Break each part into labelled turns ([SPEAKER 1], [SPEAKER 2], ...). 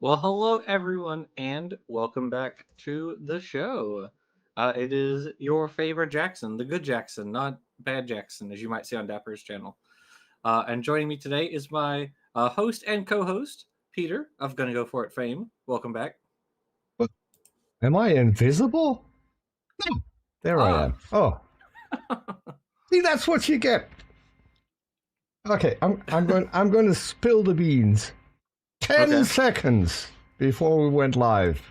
[SPEAKER 1] Well, hello everyone, and welcome back to the show. It is your favorite Jackson, the good Jackson, not bad Jackson, as you might see on Dapper's channel. And joining me today is my host and co-host, Peter of Gonna Go For It fame. Welcome back.
[SPEAKER 2] What? Am I invisible? No. There I am. Oh. See, that's what you get. Okay, I'm going to spill the beans. 10 seconds before we went live.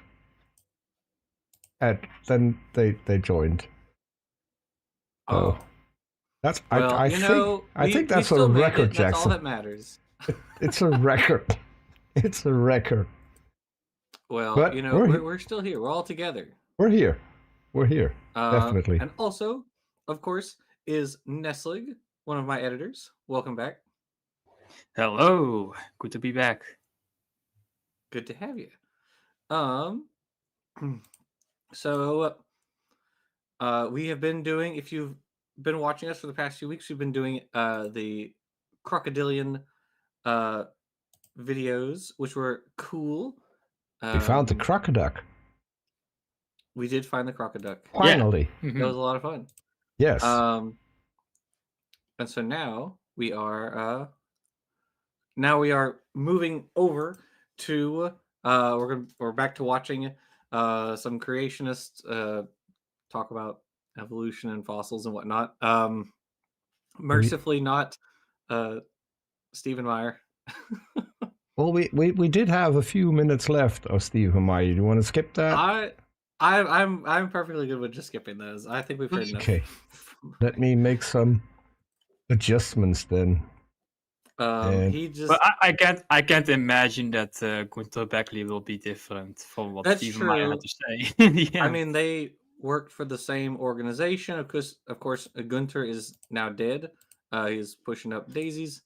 [SPEAKER 2] And then they joined.
[SPEAKER 1] Oh.
[SPEAKER 2] That's
[SPEAKER 1] well,
[SPEAKER 2] I think that's a record, Jackson.
[SPEAKER 1] That's all that matters.
[SPEAKER 2] It's a record. It's a record.
[SPEAKER 1] Well, but we're still here. We're all together.
[SPEAKER 2] We're here. Definitely.
[SPEAKER 1] And also, of course, is Nestlig, one of my editors. Welcome back.
[SPEAKER 3] Hello. Good to be back.
[SPEAKER 1] Good to have you. So we have been doing, if you've been watching us for the past few weeks, we've been doing the crocodilian videos, which were cool.
[SPEAKER 2] We found the crocoduck.
[SPEAKER 1] We did find the crocoduck.
[SPEAKER 2] Finally.
[SPEAKER 1] Yeah. Mm-hmm. That was a lot of fun.
[SPEAKER 2] Yes.
[SPEAKER 1] And so now we are moving over to we're back to watching some creationists talk about evolution and fossils and whatnot. Mercifully not Stephen Meyer.
[SPEAKER 2] Well, we did have a few minutes left of Stephen Meyer. Do you want to skip that?
[SPEAKER 1] I'm perfectly good with just skipping those. I think we've heard enough.
[SPEAKER 2] Okay. Let me make some adjustments then.
[SPEAKER 3] But I can't imagine that Gunter Bechly will be different from what Stephen Meyer had to say.
[SPEAKER 1] I mean, they worked for the same organization. Of course, Gunter is now dead. He's pushing up daisies.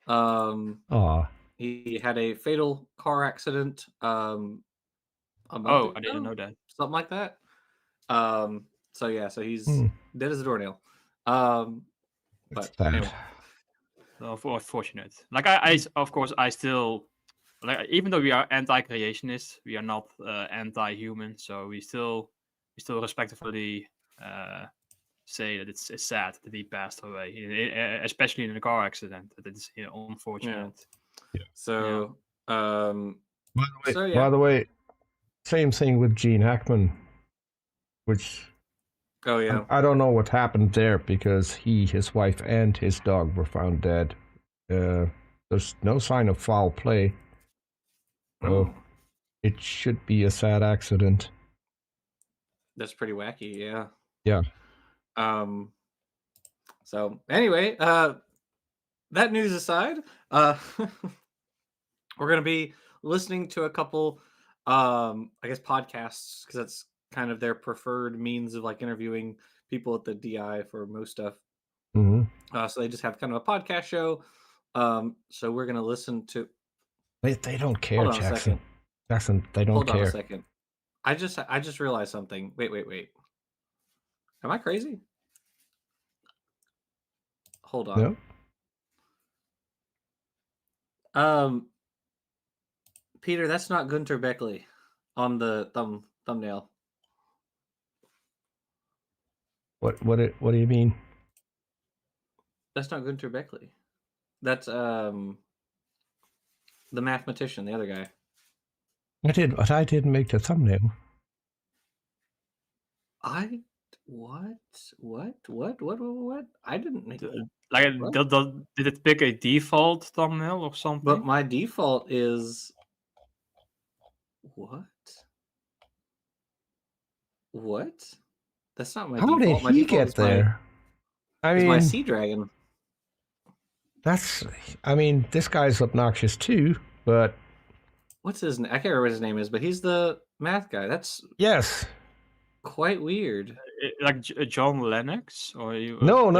[SPEAKER 1] He had a fatal car accident.
[SPEAKER 3] I didn't know that.
[SPEAKER 1] Something like that. So he's dead as a doornail. But anyway.
[SPEAKER 3] Unfortunate. Like I still like, even though we are anti-creationists, we are not anti-human. So we still respectfully say that it's sad that he passed away, especially in a car accident. That it's unfortunate.
[SPEAKER 2] Yeah.
[SPEAKER 1] So,
[SPEAKER 2] by the way, same thing with Gene Hackman, which.
[SPEAKER 1] Oh yeah.
[SPEAKER 2] I don't know what happened there because his wife, and his dog were found dead. There's no sign of foul play. So it should be a sad accident.
[SPEAKER 1] That's pretty wacky, yeah.
[SPEAKER 2] Yeah.
[SPEAKER 1] So anyway, that news aside, we're gonna be listening to a couple I guess podcasts, because that's kind of their preferred means of like interviewing people at the DI for most stuff.
[SPEAKER 2] Mm-hmm.
[SPEAKER 1] So they just have kind of a podcast show. So we're gonna listen to.
[SPEAKER 2] They don't care, Jackson. Jackson, they don't care.
[SPEAKER 1] Hold on a second. I just realized something. Wait. Am I crazy? Hold on.
[SPEAKER 2] No.
[SPEAKER 1] Peter, that's not Gunter Bechly on the thumbnail.
[SPEAKER 2] What do you mean?
[SPEAKER 1] That's not Gunter Bechly. That's the mathematician, the other guy.
[SPEAKER 2] I didn't make the thumbnail.
[SPEAKER 1] What? I didn't make it.
[SPEAKER 3] Like, did it pick a default thumbnail or something?
[SPEAKER 1] But my default is what? That's not my default.
[SPEAKER 2] How did he get there?
[SPEAKER 1] I mean, my sea dragon.
[SPEAKER 2] This guy's obnoxious too, but
[SPEAKER 1] what's his name? I can't remember what his name is, but he's the math guy. That's quite weird.
[SPEAKER 3] Like John Lennox, or you?
[SPEAKER 2] No.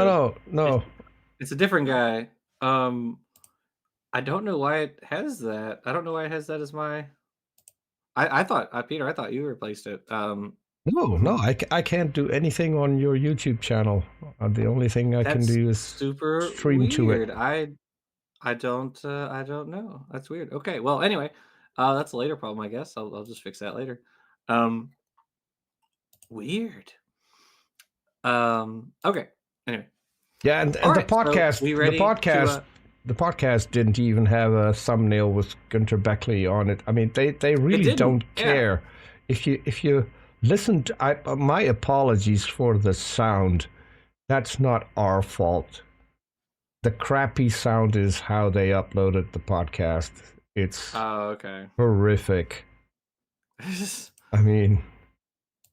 [SPEAKER 1] It's a different guy. I don't know why it has that. I don't know why it has that as my. I thought, Peter, I thought you replaced it.
[SPEAKER 2] No, I can't do anything on your YouTube channel. The only thing I can do is
[SPEAKER 1] super
[SPEAKER 2] stream
[SPEAKER 1] weird.
[SPEAKER 2] to it.
[SPEAKER 1] I don't know. That's weird. Okay, well, anyway, That's a later problem, I guess. I'll just fix that later. Weird. Okay. Anyway.
[SPEAKER 2] Yeah, and
[SPEAKER 1] All
[SPEAKER 2] the
[SPEAKER 1] right, so
[SPEAKER 2] podcast,
[SPEAKER 1] we
[SPEAKER 2] the
[SPEAKER 1] ready
[SPEAKER 2] podcast,
[SPEAKER 1] to,
[SPEAKER 2] the podcast didn't even have a thumbnail with Gunter Bechly on it. I mean, they really
[SPEAKER 1] didn't,
[SPEAKER 2] don't
[SPEAKER 1] yeah.
[SPEAKER 2] care. If you listen to, my apologies for the sound. That's not our fault. The crappy sound is how they uploaded the podcast. It's
[SPEAKER 1] okay.
[SPEAKER 2] horrific. I mean,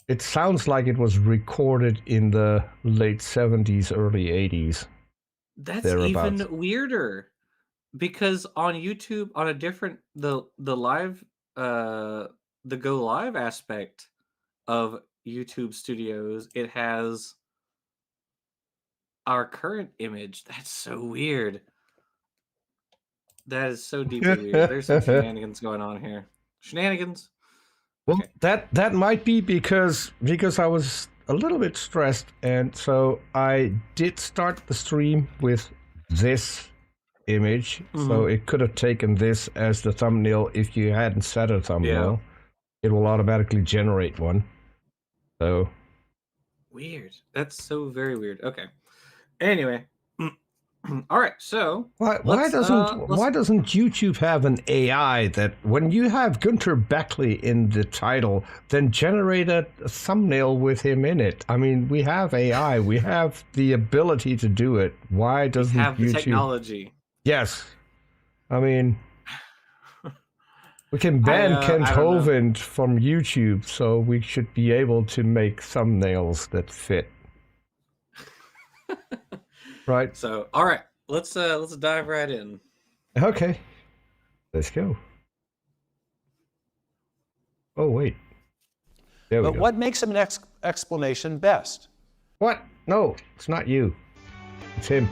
[SPEAKER 2] it sounds like it was recorded in the late 70s, early 80s.
[SPEAKER 1] That's
[SPEAKER 2] thereabouts.
[SPEAKER 1] even weirder, because on YouTube, on a different the live the go live aspect of YouTube Studios, it has our current image. That's so weird. That is so deeply weird. There's some shenanigans going on here. Shenanigans.
[SPEAKER 2] Well,
[SPEAKER 1] Okay.
[SPEAKER 2] that might be because I was a little bit stressed, and so I did start the stream with this image, so it could have taken this as the thumbnail if you hadn't set a thumbnail. It will automatically generate one. So
[SPEAKER 1] weird. That's so very weird. Okay. Anyway. All right, so
[SPEAKER 2] why doesn't YouTube have an AI that when you have Gunter Bechly in the title, then generate a thumbnail with him in it? I mean, we have AI, we have the ability to do it. Why doesn't
[SPEAKER 1] we have
[SPEAKER 2] YouTube?
[SPEAKER 1] The technology.
[SPEAKER 2] Yes, I mean, we can ban Kent Hovind from YouTube, so we should be able to make thumbnails that fit. Right.
[SPEAKER 1] So, all right. Let's dive right in.
[SPEAKER 2] Okay. Let's go. Oh, wait. There we go.
[SPEAKER 4] But what makes an explanation best?
[SPEAKER 2] What? No, it's not you. It's him.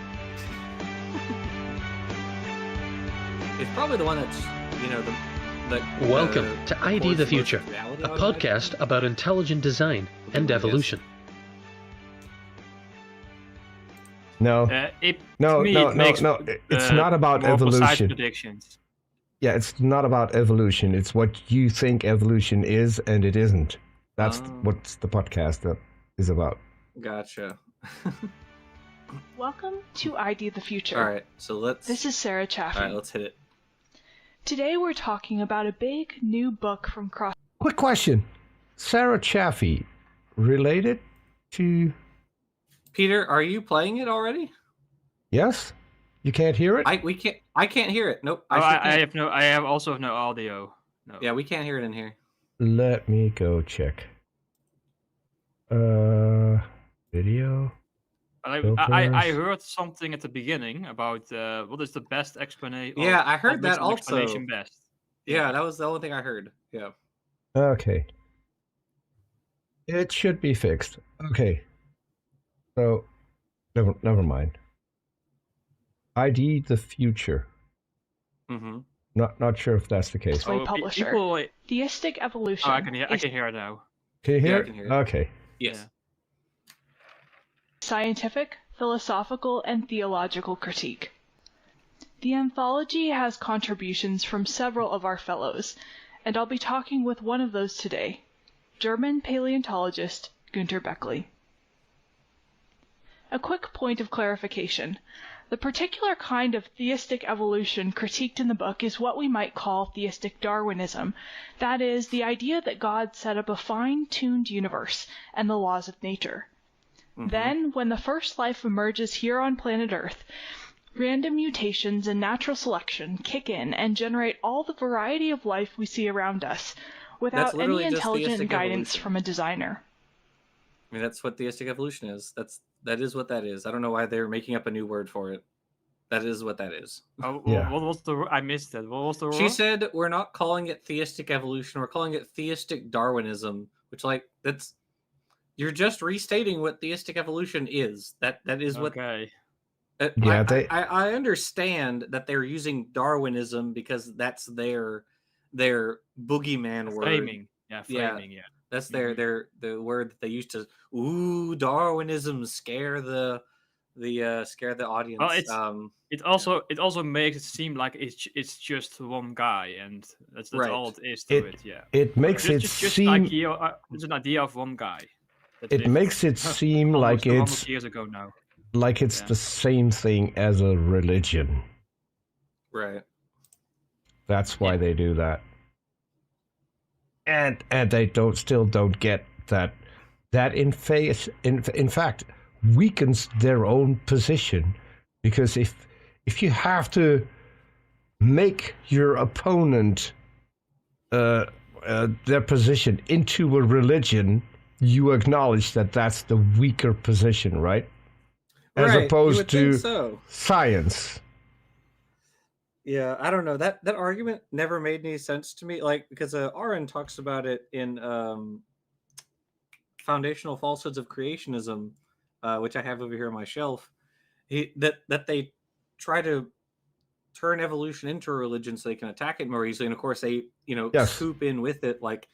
[SPEAKER 1] It's probably the one that's,
[SPEAKER 5] Welcome to ID the Future, a podcast about intelligent design and evolution.
[SPEAKER 2] No. It's not about evolution.
[SPEAKER 3] Predictions.
[SPEAKER 2] Yeah, it's not about evolution. It's what you think evolution is, and it isn't. That's what the podcast is about.
[SPEAKER 1] Gotcha.
[SPEAKER 6] Welcome to ID the Future.
[SPEAKER 1] All right, so
[SPEAKER 6] This is Sarah Chaffee.
[SPEAKER 1] All right, let's hit it.
[SPEAKER 6] Today we're talking about a big new book from Cross.
[SPEAKER 2] Quick question. Sarah Chaffee, related to...
[SPEAKER 1] Peter, are you playing it already?
[SPEAKER 2] Yes? You can't hear it?
[SPEAKER 1] I can't hear it. Nope.
[SPEAKER 3] I have also no audio. No.
[SPEAKER 1] Yeah, we can't hear it in here.
[SPEAKER 2] Let me go check. Video.
[SPEAKER 3] I heard something at the beginning about what is the best explanation.
[SPEAKER 1] Yeah, I heard that also.
[SPEAKER 3] Explanation best.
[SPEAKER 1] Yeah, that was the only thing I heard. Yeah.
[SPEAKER 2] Okay. It should be fixed. Okay. So, never mind. ID the Future.
[SPEAKER 1] Mm-hmm.
[SPEAKER 2] Not sure if that's the case.
[SPEAKER 6] Publisher. Theistic Evolution.
[SPEAKER 3] Oh, I can hear it now.
[SPEAKER 2] Can you hear
[SPEAKER 1] Yeah,
[SPEAKER 2] it?
[SPEAKER 1] I can hear it.
[SPEAKER 2] Okay.
[SPEAKER 1] Yes.
[SPEAKER 3] Yeah.
[SPEAKER 6] Scientific, philosophical, and theological critique. The anthology has contributions from several of our fellows, and I'll be talking with one of those today, German paleontologist Gunter Bechly. A quick point of clarification. The particular kind of theistic evolution critiqued in the book is what we might call theistic Darwinism. That is, the idea that God set up a fine-tuned universe and the laws of nature. Mm-hmm. Then, when the first life emerges here on planet Earth, random mutations and natural selection kick in and generate all the variety of life we see around us, without any intelligent guidance from a designer.
[SPEAKER 1] I mean, that's what theistic evolution is. That is what that is. I don't know why they're making up a new word for it. That is what that is.
[SPEAKER 3] Oh,
[SPEAKER 2] Yeah.
[SPEAKER 3] What was the? I missed it. What was the?
[SPEAKER 1] She said we're not calling it theistic evolution. We're calling it theistic Darwinism, which that's. You're just restating what theistic evolution is. That is what.
[SPEAKER 3] Okay.
[SPEAKER 1] I understand that they're using Darwinism because that's their boogeyman word.
[SPEAKER 3] Framing. Yeah. Framing. Yeah.
[SPEAKER 1] That's the word that they used to. Ooh, Darwinism scare the scare the audience.
[SPEAKER 3] Well, it also makes it seem like it's just one guy, and that's
[SPEAKER 1] Right.
[SPEAKER 3] all it is to it. Yeah,
[SPEAKER 2] It makes it
[SPEAKER 3] just
[SPEAKER 2] seem.
[SPEAKER 3] it's an idea of one guy. That
[SPEAKER 2] It
[SPEAKER 3] lived
[SPEAKER 2] makes it seem like
[SPEAKER 3] almost 100
[SPEAKER 2] it's
[SPEAKER 3] years ago now.
[SPEAKER 2] like it's
[SPEAKER 3] Yeah.
[SPEAKER 2] the same thing as a religion.
[SPEAKER 1] Right.
[SPEAKER 2] That's why they do that. And they still don't get that in fact weakens their own position, because if you have to make your opponent their position into a religion, you acknowledge that that's the weaker position, right? As
[SPEAKER 1] Right, you
[SPEAKER 2] opposed
[SPEAKER 1] would
[SPEAKER 2] to
[SPEAKER 1] think so.
[SPEAKER 2] science.
[SPEAKER 1] Yeah, I don't know. That argument never made any sense to me. Like, because Aron talks about it in Foundational Falsehoods of Creationism, which I have over here on my shelf. That they try to turn evolution into a religion so they can attack it more easily, and of course they
[SPEAKER 2] Yes.
[SPEAKER 1] scoop in with it like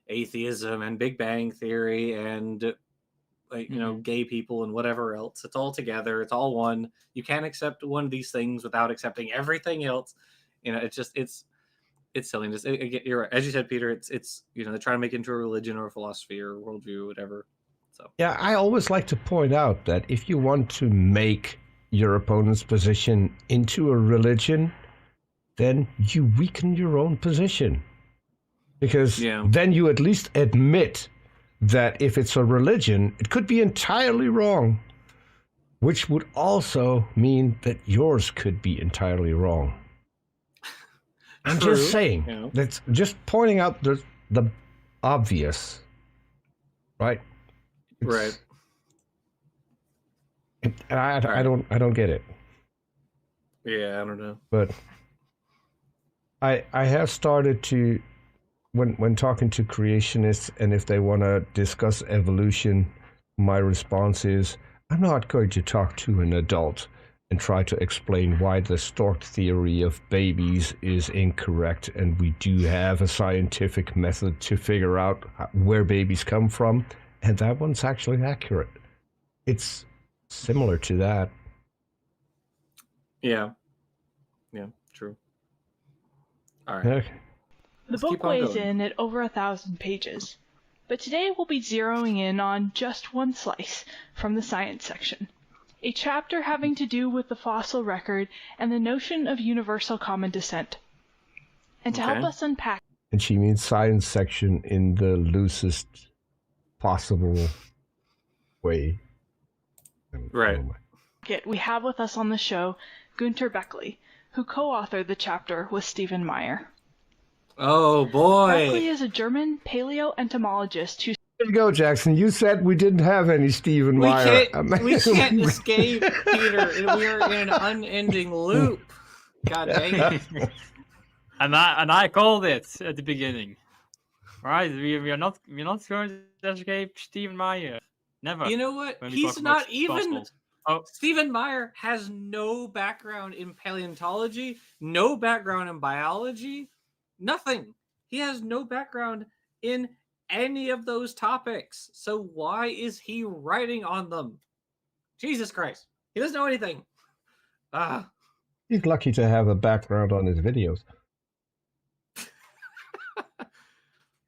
[SPEAKER 1] atheism and Big Bang Theory and gay people and whatever else. It's all together. It's all one. You can't accept one of these things without accepting everything else. It's just it's silliness. You're right. As you said, Peter, it's they're trying to make it into a religion or a philosophy or a worldview or whatever. So
[SPEAKER 2] Yeah, I always like to point out that if you want to make your opponent's position into a religion, then you weaken your own position. Because then you at least admit that if it's a religion, it could be entirely wrong, which would also mean that yours could be entirely wrong. I'm just saying. That's just pointing out the obvious, right?
[SPEAKER 1] Right.
[SPEAKER 2] I don't get it.
[SPEAKER 1] Yeah, I don't know.
[SPEAKER 2] But I have started to, when talking to creationists, and if they want to discuss evolution, my response is, I'm not going to talk to an adult and try to explain why the stork theory of babies is incorrect, and we do have a scientific method to figure out where babies come from, and that one's actually accurate. It's similar to that.
[SPEAKER 1] Yeah, true. All right.
[SPEAKER 2] Okay.
[SPEAKER 6] The book weighs in at over 1,000 pages, but today we'll be zeroing in on just one slice from the science section, a chapter having to do with the fossil record and the notion of universal common descent. And to help us unpack...
[SPEAKER 2] And she means science section in the loosest possible way.
[SPEAKER 1] Right.
[SPEAKER 6] We have with us on the show Gunter Bechly, who co-authored the chapter with Stephen Meyer.
[SPEAKER 1] Oh, boy.
[SPEAKER 6] Bechly is a German paleoentomologist who...
[SPEAKER 2] There you go, Jackson. You said we didn't have any Stephen Meyer.
[SPEAKER 1] We can't escape, Peter. We are in an unending loop. God dang it.
[SPEAKER 3] And I called it at the beginning. Right? We are not going to escape Stephen Meyer. Never.
[SPEAKER 1] You know what? He's not even...
[SPEAKER 3] fossils. Oh.
[SPEAKER 1] Stephen Meyer has no background in paleontology, no background in biology, nothing. He has no background in any of those topics. So why is he writing on them? Jesus Christ. He doesn't know anything.
[SPEAKER 2] He's lucky to have a background on his videos.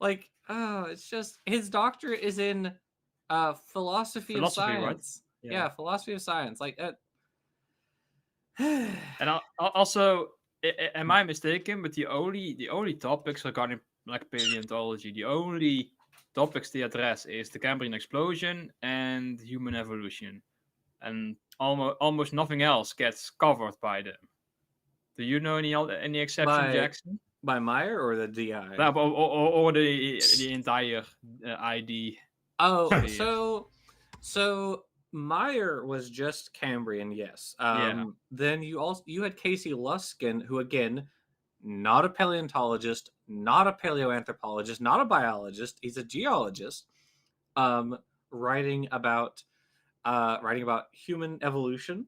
[SPEAKER 1] It's just his doctorate is in philosophy of science. Right? Yeah, philosophy of science. Like that.
[SPEAKER 3] And also, am I mistaken? But the only topics regarding like paleontology, the only topics they address is the Cambrian explosion and human evolution, and almost nothing else gets covered by them. Do you know any exception, Jackson?
[SPEAKER 1] By Meyer or the DI?
[SPEAKER 3] Or the entire ID.
[SPEAKER 1] Oh, so Meyer was just Cambrian, yes. Then you had Casey Luskin, who again, not a paleontologist, not a paleoanthropologist, not a biologist. He's a geologist, writing about human evolution.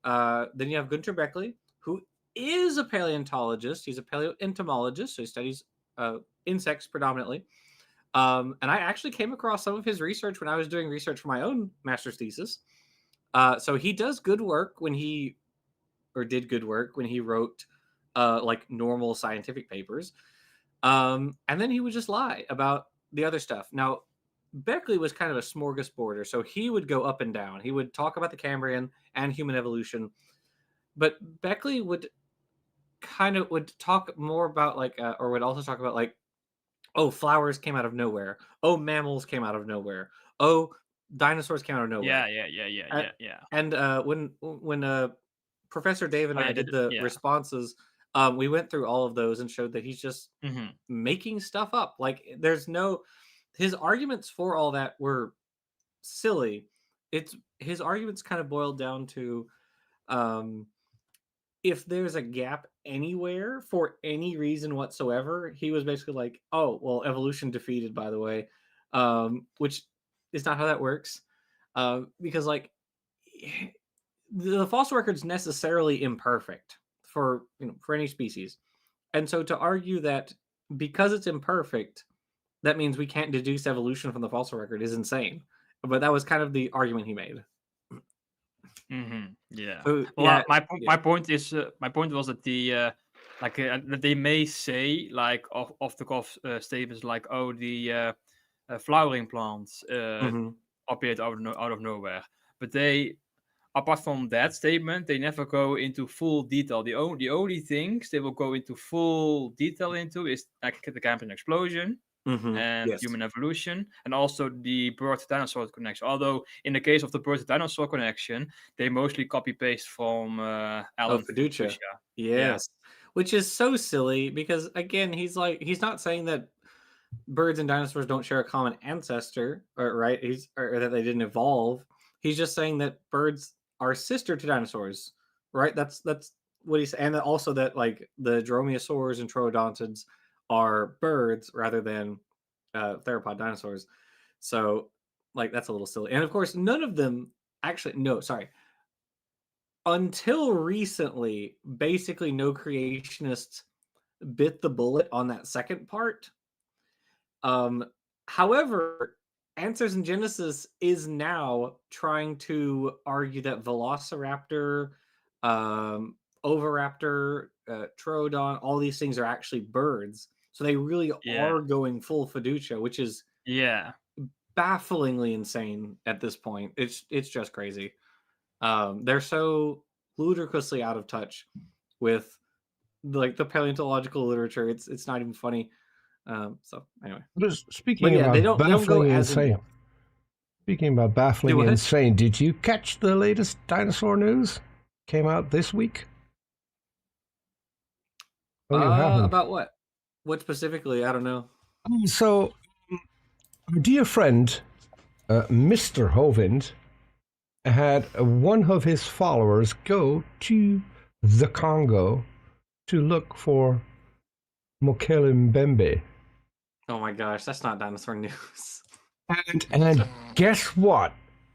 [SPEAKER 1] Then you have Gunter Bechly, who is a paleontologist. He's a paleoentomologist, so he studies insects predominantly. And I actually came across some of his research when I was doing research for my own master's thesis. So he does good work when he, or did good work when he wrote like normal scientific papers. And then he would just lie about the other stuff. Now, Beckley was kind of a smorgasborder, so he would go up and down. He would talk about the Cambrian and human evolution, but Beckley would talk more about like, or would also talk about like, oh, flowers came out of nowhere. Oh, mammals came out of nowhere. Oh, dinosaurs came out of nowhere.
[SPEAKER 3] Yeah.
[SPEAKER 1] And when Professor Dave and
[SPEAKER 3] Oh,
[SPEAKER 1] I
[SPEAKER 3] yeah,
[SPEAKER 1] did the
[SPEAKER 3] yeah.
[SPEAKER 1] responses, we went through all of those and showed that he's just
[SPEAKER 3] Mhm.
[SPEAKER 1] making stuff up. Like his arguments for all that were silly. His arguments kind of boiled down to um, if there's a gap anywhere for any reason whatsoever, he was basically like, oh, well, evolution defeated, by the way, which is not how that works. Because like the fossil record's necessarily imperfect for any species. And so to argue that because it's imperfect, that means we can't deduce evolution from the fossil record is insane. But that was kind of the argument he made.
[SPEAKER 3] Yeah.
[SPEAKER 1] So,
[SPEAKER 3] Well,
[SPEAKER 1] yeah,
[SPEAKER 3] my point was that that they may say like off the cuff statements like, oh, the flowering plants
[SPEAKER 1] mhm.
[SPEAKER 3] appeared out of nowhere, but they, apart from that statement, they never go into full detail. The only things they will go into full detail into is like the Cambrian explosion and
[SPEAKER 1] Yes.
[SPEAKER 3] human evolution, and also the bird dinosaur connection. Although in the case of the bird dinosaur connection, they mostly copy paste from Alan
[SPEAKER 1] Fiducia.
[SPEAKER 3] Fiducia.
[SPEAKER 1] Yes. Which is so silly because again, he's not saying that birds and dinosaurs don't share a common ancestor, or right? Or that they didn't evolve. He's just saying that birds are sister to dinosaurs, right? That's what he's, and also that like the dromaeosaurs and troodontids are birds rather than theropod dinosaurs. So like that's a little silly. And of course, none of them actually. No, sorry. Until recently, basically no creationists bit the bullet on that second part. However, Answers in Genesis is now trying to argue that Velociraptor, Oviraptor, Troodon, all these things are actually birds. So they really are going full Fiducia, which is bafflingly insane at this point. It's just crazy. They're so ludicrously out of touch with like the paleontological literature. It's not even funny. So anyway,
[SPEAKER 2] speaking about baffling insane. Speaking about baffling insane, did you catch the latest dinosaur news? Came out this week.
[SPEAKER 1] Oh, you haven't? About what? What specifically? I don't know.
[SPEAKER 2] So, our dear friend, Mr. Hovind, had one of his followers go to the Congo to look for Mokele Mbembe.
[SPEAKER 1] Oh my gosh, that's not dinosaur news.
[SPEAKER 2] And guess what?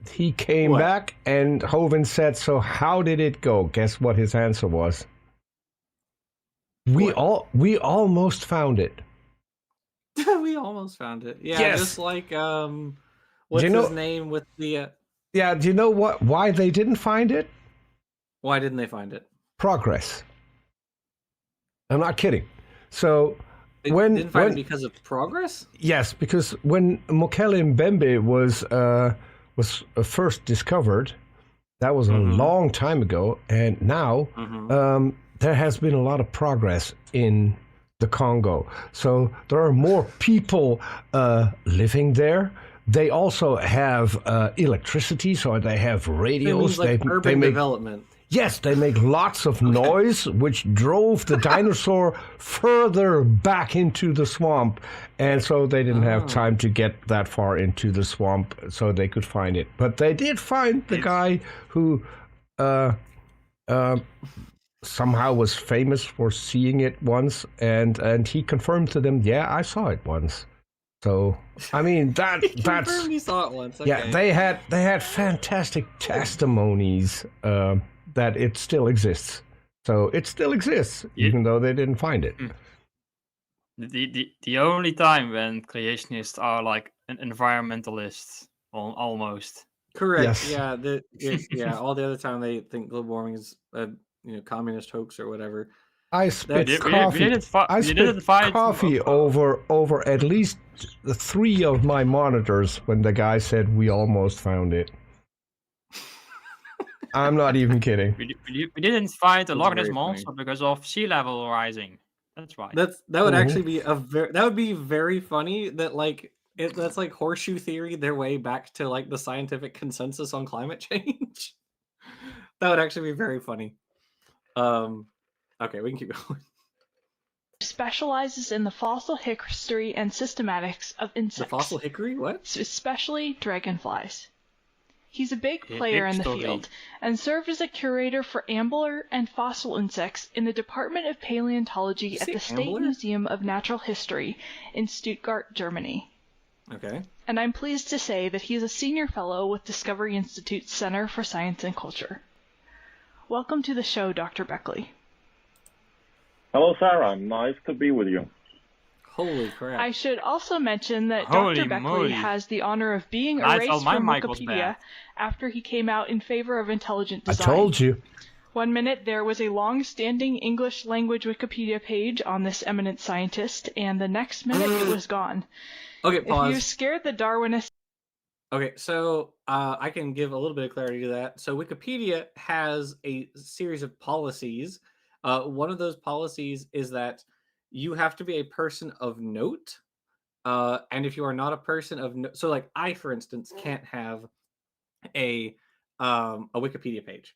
[SPEAKER 2] He came back and Hovind said, so how did it go? Guess what his answer was? We almost found it.
[SPEAKER 1] We almost found it. Yeah,
[SPEAKER 2] yes.
[SPEAKER 1] Just like what's his name with the
[SPEAKER 2] Yeah, do you know why they didn't find it?
[SPEAKER 1] Why didn't they find it?
[SPEAKER 2] Progress. I'm not kidding. So
[SPEAKER 1] they didn't find it because of progress?
[SPEAKER 2] Yes, because when Mokele Mbembe was first discovered, that was a long time ago, and now there has been a lot of progress in the Congo. So there are more people living there. They also have electricity, so they have radios.
[SPEAKER 1] It means urban development.
[SPEAKER 2] Yes, they make lots of noise, which drove the dinosaur further back into the swamp. And so they didn't have time to get that far into the swamp so they could find it. But they did find the guy who somehow was famous for seeing it once. And he confirmed to them, yeah, I saw it once. So, I mean, that's...
[SPEAKER 1] You saw it once. Okay.
[SPEAKER 2] Yeah, they had fantastic testimonies that it still exists. So it still exists, even though they didn't find it.
[SPEAKER 3] The only time when creationists are like an environmentalist, almost,
[SPEAKER 1] Correct.
[SPEAKER 2] Yes.
[SPEAKER 1] Yeah. All the other time they think global warming is a communist hoax or whatever.
[SPEAKER 2] I spit
[SPEAKER 3] We
[SPEAKER 2] coffee.
[SPEAKER 3] didn't fi-
[SPEAKER 2] I
[SPEAKER 3] we
[SPEAKER 2] spit
[SPEAKER 3] didn't fight
[SPEAKER 2] coffee over at least 3 of my monitors when the guy said we almost found it. I'm not even kidding.
[SPEAKER 3] We didn't fight the
[SPEAKER 1] That's
[SPEAKER 3] Loch
[SPEAKER 1] very
[SPEAKER 3] Ness monster because of sea level rising. That's right.
[SPEAKER 1] That would
[SPEAKER 2] Mhm.
[SPEAKER 1] actually be that would be very funny. That that's like horseshoe theory their way back to like the scientific consensus on climate change. That would actually be very funny. Okay, we can keep going.
[SPEAKER 6] Specializes in the fossil history and systematics of insects.
[SPEAKER 1] The fossil hickory? What?
[SPEAKER 6] Especially dragonflies. He's a big player in the field and served as a curator for ambler and fossil insects in the Department of Paleontology at the State Museum of Natural History in Stuttgart, Germany.
[SPEAKER 1] Okay.
[SPEAKER 6] And I'm pleased to say that he is a senior fellow with Discovery Institute's Center for Science and Culture. Welcome to the show, Dr. Bechly.
[SPEAKER 7] Hello, Sarah. Nice to be with you.
[SPEAKER 1] Holy crap.
[SPEAKER 6] I should also mention that
[SPEAKER 3] Holy
[SPEAKER 6] Dr. Bechly
[SPEAKER 3] moly.
[SPEAKER 6] has the honor of being
[SPEAKER 3] I
[SPEAKER 6] erased
[SPEAKER 3] felt my
[SPEAKER 6] from
[SPEAKER 3] mic was
[SPEAKER 6] Wikipedia
[SPEAKER 3] bad.
[SPEAKER 6] after he came out in favor of intelligent design.
[SPEAKER 2] I told you.
[SPEAKER 6] 1 minute there was a long-standing English language Wikipedia page on this eminent scientist, and the next minute it was gone.
[SPEAKER 1] Okay,
[SPEAKER 6] If
[SPEAKER 1] pause.
[SPEAKER 6] you scared the Darwinists...
[SPEAKER 1] Okay, so I can give a little bit of clarity to that. So Wikipedia has a series of policies. One of those policies is that you have to be a person of note. And if you are not a person of note, so like I, for instance, can't have a Wikipedia page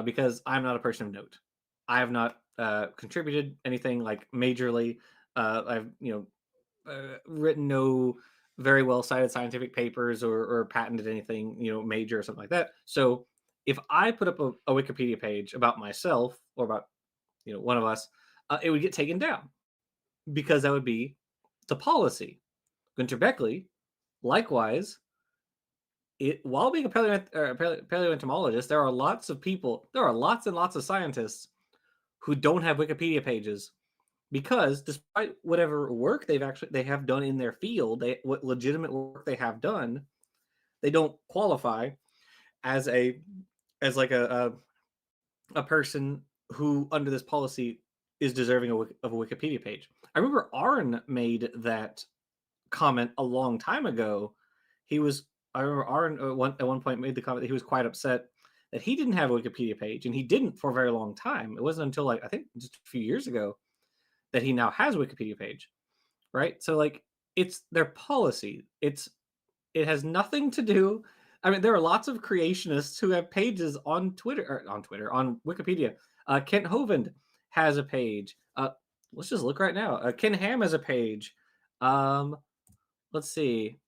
[SPEAKER 1] because I'm not a person of note. I have not contributed anything like majorly. I've written no very well cited scientific papers or patented anything major or something like that. So if I put up a Wikipedia page about myself or about one of us, it would get taken down because that would be the policy. Gunter Bechly, likewise, while being a paleoentomologist, there are lots of people, there are lots and lots of scientists who don't have Wikipedia pages because despite whatever work they have done in their field, what legitimate work they have done, they don't qualify as a person who under this policy is deserving of a Wikipedia page. I remember Arn made that comment a long time ago. I remember Arn at one point made the comment that he was quite upset that he didn't have a Wikipedia page, and he didn't for a very long time. It wasn't until I think just a few years ago that he now has a Wikipedia page, right? So it's their policy. It has nothing to do. I mean, there are lots of creationists who have pages on Wikipedia. Kent Hovind has a page. Let's just look right now. Ken Ham has a page. Let's see.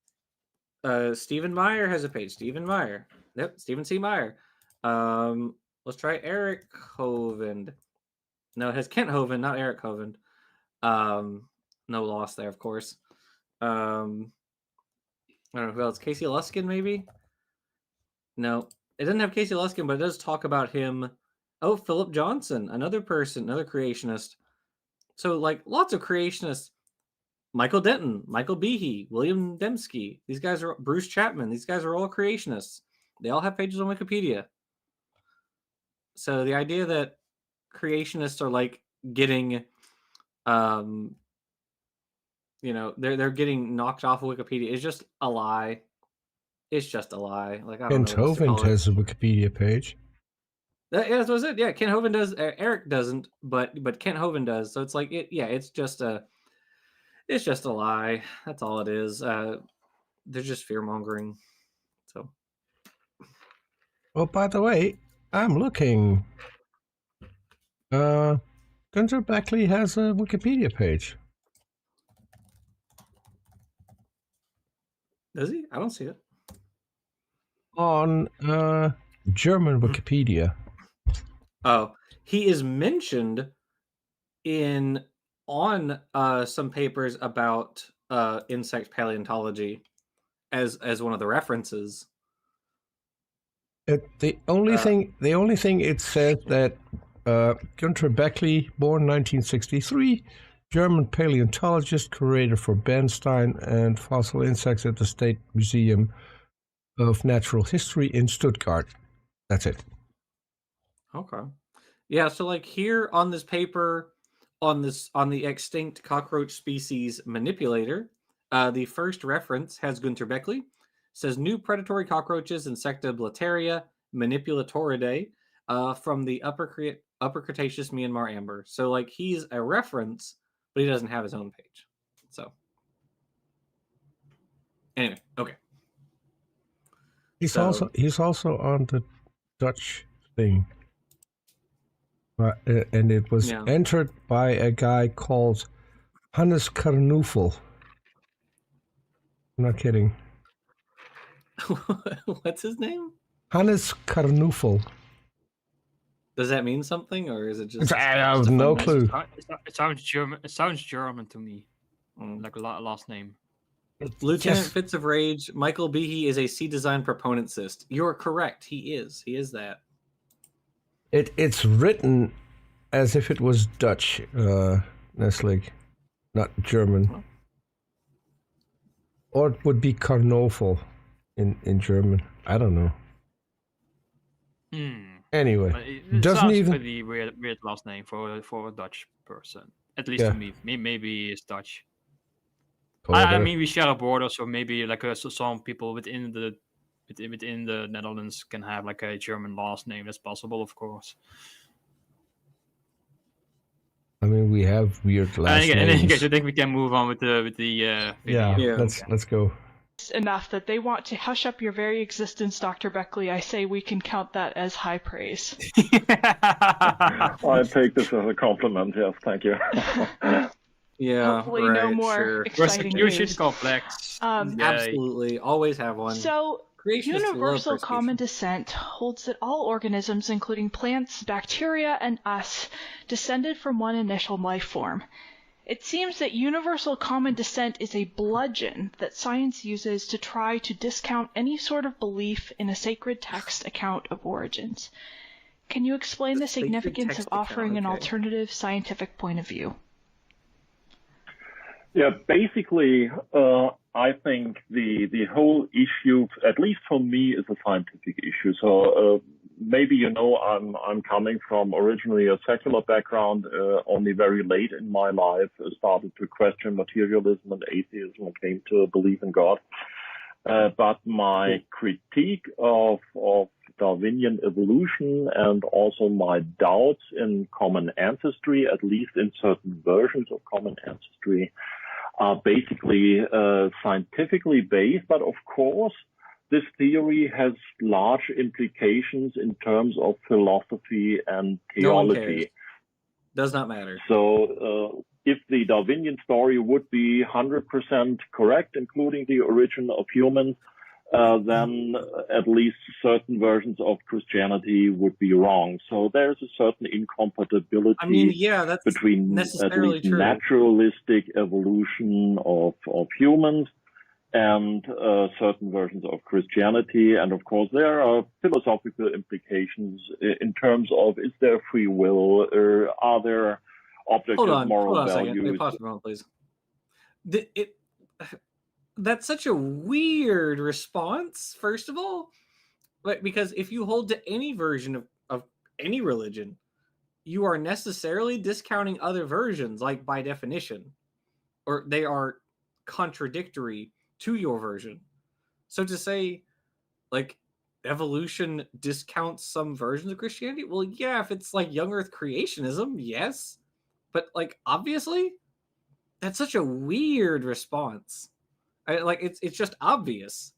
[SPEAKER 1] Stephen Meyer has a page. Stephen Meyer. Yep, Stephen C. Meyer. Let's try Eric Hovind. No, it has Kent Hovind, not Eric Hovind. No loss there, of course. I don't know who else. Casey Luskin, maybe? No, it doesn't have Casey Luskin, but it does talk about him. Oh, Philip Johnson, another person, another creationist. So, lots of creationists. Michael Denton, Michael Behe, William Dembski. These guys are Bruce Chapman. These guys are all creationists. They all have pages on Wikipedia. So the idea that creationists are getting, they're getting knocked off of Wikipedia is just a lie. It's just a lie. I don't
[SPEAKER 2] Kent
[SPEAKER 1] know what else to call
[SPEAKER 2] Hovind has a Wikipedia page.
[SPEAKER 1] Yeah, that's what it. Yeah, Kent Hovind does. Eric doesn't, but Kent Hovind does. So it's it's just a lie. That's all it is. They're just fear mongering. So.
[SPEAKER 2] Well, by the way, I'm looking. Gunter Bechly has a Wikipedia page.
[SPEAKER 1] Does he? I don't see it.
[SPEAKER 2] On German Wikipedia.
[SPEAKER 1] Oh, he is mentioned on some papers about insect paleontology as one of the references.
[SPEAKER 2] The only thing it says that Gunter Bechly, born 1963, German paleontologist, curator for Bernstein and fossil insects at the State Museum of Natural History in Stuttgart. That's it.
[SPEAKER 1] Okay. Yeah, so like here on this paper, on the extinct cockroach species manipulator, the first reference has Gunter Bechly, says new predatory cockroaches, Insecta blattaria manipulatoridae, from the Upper Cretaceous Myanmar amber. So like he's a reference, but he doesn't have his own page. So anyway, okay.
[SPEAKER 2] He's also on the Dutch thing. And it was entered by a guy called Hannes Carnoufel. I'm not kidding.
[SPEAKER 1] What's his name?
[SPEAKER 2] Hannes Carnoufel.
[SPEAKER 1] Does that mean something, or is it just?
[SPEAKER 2] I have no clue.
[SPEAKER 3] It sounds German. It sounds German to me, like a last name.
[SPEAKER 1] Lieutenant Fits of Rage. Michael Behe is a C design proponentist. You're correct. He is. He is that.
[SPEAKER 2] It's written as if it was Dutch, Neslig, not German. Or it would be Carnoffel in German. I don't know. Anyway,
[SPEAKER 3] it
[SPEAKER 2] doesn't
[SPEAKER 3] sounds
[SPEAKER 2] even
[SPEAKER 3] pretty weird last name for a Dutch person. At least to me. Maybe it's Dutch. I mean, we share a border, so maybe like so some people within the Netherlands can have like a German last name. That's possible, of course.
[SPEAKER 2] I mean, we have weird last names.
[SPEAKER 3] In any case, I think we can move on with the video.
[SPEAKER 2] Yeah. Let's go.
[SPEAKER 6] Enough that they want to hush up your very existence, Dr. Bechly. I say we can count that as high praise.
[SPEAKER 7] I take this as a compliment. Yes, thank you.
[SPEAKER 1] Yeah,
[SPEAKER 6] hopefully no more exciting news.
[SPEAKER 3] Complex.
[SPEAKER 1] Absolutely, always have one.
[SPEAKER 6] So, universal common descent holds that all organisms, including plants, bacteria, and us, descended from one initial life form. It seems that universal common descent is a bludgeon that science uses to try to discount any sort of belief in a sacred text account of origins. Can you explain the significance of offering an alternative scientific point of view?
[SPEAKER 7] Yeah, basically, I think the whole issue, at least for me, is a scientific issue. So maybe you know I'm coming from originally a secular background. Only very late in my life started to question materialism and atheism and came to believe in God. But my critique of Darwinian evolution and also my doubts in common ancestry, at least in certain versions of common ancestry, are basically scientifically based. But of course, this theory has large implications in terms of philosophy and theology.
[SPEAKER 1] No one cares. Does not matter.
[SPEAKER 7] So if the Darwinian story would be 100% correct, including the origin of humans, then at least certain versions of Christianity would be wrong. So there's a certain incompatibility
[SPEAKER 1] that's
[SPEAKER 7] between
[SPEAKER 1] necessarily
[SPEAKER 7] at least
[SPEAKER 1] true.
[SPEAKER 7] Naturalistic evolution of humans and certain versions of Christianity. And of course, there are philosophical implications in terms of, is there free will, or are there objective moral values?
[SPEAKER 1] Wait, pause for a moment, please. That's such a weird response, first of all. Because if you hold to any version of any religion, you are necessarily discounting other versions, like by definition. Or they are contradictory to your version. So to say, like, evolution discounts some versions of Christianity, well, yeah, if it's like young earth creationism, yes. But, like, obviously, that's such a weird response. It's just obvious,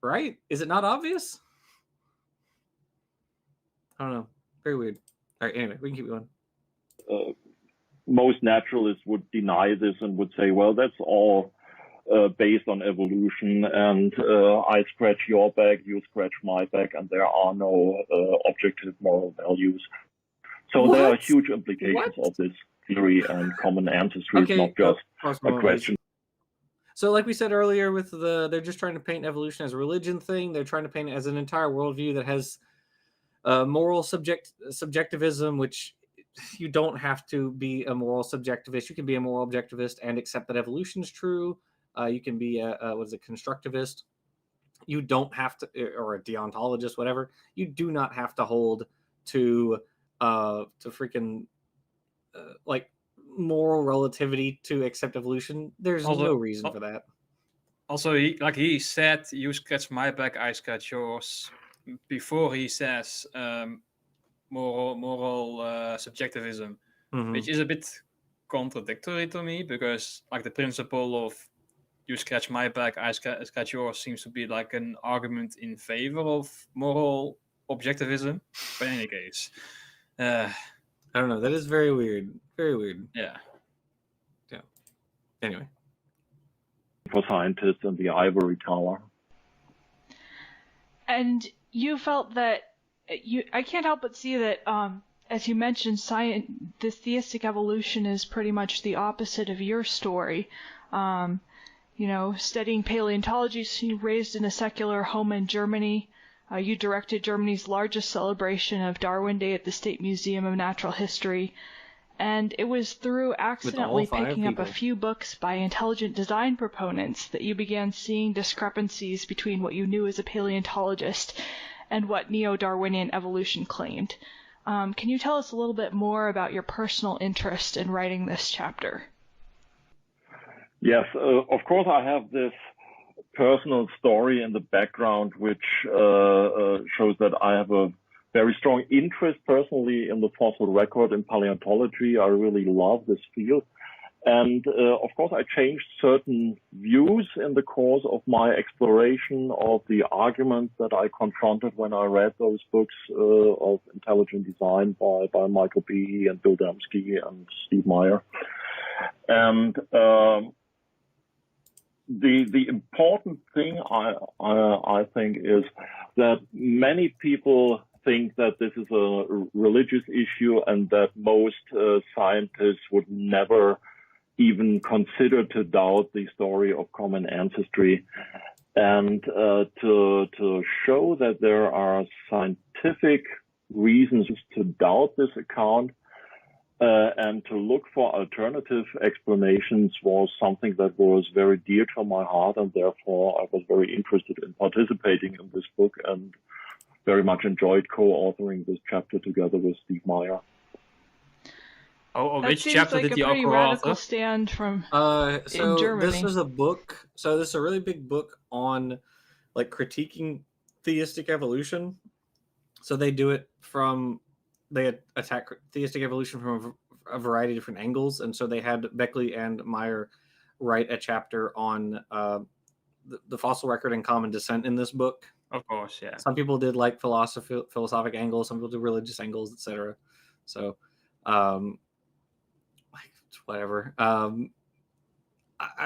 [SPEAKER 1] right? Is it not obvious? I don't know. Very weird. All right, anyway, we can keep going.
[SPEAKER 7] Most naturalists would deny this and would say, well, that's all based on evolution, and I scratch your back, you scratch my back, and there are no objective moral values. So there are huge implications of this theory, and common ancestry is not just a question.
[SPEAKER 1] So like we said earlier, they're just trying to paint evolution as a religion thing. They're trying to paint it as an entire worldview that has moral subjectivism, which you don't have to be a moral subjectivist. You can be a moral objectivist and accept that evolution is true. You can be a constructivist. you don't have to, or a deontologist, whatever, you do not have to hold to freaking like moral relativity to accept evolution. There's no reason for that.
[SPEAKER 3] Also, he said, "You scratch my back, I scratch yours," before he says moral subjectivism, which is a bit contradictory to me, because like the principle of you scratch my back, I scratch yours seems to be like an argument in favor of moral objectivism. But in any case,
[SPEAKER 1] I don't know. That is very weird. Very weird.
[SPEAKER 3] Yeah.
[SPEAKER 1] Anyway.
[SPEAKER 7] For scientists in the ivory tower.
[SPEAKER 6] And you felt that I can't help but see that, as you mentioned, this theistic evolution is pretty much the opposite of your story. Studying paleontology, so you raised in a secular home in Germany. You directed Germany's largest celebration of Darwin Day at the State Museum of Natural History. And it was through accidentally picking up a few books by intelligent design proponents that you began seeing discrepancies between what you knew as a paleontologist and what neo-Darwinian evolution claimed. Can you tell us a little bit more about your personal interest in writing this chapter?
[SPEAKER 7] Yes, of course I have this personal story in the background which shows that I have a very strong interest personally in the fossil record in paleontology. I really love this field. And of course, I changed certain views in the course of my exploration of the arguments that I confronted when I read those books of intelligent design by Michael Behe and Bill Dembski and Steve Meyer. And the important thing I think is that many people think that this is a religious issue and that most scientists would never even consider to doubt the story of common ancestry. And to show that there are scientific reasons to doubt this account and to look for alternative explanations was something that was very dear to my heart, and therefore I was very interested in participating in this book and very much enjoyed co-authoring this chapter together with Steve Meyer.
[SPEAKER 3] Which chapter did you co-author?
[SPEAKER 6] Radical stand from in Germany.
[SPEAKER 1] This is a book. So this is a really big book on like critiquing theistic evolution. So they do it they attack theistic evolution from a variety of different angles, and so they had Bechly and Meyer write a chapter on the fossil record and common descent in this book.
[SPEAKER 3] Of course, yeah.
[SPEAKER 1] Some people did like philosophic angles, some people did religious angles, etc. So, whatever. I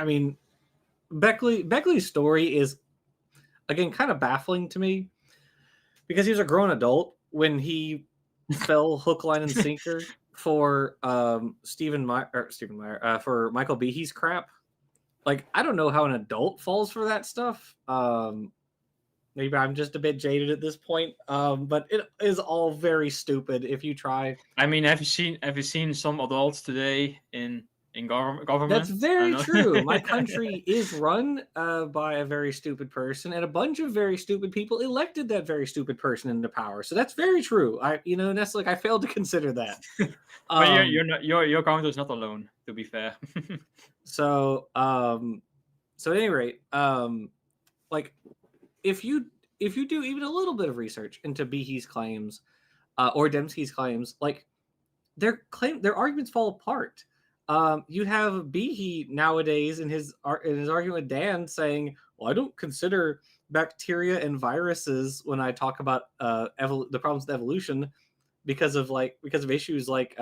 [SPEAKER 1] mean, Bechly's story is again kind of baffling to me because he was a grown adult when he fell hook, line, and sinker for Stephen Meyer for Michael Behe's crap. Like, I don't know how an adult falls for that stuff. Maybe I'm just a bit jaded at this point, but it is all very stupid if you try.
[SPEAKER 3] I mean, have you seen some adults today in government?
[SPEAKER 1] That's very true. My country is run by a very stupid person, and a bunch of very stupid people elected that very stupid person into power. So that's very true. That's like I failed to consider that.
[SPEAKER 3] But your country is not alone, to be fair.
[SPEAKER 1] So at any rate, like if you do even a little bit of research into Behe's claims or Dembski's claims, like their arguments fall apart. You have Behe nowadays in his argument with Dan saying, "Well, I don't consider bacteria and viruses when I talk about the problems with evolution because of issues like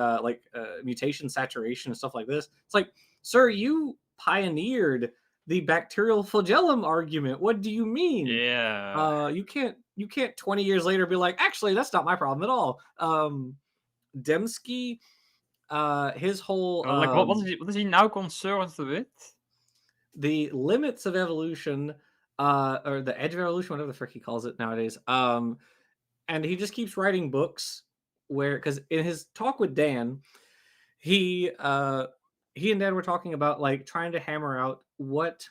[SPEAKER 1] mutation, saturation, and stuff like this." It's like, sir, you pioneered the bacterial flagellum argument. What do you mean?
[SPEAKER 3] Yeah.
[SPEAKER 1] You can't 20 years later be like, actually, that's not my problem at all. Dembski, his whole
[SPEAKER 3] what is he now concerned with?
[SPEAKER 1] The limits of evolution, or the edge of evolution, whatever the frick he calls it nowadays. And he just keeps writing books because in his talk with Dan, he and Dan were talking about like trying to hammer out what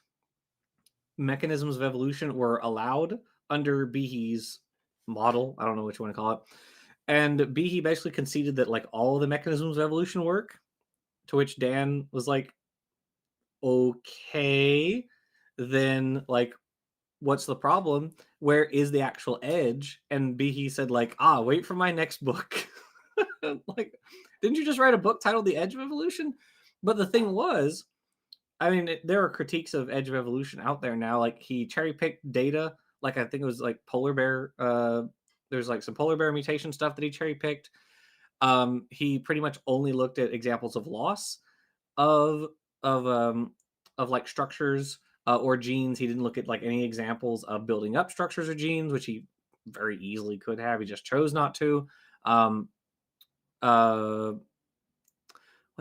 [SPEAKER 1] mechanisms of evolution were allowed under Behe's model. I don't know what you want to call it. And Behe basically conceded that like all the mechanisms of evolution work, to which Dan was like, okay, then like what's the problem? Where is the actual edge? And Behe said like, wait for my next book. Like, didn't you just write a book titled The Edge of Evolution? But the thing was, I mean, there are critiques of Edge of Evolution out there now. Like he cherry picked data. Like I think it was like polar bear. There's like some polar bear mutation stuff that he cherry picked. He pretty much only looked at examples of loss of of like structures or genes. He didn't look at like any examples of building up structures or genes, which he very easily could have. He just chose not to. What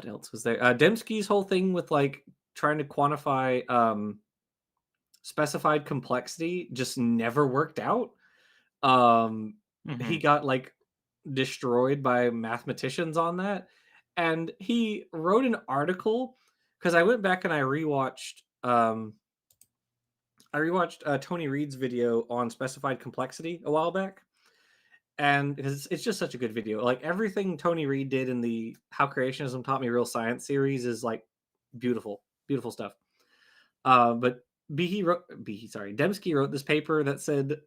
[SPEAKER 1] else was there? Dembski's whole thing with like trying to quantify specified complexity just never worked out. He got like destroyed by mathematicians on that. And he wrote an article because I went back and I rewatched Tony Reed's video on specified complexity a while back. And it's just such a good video. Like everything Tony Reed did in the How Creationism Taught Me Real Science series is like beautiful stuff. But Dembski wrote this paper that said,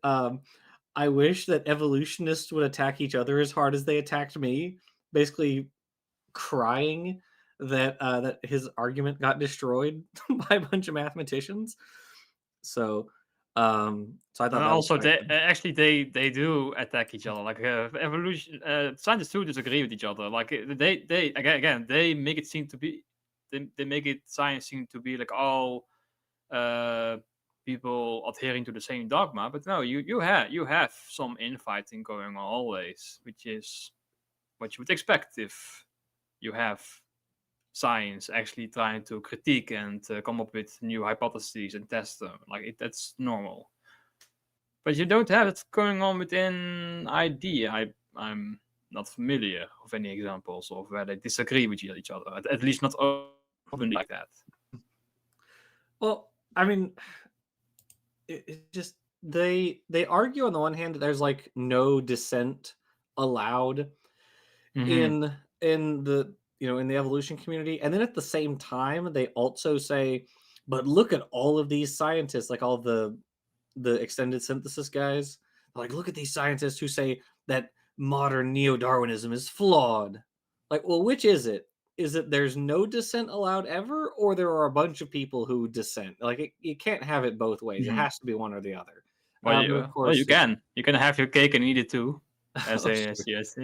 [SPEAKER 1] I wish that evolutionists would attack each other as hard as they attacked me, basically crying that his argument got destroyed by a bunch of mathematicians. So I thought that
[SPEAKER 3] also they do attack each other. Like evolution, scientists do disagree with each other. Like they make it seem to be they make it science seem to be like all people adhering to the same dogma. But no, you have some infighting going on always, which is what you would expect if you have science actually trying to critique and come up with new hypotheses and test them. Like that's normal. But you don't have it going on within ID. I'm not familiar with any examples of where they disagree with each other. At least not openly like that.
[SPEAKER 1] Well, I mean, it just they argue on the one hand that there's like no dissent allowed in the in the evolution community, and then at the same time they also say, but look at all of these scientists, like all the extended synthesis guys, like look at these scientists who say that modern neo-Darwinism is flawed. Like, well, which is it? Is it there's no dissent allowed ever, or there are a bunch of people who dissent? Like you can't have it both ways. It has to be one or the other.
[SPEAKER 3] Well, you can have your cake and eat it too. Yes.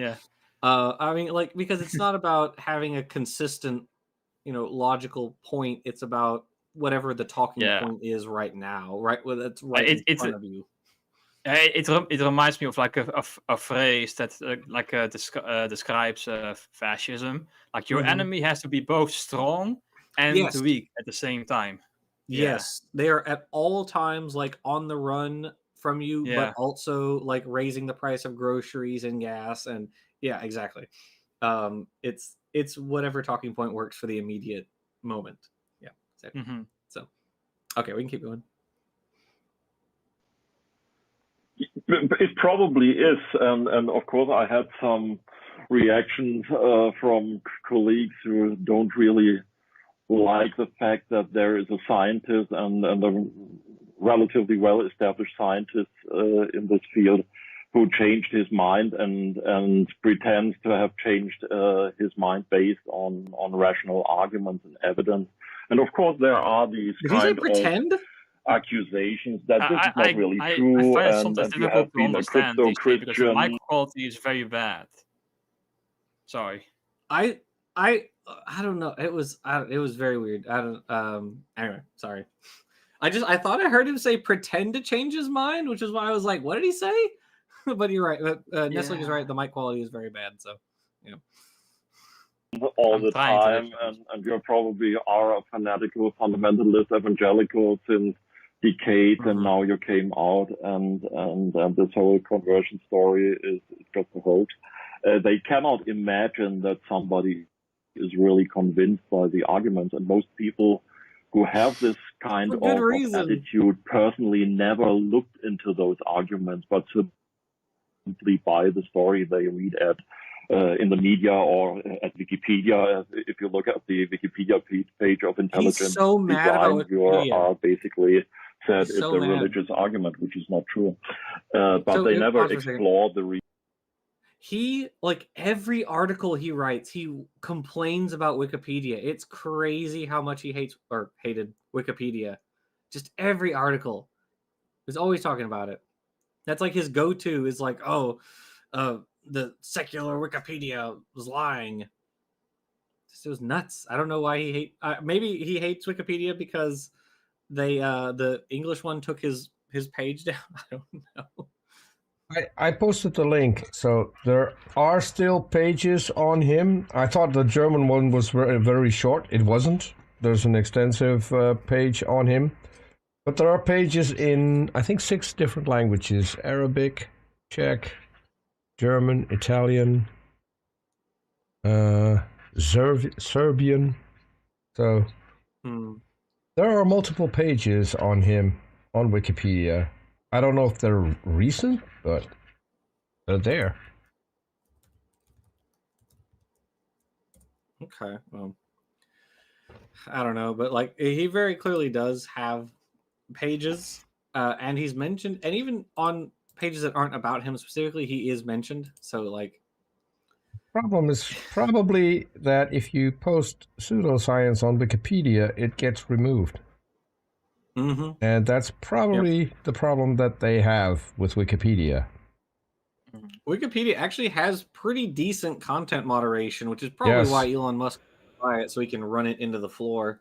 [SPEAKER 1] I mean, like, because it's not about having a consistent, logical point. It's about whatever the talking point is right now, right? Well, that's right in front of you.
[SPEAKER 3] It reminds me of like a phrase that describes fascism. Like your enemy has to be both strong and weak at the same time.
[SPEAKER 1] Yes, they are at all times like on the run from you, but also like raising the price of groceries and gas, and exactly. It's whatever talking point works for the immediate moment. Yeah. So okay, we can keep going.
[SPEAKER 7] It probably is, and of course I had some reactions from colleagues who don't really like the fact that there is a scientist and a relatively well-established scientist in this field who changed his mind and pretends to have changed his mind based on rational arguments and evidence. And of course there are these kind of accusations that this is not really true,
[SPEAKER 3] I
[SPEAKER 7] and you have been a crypto-Christian.
[SPEAKER 3] My quality is very bad. Sorry.
[SPEAKER 1] I don't know. It was very weird. I don't. Anyway, sorry. I thought I heard him say pretend to change his mind, which is why I was like, what did he say? But you're right. Nestling is right. The mic quality is very bad. So,
[SPEAKER 7] all the time, and you probably are a fanatical fundamentalist evangelical since decades, and now you came out, and this whole conversion story is just a hoax. They cannot imagine that somebody is really convinced by the arguments, and most people who have this kind
[SPEAKER 1] For
[SPEAKER 7] of,
[SPEAKER 1] good reason.
[SPEAKER 7] attitude personally never looked into those arguments, but simply buy the story they read at in the media or at Wikipedia. If you look at the Wikipedia page of intelligent
[SPEAKER 1] so mad about
[SPEAKER 7] design, you
[SPEAKER 1] Wikipedia.
[SPEAKER 7] are basically said
[SPEAKER 1] He's
[SPEAKER 7] it's
[SPEAKER 1] so
[SPEAKER 7] a
[SPEAKER 1] mad.
[SPEAKER 7] religious argument, which is not true. But
[SPEAKER 1] So
[SPEAKER 7] they
[SPEAKER 1] it-
[SPEAKER 7] never
[SPEAKER 1] pause for a second.
[SPEAKER 7] explore the
[SPEAKER 1] He, like, every article he writes, he complains about Wikipedia. It's crazy how much he hated Wikipedia. Just every article. He's always talking about it. That's like his go-to is like, oh, the secular Wikipedia was lying. It was nuts. I don't know why he maybe he hates Wikipedia because they the English one took his page down. I don't know.
[SPEAKER 2] I posted the link, so there are still pages on him. I thought the German one was very, very short. It wasn't. There's an extensive page on him. But there are pages in, I think, 6 different languages. Arabic, Czech, German, Italian, Serbian. So there are multiple pages on him on Wikipedia. I don't know if they're recent, but they're there.
[SPEAKER 1] Okay, well, I don't know, but like he very clearly does have pages, and he's mentioned, and even on pages that aren't about him specifically, he is mentioned. So like,
[SPEAKER 2] Problem is probably that if you post pseudoscience on Wikipedia, it gets removed. And that's probably the problem that they have with Wikipedia.
[SPEAKER 1] Wikipedia actually has pretty decent content moderation, which is probably why Elon Musk buy it, so he can run it into the floor,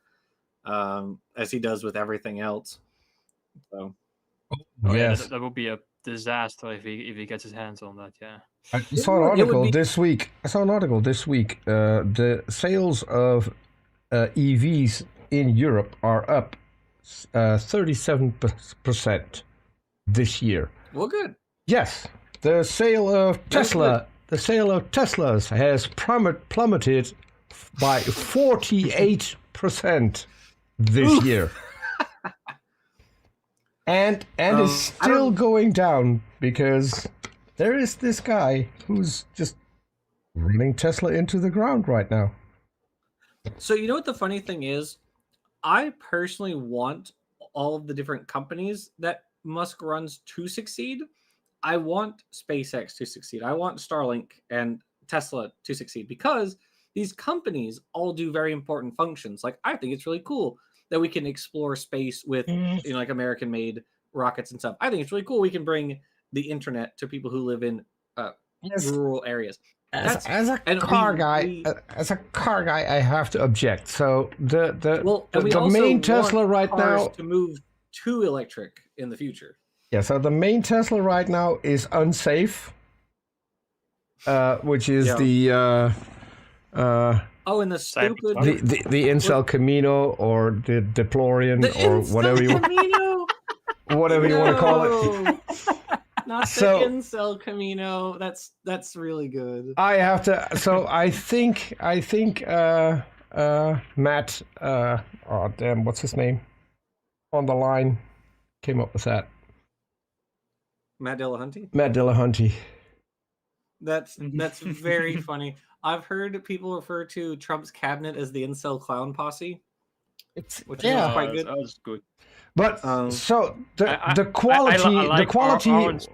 [SPEAKER 1] as he does with everything else. So,
[SPEAKER 2] yes,
[SPEAKER 3] that would be a disaster if he gets his hands on that. Yeah,
[SPEAKER 2] I saw an article this week. The sales of EVs in Europe are up 37% this year.
[SPEAKER 1] Well, good.
[SPEAKER 2] Yes, the sale of Teslas has plummeted by 48% this year, and is still going down because there is this guy who's just running Tesla into the ground right now.
[SPEAKER 1] So you know what the funny thing is? I personally want all of the different companies that Musk runs to succeed. I want SpaceX to succeed. I want Starlink and Tesla to succeed because these companies all do very important functions. Like, I think it's really cool that we can explore space with, like American-made rockets and stuff. I think it's really cool we can bring the internet to people who live in rural areas.
[SPEAKER 2] As a car guy, I have to object. So the main Tesla right now
[SPEAKER 1] to move to electric in the future.
[SPEAKER 2] Yeah, so the main Tesla right now is unsafe, which is the
[SPEAKER 1] and the stupid
[SPEAKER 2] the Incel Camino or the Deplorian or whatever you whatever you want to call it.
[SPEAKER 1] Not the Incel Camino. That's really good.
[SPEAKER 2] I have to. So I think Matt. Oh damn, what's his name? On the line, came up with that.
[SPEAKER 1] Matt Dillahunty. That's very funny. I've heard people refer to Trump's cabinet as the Incel Clown Posse. Which is quite good.
[SPEAKER 3] That was good.
[SPEAKER 2] But so the quality.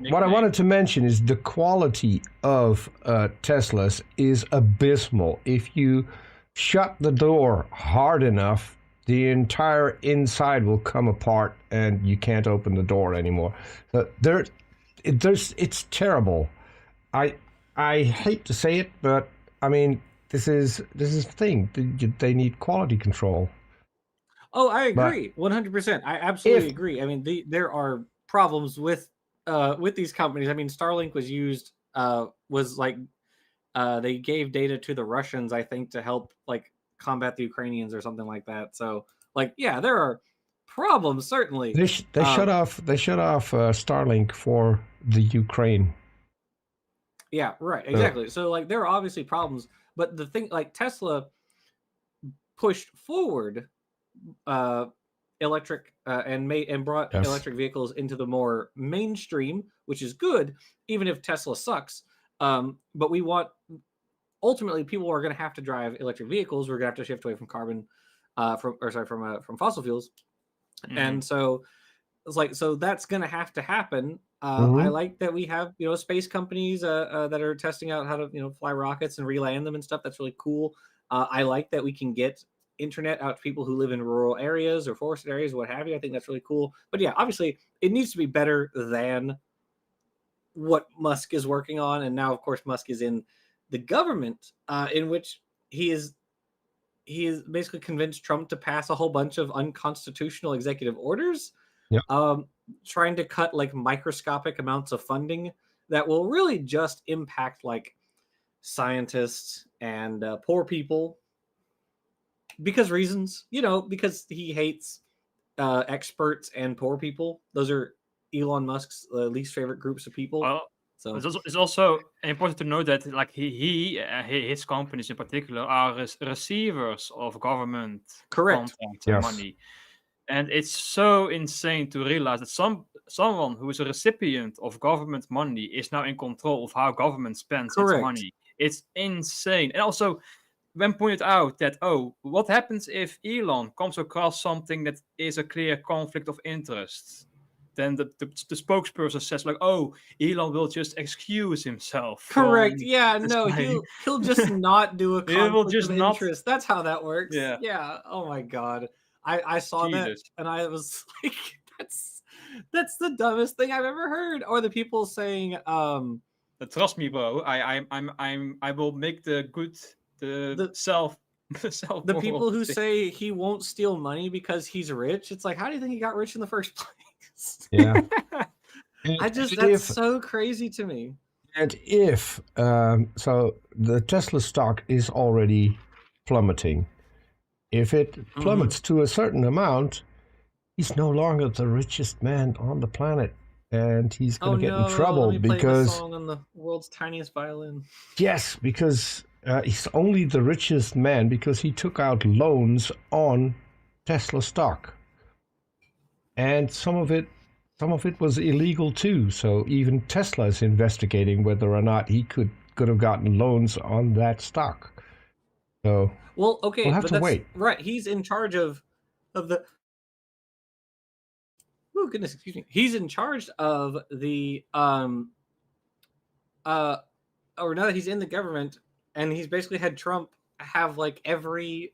[SPEAKER 2] What I wanted to mention is the quality of Teslas is abysmal. If you shut the door hard enough, the entire inside will come apart, and you can't open the door anymore. It's terrible. I hate to say it, but I mean this is the thing. They need quality control.
[SPEAKER 1] Oh, I agree, 100%. I absolutely agree. I mean, there are problems with these companies. I mean, Starlink was used they gave data to the Russians, I think, to help like combat the Ukrainians or something like that. So, like, yeah, there are problems certainly.
[SPEAKER 2] They shut off Starlink for the Ukraine.
[SPEAKER 1] Yeah, right, exactly. So, like, there are obviously problems, but the thing, like, Tesla pushed forward electric and brought
[SPEAKER 2] Yes.
[SPEAKER 1] electric vehicles into the more mainstream, which is good, even if Tesla sucks. But we want ultimately people are going to have to drive electric vehicles. We're going to have to shift away from from fossil fuels, and so it's like so that's going to have to happen. I like that we have space companies that are testing out how to fly rockets and reland them and stuff. That's really cool. I like that we can get internet out to people who live in rural areas or forested areas, what have you. I think that's really cool. But yeah, obviously it needs to be better than what Musk is working on. And now, of course, Musk is in the government, in which he is basically convinced Trump to pass a whole bunch of unconstitutional executive orders, trying to cut like microscopic amounts of funding that will really just impact like scientists and poor people because he hates experts and poor people. Those are Elon Musk's least favorite groups of people.
[SPEAKER 3] Well, so it's also important to know that like his companies in particular are receivers of government contracts and money, and it's so insane to realize that someone who is a recipient of government money is now in control of how government spends its money. It's insane. And also when pointed out that, what happens if Elon comes across something that is a clear conflict of interest? Then the spokesperson says like, Elon will just excuse himself.
[SPEAKER 1] Correct. Yeah, no, he'll just not do a conflict of interest. That's how that works. Yeah. Oh my God. I saw that and I was like, that's the dumbest thing I've ever heard. Or the people saying,
[SPEAKER 3] trust me, bro. I will make the
[SPEAKER 1] people who say he won't steal money because he's rich. It's like, how do you think he got rich in the first place?
[SPEAKER 2] Yeah.
[SPEAKER 1] That's so crazy to me.
[SPEAKER 2] And if so the Tesla stock is already plummeting. If it plummets to a certain amount, he's no longer the richest man on the planet. And he's going to get in trouble because
[SPEAKER 1] the song on the world's tiniest violin.
[SPEAKER 2] Yes, because he's only the richest man because he took out loans on Tesla stock, and some of it was illegal too. So even Tesla is investigating whether or not he could have gotten loans on that stock. So we'll have to wait.
[SPEAKER 1] Right, he's in charge of the. Oh goodness, excuse me. He's in charge of the or now that he's in the government, and he's basically had Trump have like every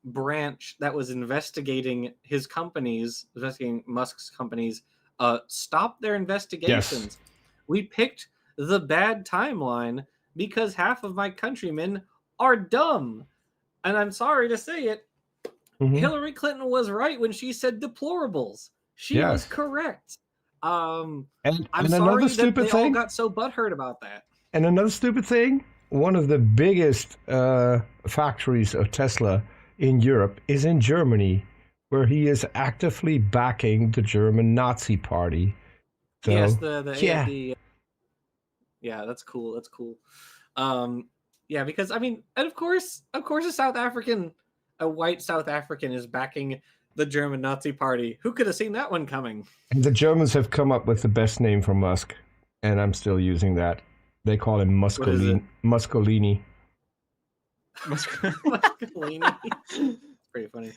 [SPEAKER 1] branch that was investigating his companies, investigating Musk's companies, stop their investigations. Yes. We picked the bad timeline because half of my countrymen are dumb, and I'm sorry to say it. Hillary Clinton was right when she said deplorables. She was correct. I'm sorry that they all got so butthurt about that.
[SPEAKER 2] And another stupid thing, one of the biggest factories of Tesla in Europe is in Germany, where he is actively backing the German Nazi party. So,
[SPEAKER 1] yes, that's cool. That's cool. Because I mean, and of course, a white South African is backing the German Nazi party. Who could have seen that one coming?
[SPEAKER 2] And the Germans have come up with the best name for Musk, and I'm still using that. They call him Muscolini.
[SPEAKER 1] Muscolini. It's pretty funny.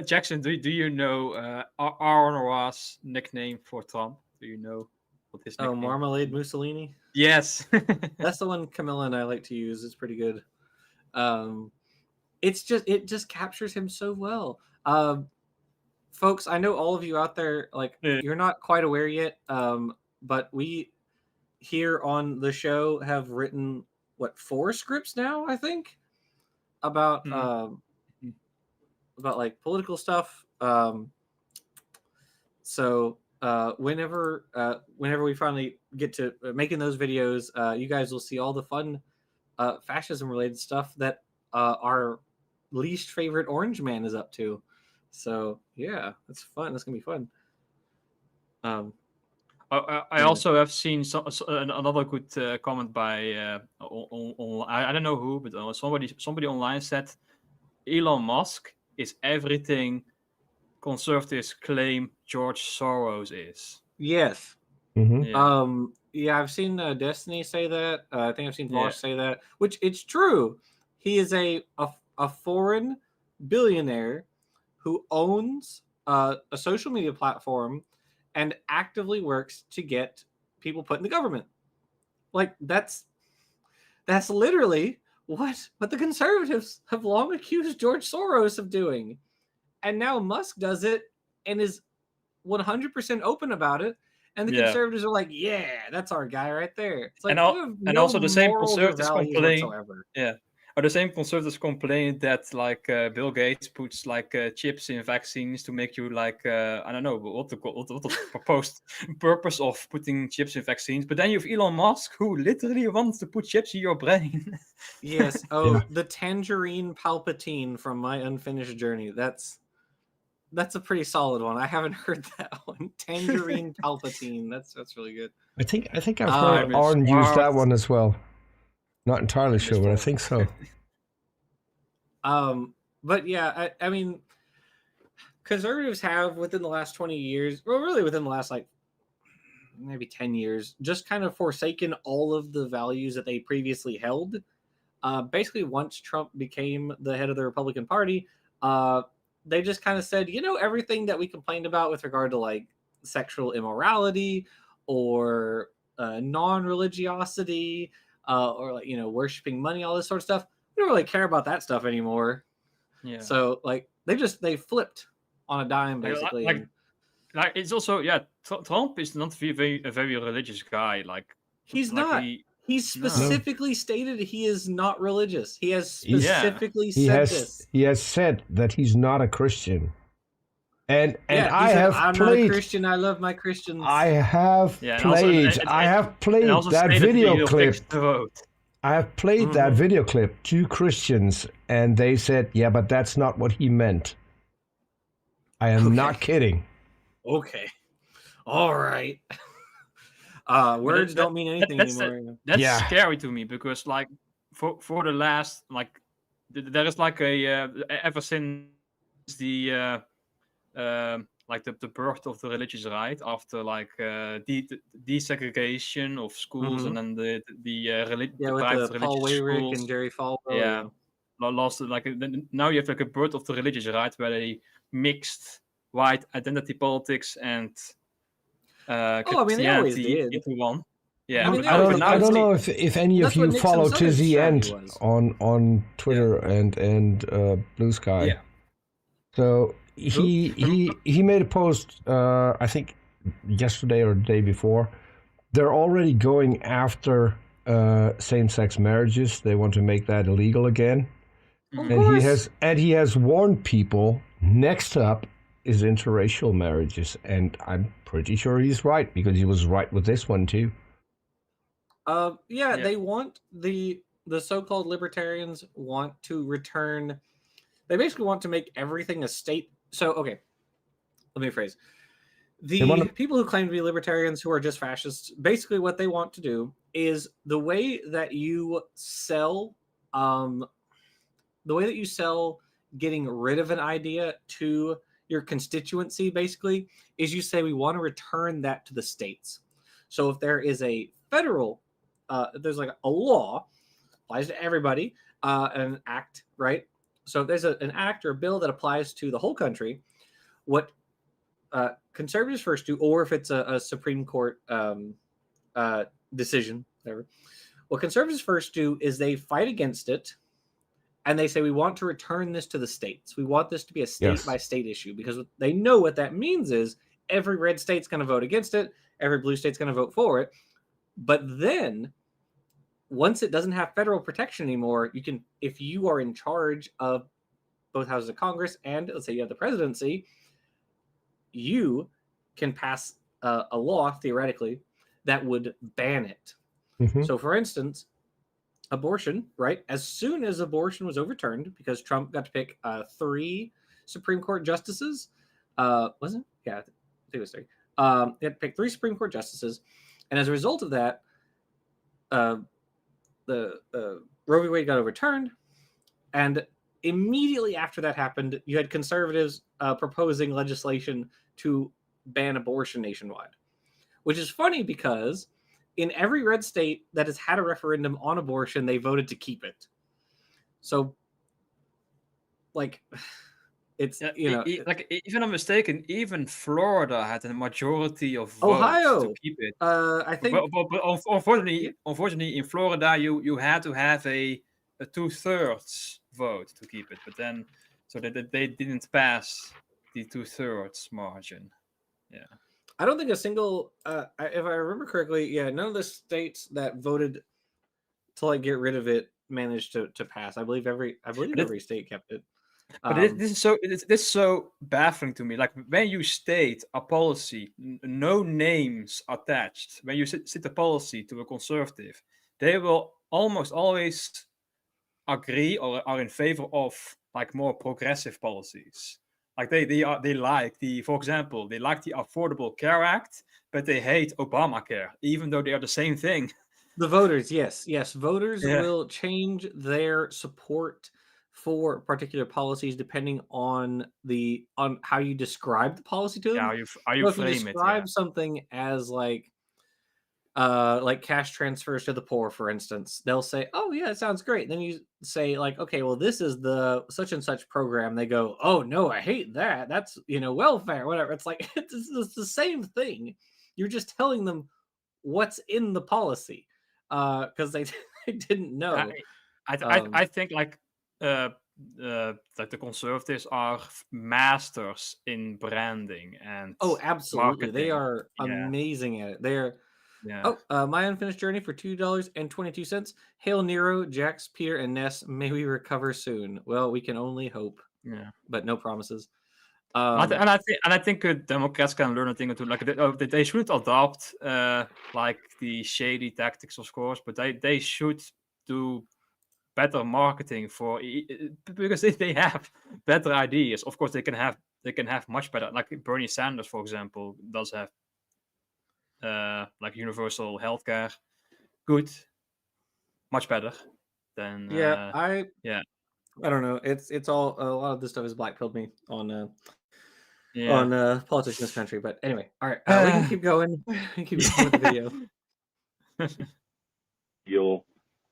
[SPEAKER 3] Jackson, do you know Arnois' nickname for Trump? Do you know what his nickname?
[SPEAKER 1] Marmalade Mussolini?
[SPEAKER 3] Yes.
[SPEAKER 1] That's the one Camilla and I like to use. It's pretty good. It just captures him so well. Folks, I know all of you out there, like, you're not quite aware yet, but we here on the show have written 4 scripts now, I think, about like political stuff. So whenever we finally get to making those videos, you guys will see all the fun fascism related stuff that our least favorite orange man is up to. So yeah, that's fun. That's gonna be fun.
[SPEAKER 3] I also have seen another good comment by I don't know who, but somebody online said Elon Musk is everything conservatives claim George Soros is.
[SPEAKER 1] Yes.
[SPEAKER 2] Mm-hmm.
[SPEAKER 3] Yeah.
[SPEAKER 1] I've seen Destiny say that. I think I've seen Vosh
[SPEAKER 3] Yeah.
[SPEAKER 1] say that, which it's true. He is a foreign billionaire who owns a social media platform and actively works to get people put in the government. Like that's literally what the conservatives have long accused George Soros of doing. And now Musk does it and is 100% open about it. And the conservatives are like, yeah, that's our guy right there. It's like, you have
[SPEAKER 3] And
[SPEAKER 1] no
[SPEAKER 3] also the same
[SPEAKER 1] morals or
[SPEAKER 3] conservatives
[SPEAKER 1] values
[SPEAKER 3] complain.
[SPEAKER 1] whatsoever.
[SPEAKER 3] Yeah. Or the same conservatives complain that like Bill Gates puts like chips in vaccines to make you like I don't know what the proposed purpose of putting chips in vaccines. But then you have Elon Musk who literally wants to put chips in your brain.
[SPEAKER 1] Yes. Oh,
[SPEAKER 2] Yeah.
[SPEAKER 1] the tangerine Palpatine from My Unfinished Journey. That's a pretty solid one. I haven't heard that one. Tangerine Palpatine. That's really good.
[SPEAKER 2] I think I've
[SPEAKER 1] Ah,
[SPEAKER 2] heard
[SPEAKER 3] I'm
[SPEAKER 2] Arn use
[SPEAKER 3] smart.
[SPEAKER 2] that one as well. Not entirely
[SPEAKER 3] I'm
[SPEAKER 2] sure, but I think so.
[SPEAKER 1] But yeah, I mean, conservatives have within the last 20 years, well, really within the last like maybe 10 years, just kind of forsaken all of the values that they previously held. Basically, once Trump became the head of the Republican Party, they just kind of said, everything that we complained about with regard to like sexual immorality or non-religiosity or like, worshiping money, all this sort of stuff. We don't really care about that stuff anymore.
[SPEAKER 3] Yeah.
[SPEAKER 1] So like they flipped on a dime basically.
[SPEAKER 3] Like it's also Trump is not a very religious guy. Like
[SPEAKER 1] He's
[SPEAKER 3] like
[SPEAKER 1] not. He's specifically stated he is not religious. He has specifically said this.
[SPEAKER 2] He has said that he's not a Christian. And
[SPEAKER 1] Yeah,
[SPEAKER 2] I
[SPEAKER 1] said,
[SPEAKER 2] have
[SPEAKER 1] I'm
[SPEAKER 2] played.
[SPEAKER 1] not a Christian. I love my Christians.
[SPEAKER 2] I have played. I have played that video clip. I have played that video clip to Christians, and they said, "Yeah, but that's not what he meant." I am not kidding.
[SPEAKER 1] Okay. All right. Words don't mean anything anymore.
[SPEAKER 3] That's scary to me because, like, for the last, like, there is like a ever since the like the birth of the religious right after like desegregation of schools and then the private
[SPEAKER 1] with Paul
[SPEAKER 3] religious
[SPEAKER 1] Weyrich
[SPEAKER 3] schools
[SPEAKER 1] and Jerry Falwell.
[SPEAKER 3] Yeah. Lost like now you have like a birth of the religious right where they mixed white identity politics and Christianity into one. Yeah,
[SPEAKER 2] I don't know if any of you follow to the end on Twitter and Blue Sky.
[SPEAKER 3] Yeah.
[SPEAKER 2] So he made a post I think yesterday or the day before. They're already going after same-sex marriages. They want to make that illegal again. And he has warned people next up is interracial marriages, and I'm pretty sure he's right because he was right with this one too.
[SPEAKER 1] They want the so-called libertarians want to return. They basically want to make everything a state. So okay, let me rephrase. The people who claim to be libertarians who are just fascists, basically what they want to do is the way that you sell getting rid of an idea to your constituency basically is you say we want to return that to the states. So if there is a federal there's like a law applies to everybody, an act, right? So if there's an act or a bill that applies to the whole country, what conservatives first do, or if it's a Supreme Court decision, whatever, what conservatives first do is they fight against it. And they say, we want to return this to the states. We want this to be a state-by-state issue because they know what that means is every red state's going to vote against it. Every blue state's going to vote for it. But then once it doesn't have federal protection anymore, you can, if you are in charge of both houses of Congress and let's say you have the presidency, you can pass a law, theoretically, that would ban it. Mm-hmm. So, for instance, abortion, right? As soon as abortion was overturned, because Trump got to pick 3 Supreme Court justices, wasn't it? Yeah, I think it was 3. He had to pick 3 Supreme Court justices, and as a result of that, the Roe v. Wade got overturned, and immediately after that happened, you had conservatives proposing legislation to ban abortion nationwide, which is funny because in every red state that has had a referendum on abortion, they voted to keep it. So, like, it's,
[SPEAKER 3] like, if I'm not mistaken, even Florida had a majority of votes
[SPEAKER 1] Ohio
[SPEAKER 3] to keep it.
[SPEAKER 1] I think,
[SPEAKER 3] but unfortunately, in Florida, you had to have a 2/3 vote to keep it. But then, so that they didn't pass the 2/3 margin. Yeah.
[SPEAKER 1] I don't think a single, if I remember correctly, none of the states that voted to like get rid of it managed to pass. I believe every state kept it.
[SPEAKER 3] But this is so baffling to me. Like, when you state a policy, no names attached. When you sit a policy to a conservative, they will almost always agree or are in favor of like more progressive policies. Like they like for example, they like the Affordable Care Act, but they hate Obamacare, even though they are the same thing.
[SPEAKER 1] The voters, yes, voters will change their support for particular policies depending on how you describe the policy to them.
[SPEAKER 3] How you frame it.
[SPEAKER 1] If you describe something as like cash transfers to the poor, for instance, they'll say, "Oh yeah, it sounds great." Then you say like, "Okay, well, this is the such and such program." They go, "Oh no, I hate that. That's welfare, whatever." It's like it's the same thing. You're just telling them what's in the policy because they didn't know.
[SPEAKER 3] I think like the conservatives are masters in branding and
[SPEAKER 1] absolutely,
[SPEAKER 3] marketing.
[SPEAKER 1] They are amazing at it. They're My Unfinished Journey for $2.22. Hail Nero, Jax, Peter, and Ness. May we recover soon. Well, we can only hope.
[SPEAKER 3] Yeah,
[SPEAKER 1] but no promises.
[SPEAKER 3] And I think Democrats can learn a thing or two. Like they should adopt like the shady tactics, of course, but they should do better marketing because they have better ideas. Of course, they can have much better. Like Bernie Sanders, for example, does have like universal healthcare, good, much better than
[SPEAKER 1] I don't know. It's all a lot of this stuff is black-pilled me on politics in this country. But anyway, all right, we can keep going. We can keep going with the video.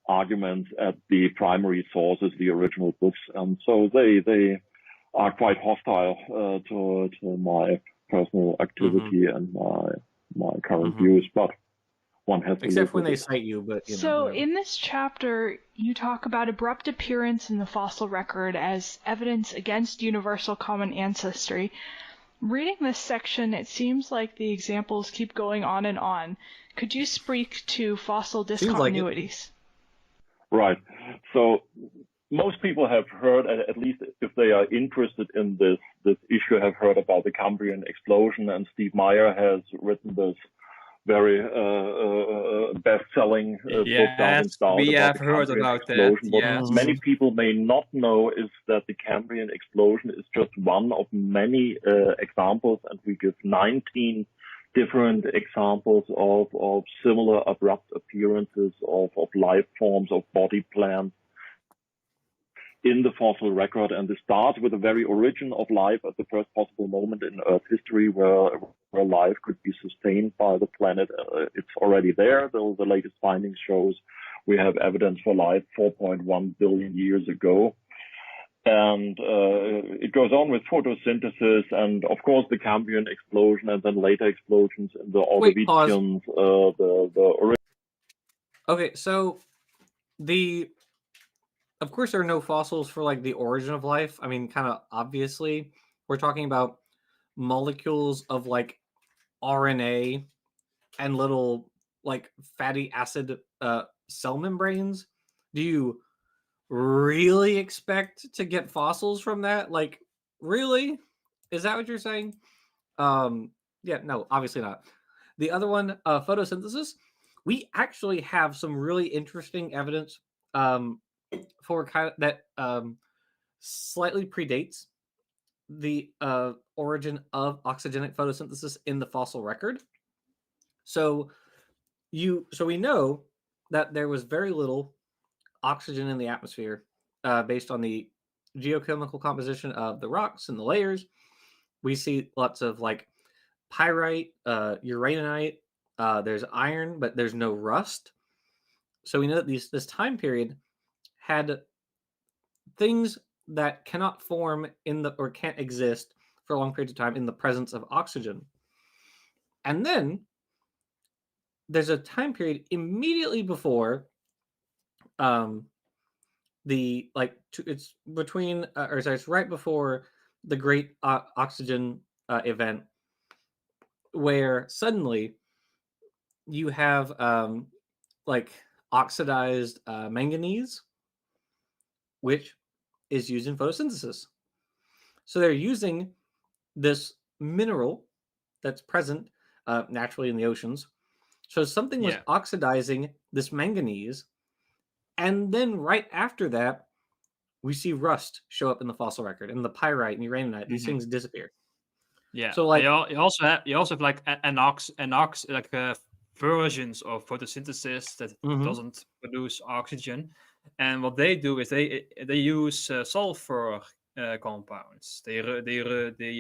[SPEAKER 7] Arguments at the primary sources, the original books, and so they are quite hostile to my personal activity and my current views. But one has to
[SPEAKER 1] except when they cite you. But
[SPEAKER 6] in this chapter, you talk about abrupt appearance in the fossil record as evidence against universal common ancestry. Reading this section, it seems like the examples keep going on and on. Could you speak to fossil discontinuities?
[SPEAKER 7] Right. So most people have heard, at least if they are interested in this issue, have heard about the Cambrian explosion, and Steve Meyer has written this very best-selling book,
[SPEAKER 3] Yes, we have heard about that. Yes.
[SPEAKER 7] What many people may not know is that the Cambrian explosion is just one of many examples, and we give 19 different examples of similar abrupt appearances of life forms, of body plans in the fossil record. And this starts with the very origin of life at the first possible moment in Earth history where life could be sustained by the planet. It's already there, though the latest findings shows we have evidence for life 4.1 billion years ago. And it goes on with photosynthesis and, of course, the Cambrian explosion and then later explosions in the Ordovicians.
[SPEAKER 1] Okay, so of course, there are no fossils for like the origin of life. I mean, kind of obviously, we're talking about molecules of like RNA and little like fatty acid cell membranes. Do you really expect to get fossils from that? Like, really? Is that what you're saying? No, obviously not. The other one, photosynthesis, we actually have some really interesting evidence for kind of that slightly predates the origin of oxygenic photosynthesis in the fossil record. So we know that there was very little oxygen in the atmosphere based on the geochemical composition of the rocks and the layers. We see lots of like pyrite, uraninite. There's iron, but there's no rust. So we know that this time period had things that cannot form or can't exist for long periods of time in the presence of oxygen. And then there's a time period immediately before it's between it's right before the great oxygen event, where suddenly you have like oxidized manganese, which is used in photosynthesis. So they're using this mineral that's present naturally in the oceans. So something was oxidizing this manganese, and then right after that, we see rust show up in the fossil record, and the pyrite and uraninite. These things disappear.
[SPEAKER 3] Yeah.
[SPEAKER 1] So like
[SPEAKER 3] you also have like anox like versions of photosynthesis that doesn't produce oxygen, and what they do is they use sulfur compounds. They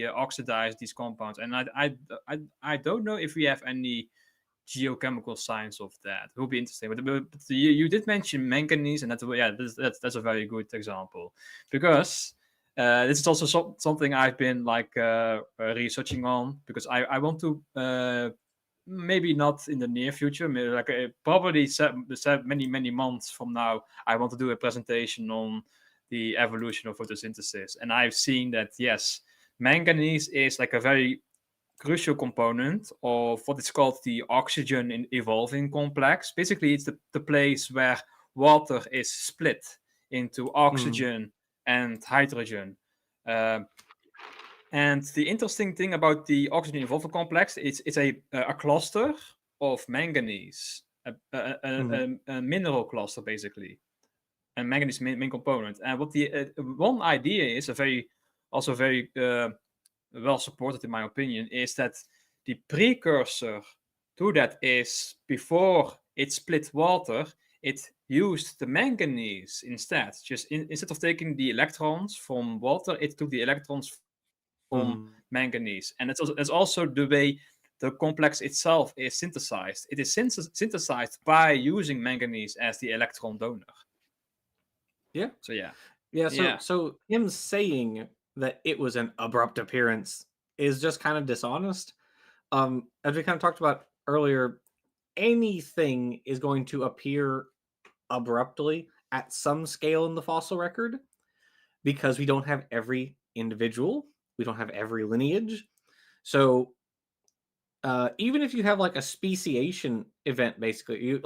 [SPEAKER 3] oxidize these compounds, and I don't know if we have any geochemical science of that. It will be interesting. But you did mention manganese, and that's a very good example, because this is also something I've been like researching on, because I want to maybe not in the near future, maybe like probably many months from now, I want to do a presentation on the evolution of photosynthesis, and I've seen that yes, manganese is like a very crucial component of what is called the oxygen in evolving complex. Basically, it's the place where water is split into oxygen and hydrogen. And the interesting thing about the oxygen evolving complex is it's a cluster of manganese, a mineral cluster basically, and manganese main component. And what the one idea is, very well supported in my opinion, is that the precursor to that is before it split water, it used the manganese instead. Just instead of taking the electrons from water, it took the electrons from manganese. And it's also the way the complex itself is synthesized. It is synthesized by using manganese as the electron donor.
[SPEAKER 1] Yeah.
[SPEAKER 3] So yeah.
[SPEAKER 1] So him saying that it was an abrupt appearance is just kind of dishonest. As we kind of talked about earlier, anything is going to appear abruptly at some scale in the fossil record, because we don't have every individual, we don't have every lineage. So even if you have like a speciation event, basically, you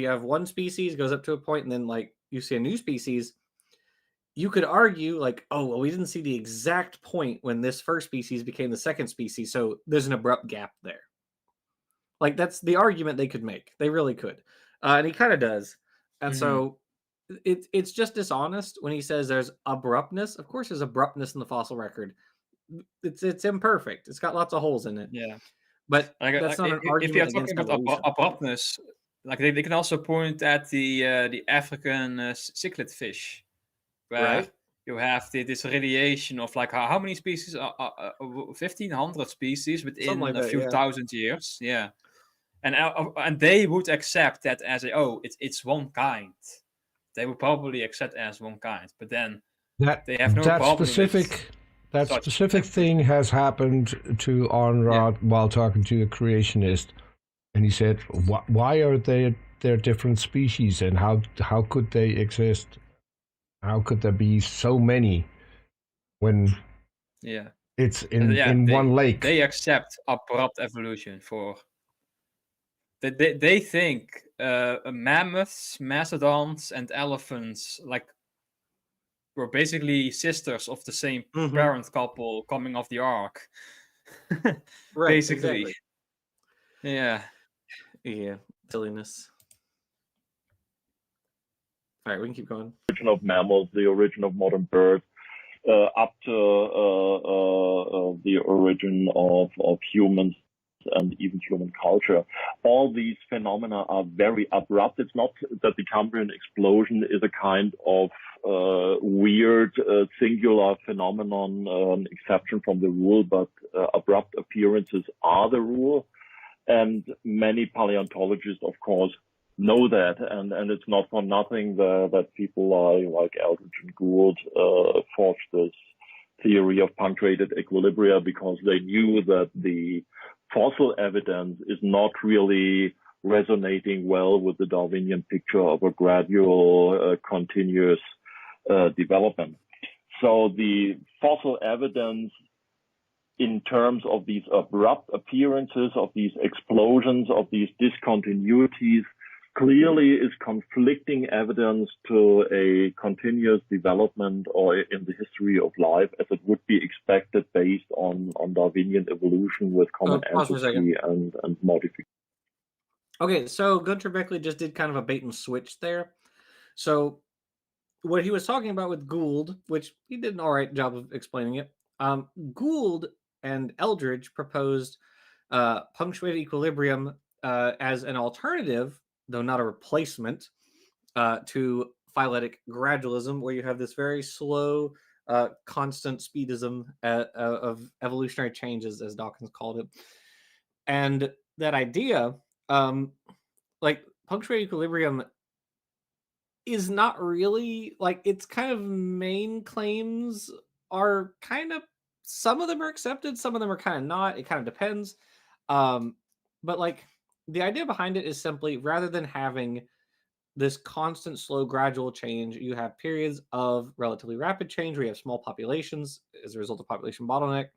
[SPEAKER 1] have one species goes up to a point, and then like you see a new species, you could argue like, oh, well, we didn't see the exact point when this first species became the second species, so there's an abrupt gap there. Like, that's the argument they could make. They really could. And he kind of does. And so it's just dishonest when he says there's abruptness. Of course, there's abruptness in the fossil record. It's imperfect. It's got lots of holes in it.
[SPEAKER 3] Yeah.
[SPEAKER 1] But that's not an argument
[SPEAKER 3] if you're
[SPEAKER 1] against
[SPEAKER 3] talking about
[SPEAKER 1] evolution.
[SPEAKER 3] abruptness, like they can also point at the African cichlid fish, where you have this radiation of like how many species? 1,500 species within
[SPEAKER 1] like
[SPEAKER 3] a
[SPEAKER 1] that,
[SPEAKER 3] few thousand years. Yeah, and they would accept that as it's one kind. They would probably accept as one kind, but then they have no problem
[SPEAKER 2] That specific thing has happened to Onrod while talking to a creationist, and he said, "Why are there different species, and how could they exist? How could there be so many when it's in one lake?"
[SPEAKER 3] They accept abrupt evolution for. They think mammoths, mastodons, and elephants were basically sisters of the same parent couple coming off the ark. Basically.
[SPEAKER 1] Exactly.
[SPEAKER 3] Yeah.
[SPEAKER 1] Silliness. All right, we can keep going.
[SPEAKER 7] The origin of mammals, the origin of modern birds, up to the origin of humans. and even human culture. All these phenomena are very abrupt. It's not that the Cambrian explosion is a kind of weird, singular phenomenon, exception from the rule, but abrupt appearances are the rule. And many paleontologists, of course, know that, and it's not for nothing that people like Eldridge and Gould forged this theory of punctuated equilibria, because they knew that the fossil evidence is not really resonating well with the Darwinian picture of a gradual, continuous development. So the fossil evidence in terms of these abrupt appearances, of these explosions, of these discontinuities, clearly is conflicting evidence to a continuous development or in the history of life, as it would be expected based on Darwinian evolution with common ancestry and modification.
[SPEAKER 1] Okay, so Gunter Bechly just did kind of a bait and switch there. So what he was talking about with Gould, which he did an all right job of explaining it, Gould and Eldridge proposed punctuated equilibrium as an alternative, though not a replacement, to phyletic gradualism, where you have this very slow, constant speedism of evolutionary changes, as Dawkins called it. And that idea, like punctuated equilibrium, is not really, like, its kind of main claims are kind of, some of them are accepted, some of them are kind of not. It kind of depends. But like the idea behind it is simply, rather than having this constant, slow, gradual change, you have periods of relatively rapid change where you have small populations as a result of population bottleneck.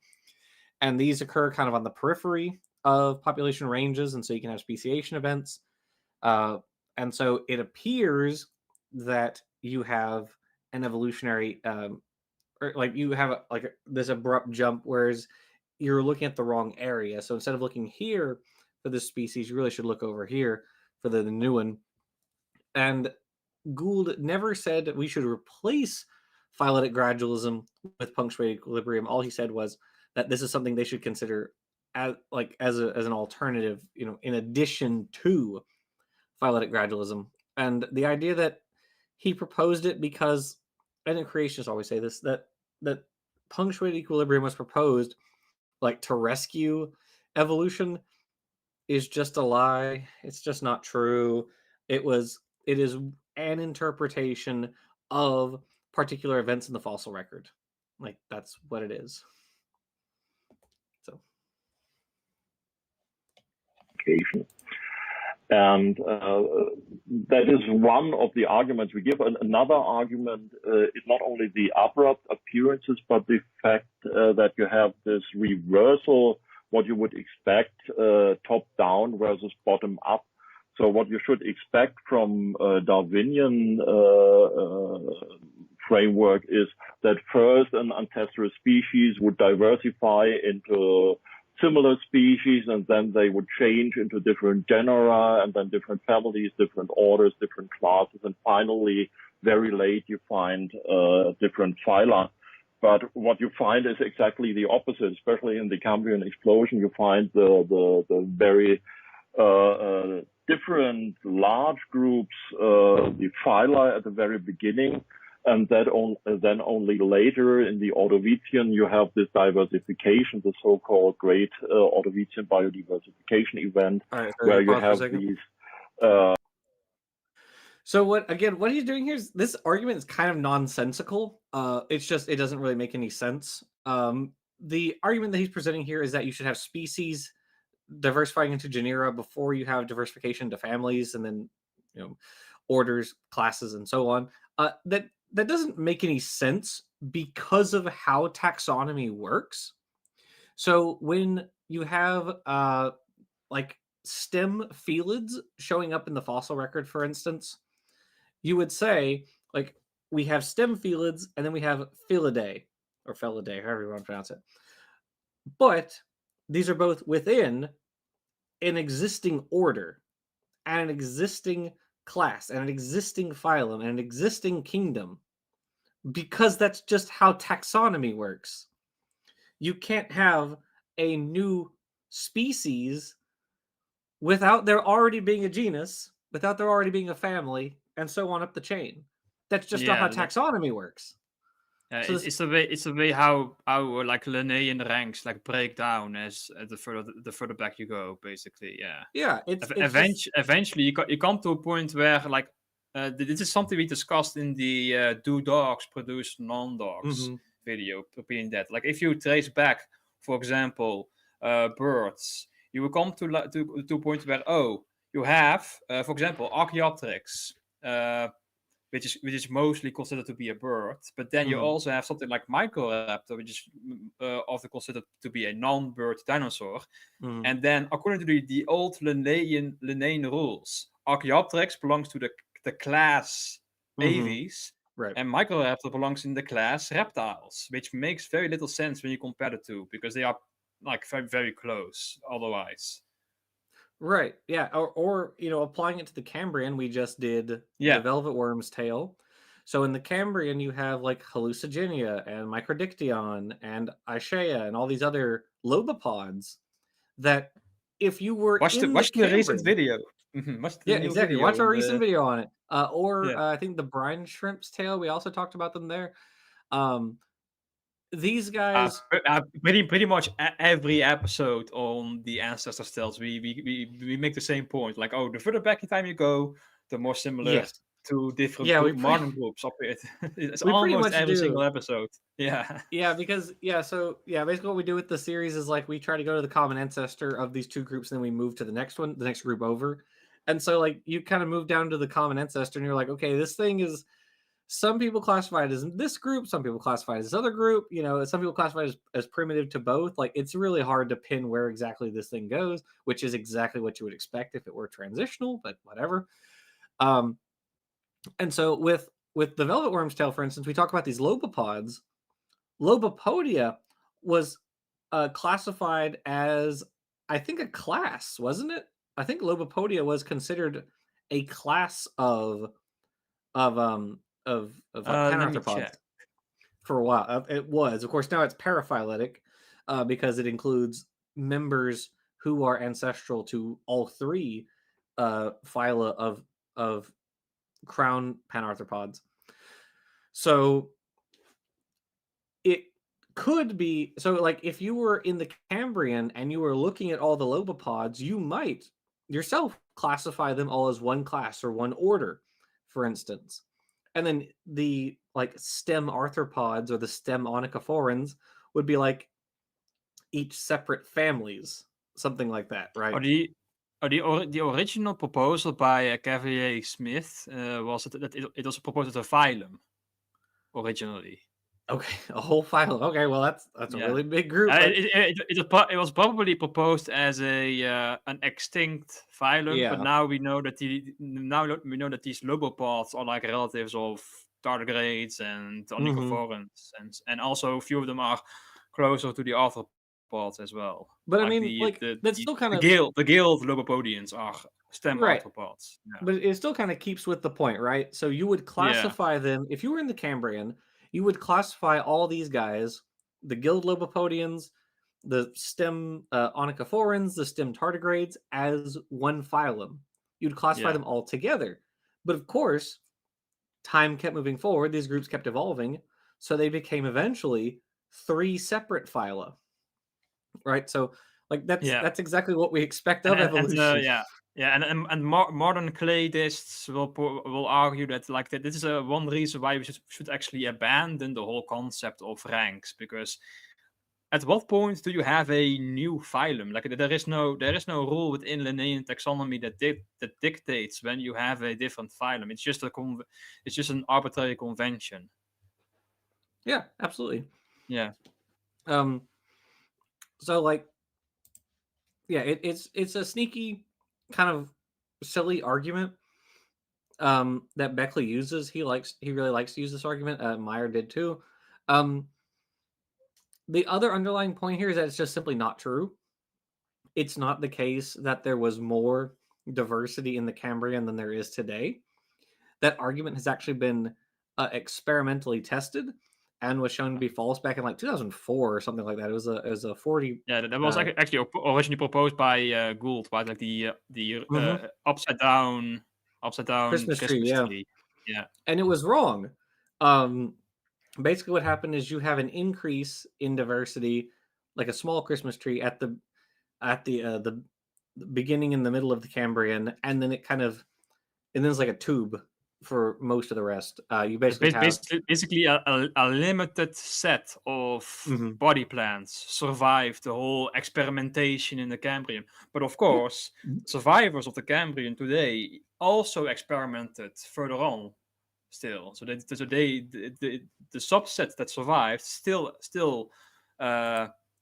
[SPEAKER 1] And these occur kind of on the periphery of population ranges. And so you can have speciation events. And so it appears that you have an evolutionary, or like you have this abrupt jump, whereas you're looking at the wrong area. So instead of looking here for this species, you really should look over here for the new one. And Gould never said that we should replace phyletic gradualism with punctuated equilibrium. All he said was that this is something they should consider as an alternative, in addition to phyletic gradualism. And the idea that he proposed it because, and the creationists always say this, that punctuated equilibrium was proposed like to rescue evolution, is just a lie. It's just not true. It is an interpretation of particular events in the fossil record. Like, that's what it is. So
[SPEAKER 7] and that is one of the arguments we give. Another argument is not only the abrupt appearances, but the fact that you have this reversal, what you would expect top down versus bottom up. So what you should expect from Darwinian framework is that first an ancestral species would diversify into similar species, and then they would change into different genera, and then different families, different orders, different classes, and finally, very late, you find different phyla. But what you find is exactly the opposite, especially in the Cambrian explosion. You find the very different large groups, the phyla at the very beginning, and then only later in the Ordovician you have this diversification, the so-called Great Ordovician Biodiversification Event, where you have these.
[SPEAKER 1] So what he's doing here is, this argument is kind of nonsensical. It's just, it doesn't really make any sense. The argument that he's presenting here is that you should have species diversifying into genera before you have diversification into families, and then orders, classes, and so on. That doesn't make any sense because of how taxonomy works. So when you have like stem felids showing up in the fossil record, for instance, you would say, like, we have stem felids and then we have felidae, or felidae, however you want to pronounce it. But these are both within an existing order and an existing class and an existing phylum and an existing kingdom, because that's just how taxonomy works. You can't have a new species without there already being a genus, without there already being a family, and so on up the chain. That's just not how taxonomy works. So
[SPEAKER 3] it's the way how like Linnaean ranks like break down as the further back you go, basically.
[SPEAKER 1] Yeah, it's
[SPEAKER 3] eventually you come to a point where like this is something we discussed in the do dogs produce non-dogs video, being that like if you trace back, for example, birds, you will come to a point where you have, for example, Archaeopteryx. Which is mostly considered to be a bird, but then you also have something like Microraptor, which is often considered to be a non-bird dinosaur. And then, according to the old Linnaean rules, Archaeopteryx belongs to the class Aves,
[SPEAKER 1] right,
[SPEAKER 3] and Microraptor belongs in the class Reptiles, which makes very little sense when you compare the two, because they are like very, very close otherwise.
[SPEAKER 1] Right. Yeah. Or applying it to the Cambrian, we just did the velvet worm's tail. So in the Cambrian, you have like Hallucigenia and Microdictyon and Achaea and all these other lobopods that if you were
[SPEAKER 3] watch the recent video.
[SPEAKER 1] Exactly. Watch our recent video on it. I think the brine shrimp's tail. We also talked about them there. These guys,
[SPEAKER 3] pretty much every episode on the ancestor tales, we make the same point. Like, the further back in time you go, the more similar to different modern groups appear. It's almost every single episode.
[SPEAKER 1] Because basically what we do with the series is like we try to go to the common ancestor of these two groups, and then we move to the next one, the next group over. And so like you kind of move down to the common ancestor, and you're like, okay, this thing is. Some people classify it as this group, some people classify it as this other group, some people classify it as primitive to both. Like it's really hard to pin where exactly this thing goes, which is exactly what you would expect if it were transitional, but whatever. And so with the velvet worm's tail, for instance, we talk about these lobopods. Lobopodia was classified as, I think, a class, wasn't it? I think Lobopodia was considered a class of panarthropods for a while. It was, of course, now it's paraphyletic because it includes members who are ancestral to all three phyla of crown panarthropods. So it could be, so like if you were in the Cambrian and you were looking at all the lobopods, you might yourself classify them all as one class or one order, for instance. And then the like stem arthropods or the stem onychophorans would be like each separate families, something like that, right?
[SPEAKER 3] The original proposal by Cavalier Smith was that it was proposed as a phylum originally.
[SPEAKER 1] Okay, a whole phylum. Okay, well that's a really big group.
[SPEAKER 3] It was probably proposed as an extinct phylum, but now we know that these lobopods are like relatives of tardigrades and onychophorans, and also a few of them are closer to the arthropods as well.
[SPEAKER 1] But I mean, that's still kind of
[SPEAKER 3] the guild lobopodians are stem arthropods.
[SPEAKER 1] Yeah. But it still kind of keeps with the point, right? So you would classify them if you were in the Cambrian. You would classify all these guys, the guild lobopodians, the stem onychophorans, the stem tardigrades, as one phylum. You'd classify them all together. But of course, time kept moving forward. These groups kept evolving. So they became eventually three separate phyla. Right? So like that's exactly what we expect of evolution.
[SPEAKER 3] And modern claydists will argue that this is one reason why we should actually abandon the whole concept of ranks, because at what point do you have a new phylum? Like there is no rule within Linnaean taxonomy that dictates when you have a different phylum. It's just an arbitrary convention.
[SPEAKER 1] Yeah, absolutely.
[SPEAKER 3] Yeah.
[SPEAKER 1] So like, it's a sneaky kind of silly argument that Bechly uses. He really likes to use this argument. Meyer did too. The other underlying point here is that it's just simply not true. It's not the case that there was more diversity in the Cambrian than there is today. That argument has actually been experimentally tested, and was shown to be false back in like 2004 or something like that. It was a 40.
[SPEAKER 3] Yeah, that was actually originally proposed by Gould, right? Like the upside down
[SPEAKER 1] Christmas tree, yeah.
[SPEAKER 3] Yeah.
[SPEAKER 1] And it was wrong. Basically, what happened is you have an increase in diversity, like a small Christmas tree at the beginning in the middle of the Cambrian, and then and then it's like a tube for most of the rest. You basically have
[SPEAKER 3] basically a limited set of body plans survived the whole experimentation in the Cambrian. But of course, survivors of the Cambrian today also experimented further on still. So the subset that survived still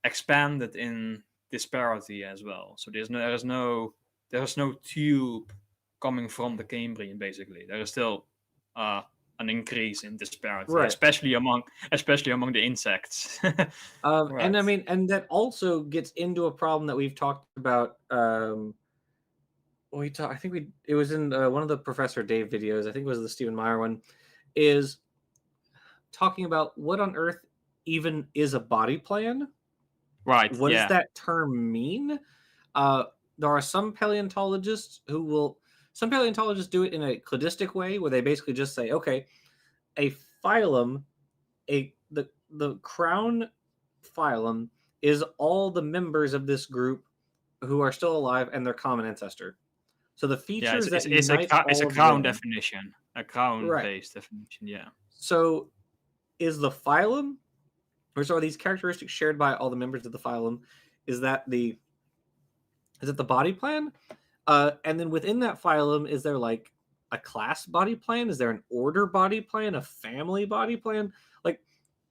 [SPEAKER 3] expanded in disparity as well. So there is no tube coming from the Cambrian. Basically, there is still an increase in disparity,
[SPEAKER 1] right.
[SPEAKER 3] especially among the insects.
[SPEAKER 1] Right. And I mean, and that also gets into a problem that we've talked about. It was in one of the Professor Dave videos. I think it was the Stephen Meyer one. Is talking about what on earth even is a body plan.
[SPEAKER 3] Right.
[SPEAKER 1] What does that term mean? There are some paleontologists do it in a cladistic way, where they basically just say, okay, a phylum, the crown phylum is all the members of this group who are still alive and their common ancestor. So the features
[SPEAKER 3] it's a crown definition, a crown-based definition. Yeah.
[SPEAKER 1] So is the phylum, or so are these characteristics shared by all the members of the phylum? Is it the body plan? And then within that phylum, is there like a class body plan? Is there an order body plan? A family body plan? Like,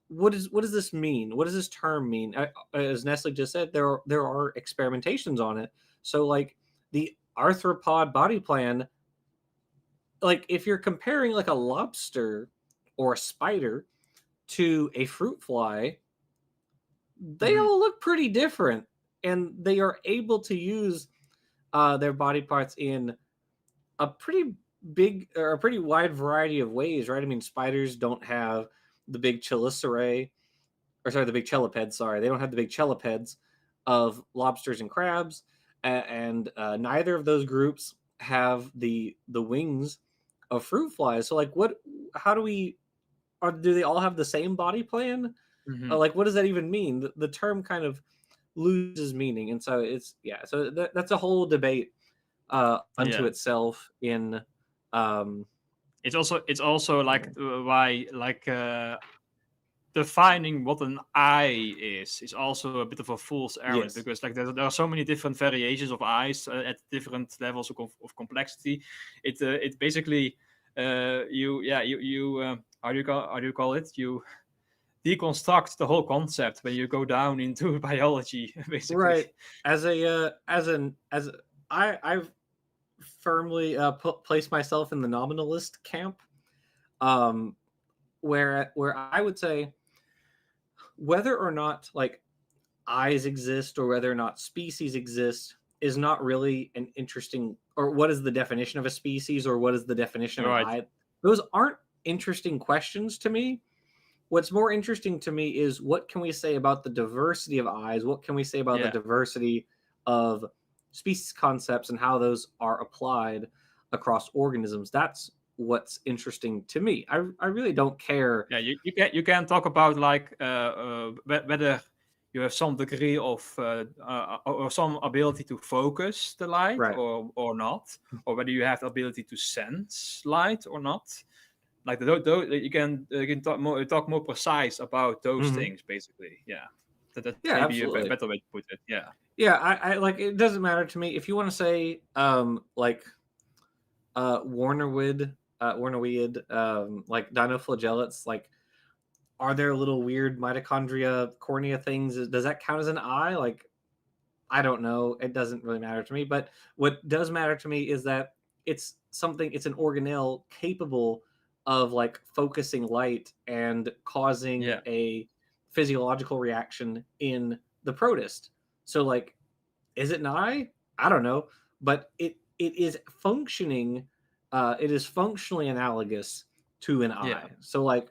[SPEAKER 1] what does this mean? What does this term mean? As Nestle just said, there are experimentations on it. So like the arthropod body plan, like if you're comparing like a lobster or a spider to a fruit fly, they all look pretty different, and they are able to use their body parts in a pretty big or a pretty wide variety of ways, right? I mean, spiders don't have the big chelicerae, the big chelipeds. Sorry, they don't have the big chelipeds of lobsters and crabs, and neither of those groups have the wings of fruit flies. So, like, how do they all have the same body plan? Like, what does that even mean? The term kind of loses meaning, and so so that's a whole debate unto itself. In
[SPEAKER 3] it's also like why defining what an eye is also a bit of a fool's errand, because like there are so many different variations of eyes at different levels of complexity. It basically you how do you call it? You deconstruct the whole concept when you go down into biology, basically.
[SPEAKER 1] Right. I've firmly placed myself in the nominalist camp, where I would say whether or not like eyes exist or whether or not species exist is not really an interesting, or what is the definition of a species or what is the definition of an eye. Those aren't interesting questions to me. What's more interesting to me is what can we say about the diversity of eyes? What can we say about the diversity of species concepts and how those are applied across organisms? That's what's interesting to me. I really don't care.
[SPEAKER 3] Yeah, you can talk about like whether you have some degree of or some ability to focus the light or not, or whether you have the ability to sense light or not. Like you can talk more precise about those things, basicly. Yeah, that's maybe a better way to put it. Yeah.
[SPEAKER 1] Yeah, I like, it doesn't matter to me if you want to say like Warnerweid, like dinoflagellates, like are there little weird mitochondria cornea things? Does that count as an eye? Like, I don't know. It doesn't really matter to me. But what does matter to me is that it's an organelle capable of like focusing light and causing a physiological reaction in the protist. So like, is it an eye? I don't know, but it is functioning. It is functionally analogous to an eye. So like,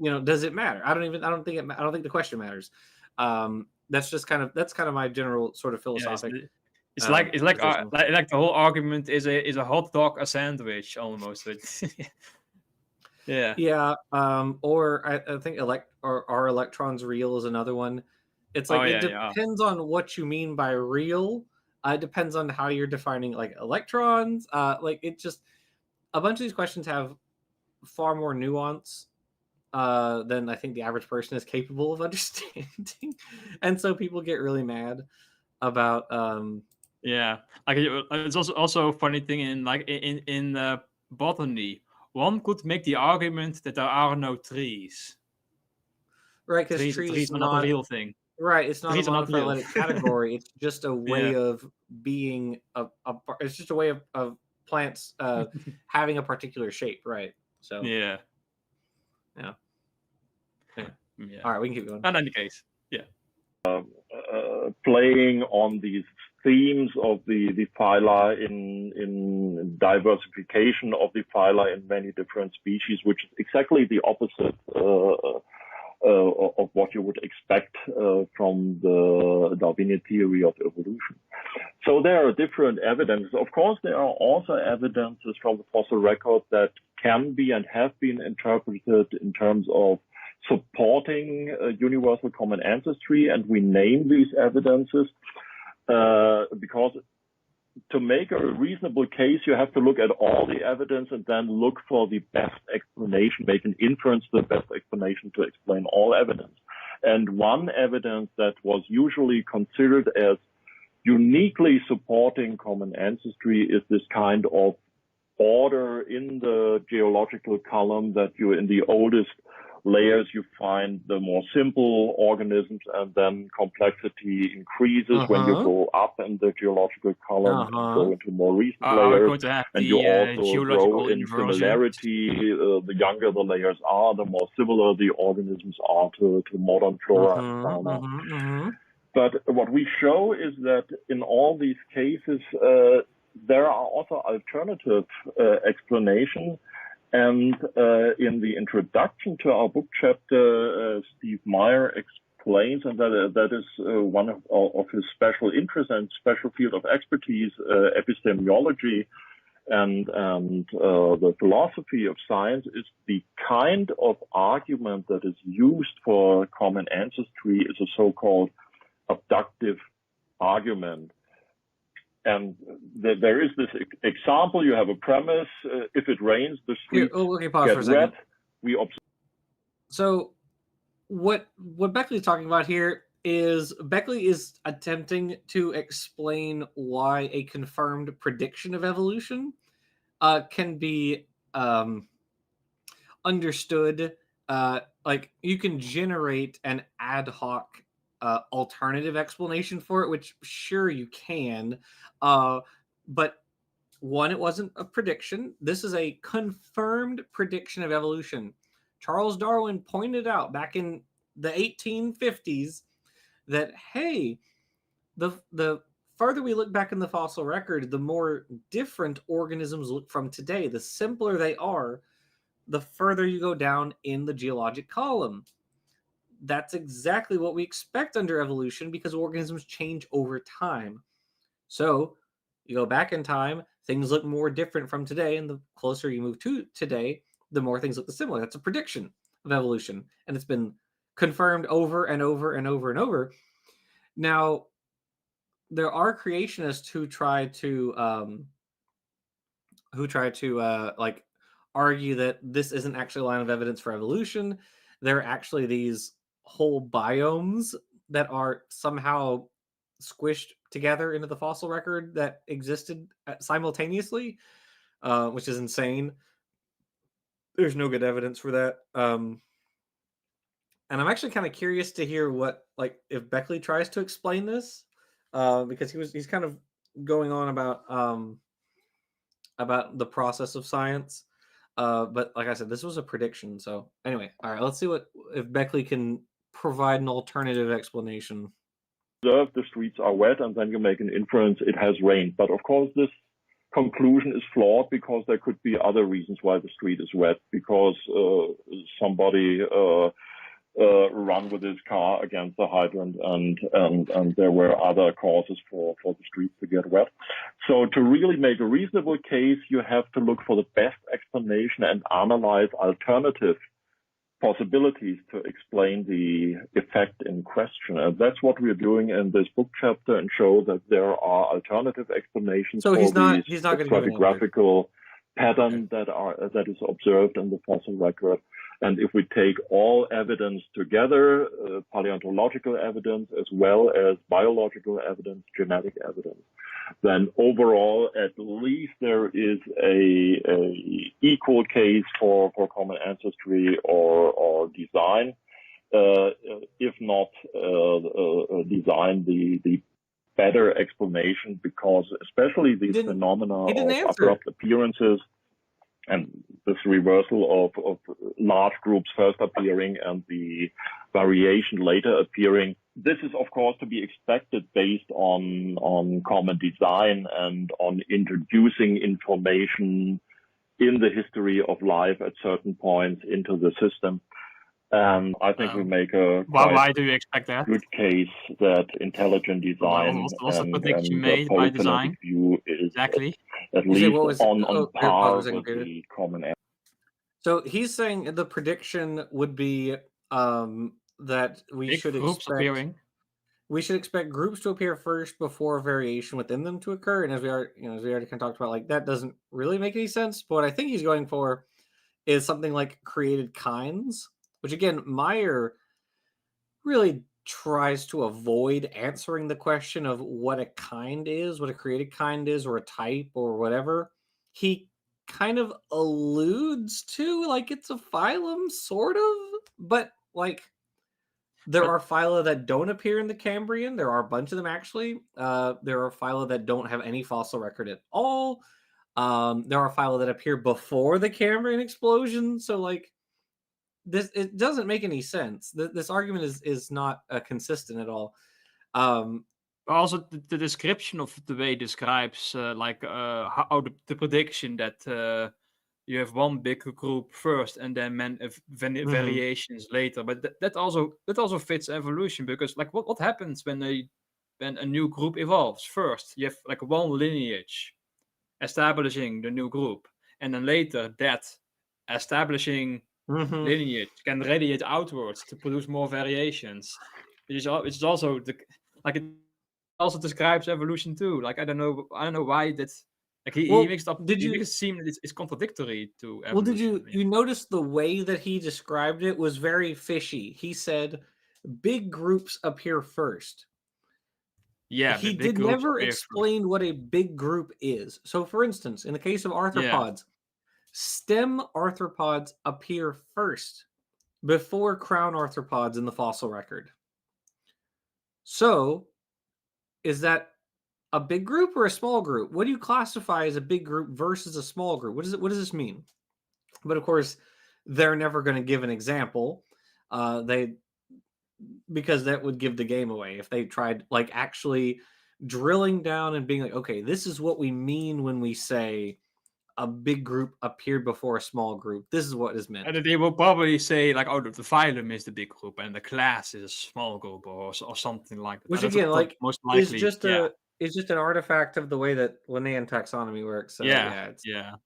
[SPEAKER 1] does it matter? I don't think the question matters. That's kind of my general sort of philosophic.
[SPEAKER 3] It's like
[SPEAKER 1] position.
[SPEAKER 3] like the whole argument is a hot dog a sandwich almost. Yeah.
[SPEAKER 1] Yeah. Or I think are electrons real is another one. It's like it depends on what you mean by real. It depends on how you're defining like electrons. Like it just a bunch of these questions have far more nuance than I think the average person is capable of understanding, and so people get really mad about.
[SPEAKER 3] Yeah, like it's also a funny thing in botany. One could make the argument that there are no trees.
[SPEAKER 1] Right, because trees
[SPEAKER 3] are not a real thing.
[SPEAKER 1] Right, it's not
[SPEAKER 3] trees
[SPEAKER 1] a monophyletic category. It's just a way of being it's just a way of plants having a particular shape, right? So
[SPEAKER 3] yeah.
[SPEAKER 1] All right, we can keep going.
[SPEAKER 3] In any case,
[SPEAKER 7] playing on these themes of the phyla in diversification of the phyla in many different species, which is exactly the opposite of what you would expect from the Darwinian theory of evolution. So there are different evidences. Of course, there are also evidences from the fossil record that can be and have been interpreted in terms of supporting a universal common ancestry, and we name these evidences because to make a reasonable case, you have to look at all the evidence and then look for the best explanation, make an inference to the best explanation to explain all evidence. And one evidence that was usually considered as uniquely supporting common ancestry is this kind of order in the geological column that you, in the oldest layers, you find the more simple organisms, and then complexity increases when you go up in the geological column and go into more recent layers. And you also grow in similarity. The younger the layers are, the more similar the organisms are to modern flora and fauna. But what we show is that in all these cases, there are also alternative explanations. And in the introduction to our book chapter, Steve Meyer explains, and that is one of his special interests and special field of expertise, epistemology and the philosophy of science, is the kind of argument that is used for common ancestry is a so-called abductive argument. And there is this example. You have a premise. If it rains, the streets get wet.
[SPEAKER 1] So what Bechly is talking about here is Bechly is attempting to explain why a confirmed prediction of evolution can be understood. Like you can generate an ad hoc alternative explanation for it, which sure you can, but one, it wasn't a prediction. This is a confirmed prediction of evolution. Charles Darwin pointed out back in the 1850s that, hey, the further we look back in the fossil record, the more different organisms look from today. The simpler they are, the further you go down in the geologic column. That's exactly what we expect under evolution because organisms change over time. So you go back in time, things look more different from today, and the closer you move to today, the more things look similar. That's a prediction of evolution, and it's been confirmed over and over and over and over. Now, there are creationists who try to like argue that this isn't actually a line of evidence for evolution. There are actually these whole biomes that are somehow squished together into the fossil record that existed simultaneously, which is insane. There's no good evidence for that. And I'm actually kind of curious to hear what, like, if Bechly tries to explain this, because he's kind of going on about the process of science. But like I said, this was a prediction. So anyway, all right, let's see if Bechly can provide an alternative explanation.
[SPEAKER 7] The streets are wet, and then you make an inference it has rained. But of course, this conclusion is flawed because there could be other reasons why the street is wet, because somebody run with his car against the hydrant, and there were other causes for the streets to get wet. So to really make a reasonable case, you have to look for the best explanation and analyze alternative possibilities to explain the effect in question. And that's what we're doing in this book chapter, and show that there are alternative explanations
[SPEAKER 1] So
[SPEAKER 7] for
[SPEAKER 1] he's not
[SPEAKER 7] these
[SPEAKER 1] going to give an
[SPEAKER 7] stratigraphical pattern that is observed in the fossil record. And if we take all evidence together, paleontological evidence as well as biological evidence, genetic evidence, then overall, at least there is a equal case for common ancestry or design, if not design the better explanation, because especially these phenomena of abrupt appearances and this reversal of large groups first appearing and the variation later appearing, this is of course to be expected based on common design and on introducing information in the history of life at certain points into the system. And I think we make a
[SPEAKER 3] why do you expect that?
[SPEAKER 7] Good case that intelligent design
[SPEAKER 3] and
[SPEAKER 7] the polyphyletic view is
[SPEAKER 3] exactly
[SPEAKER 7] at least on par with the common.
[SPEAKER 1] So he's saying the prediction would be that we should expect groups to appear first before variation within them to occur. And as we already kind of talked about, like, that doesn't really make any sense. But what I think he's going for is something like created kinds, which again, Meyer really tries to avoid answering the question of what a kind is, what a created kind is, or a type, or whatever. He kind of alludes to, like, it's a phylum, sort of, but, like, there are phyla that don't appear in the Cambrian. There are a bunch of them, actually. There are phyla that don't have any fossil record at all. There are phyla that appear before the Cambrian explosion. So, like, it doesn't make any sense. This argument is not consistent at all.
[SPEAKER 3] Also, the description of the way it describes how the prediction that you have one big group first and then variations later. But that also fits evolution, because, like, what happens when a new group evolves? First, you have like one lineage establishing the new group, and then later that establishing lineage can radiate outwards to produce more variations. It's also it also describes evolution too. Like, I don't know why that's. Like, he makes it seem that it's contradictory to evolution.
[SPEAKER 1] Well, did you notice the way that he described it was very fishy? He said big groups appear first.
[SPEAKER 3] Yeah,
[SPEAKER 1] he did never explain what a big group is. So, for instance, in the case of arthropods, stem arthropods appear first before crown arthropods in the fossil record. So, is that a big group or a small group? What do you classify as a big group versus a small group? What does this mean? But of course, they're never going to give an example. Because that would give the game away if they tried, like, actually drilling down and being like, okay, this is what we mean when we say a big group appeared before a small group. This is what is meant.
[SPEAKER 3] And they will probably say, like, oh, the phylum is the big group and the class is a small group, or something like that.
[SPEAKER 1] Which, again, like, most likely is just an artifact of the way that Linnaean taxonomy works. So,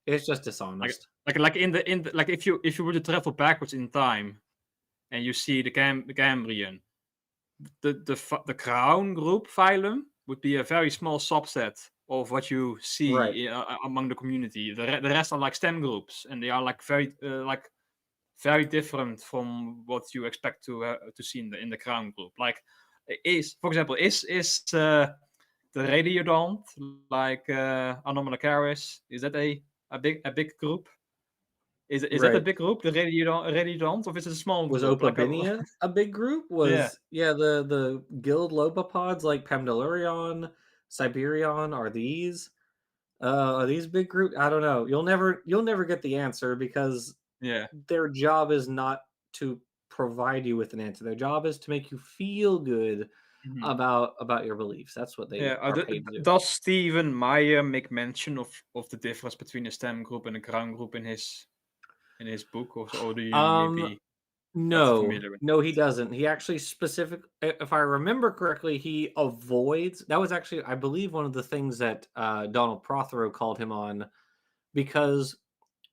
[SPEAKER 1] it's just dishonest.
[SPEAKER 3] Like in the like, if you were to travel backwards in time and you see the Cambrian, the crown group phylum would be a very small subset of what you see among the community. The rest are like stem groups, and they are like very different from what you expect to see in the crown group. Like, for example, is the radiodont, like Anomalocaris, is that a big group? Is that a big group, the radiodont, or is it a small group?
[SPEAKER 1] Was Opabinia a big group? The guild lobopods like Pamdalurion, Siberion, are these big group? I don't know. You'll never get the answer, because their job is not to provide you with an answer. Their job is to make you feel good about your beliefs. That's what they are paid to do.
[SPEAKER 3] Does Stephen Meyer make mention of the difference between a stem group and a ground group in his book, or do you maybe not familiar with
[SPEAKER 1] No, he doesn't. He actually if I remember correctly, he avoids. That was actually, I believe, one of the things that Donald Prothero called him on, because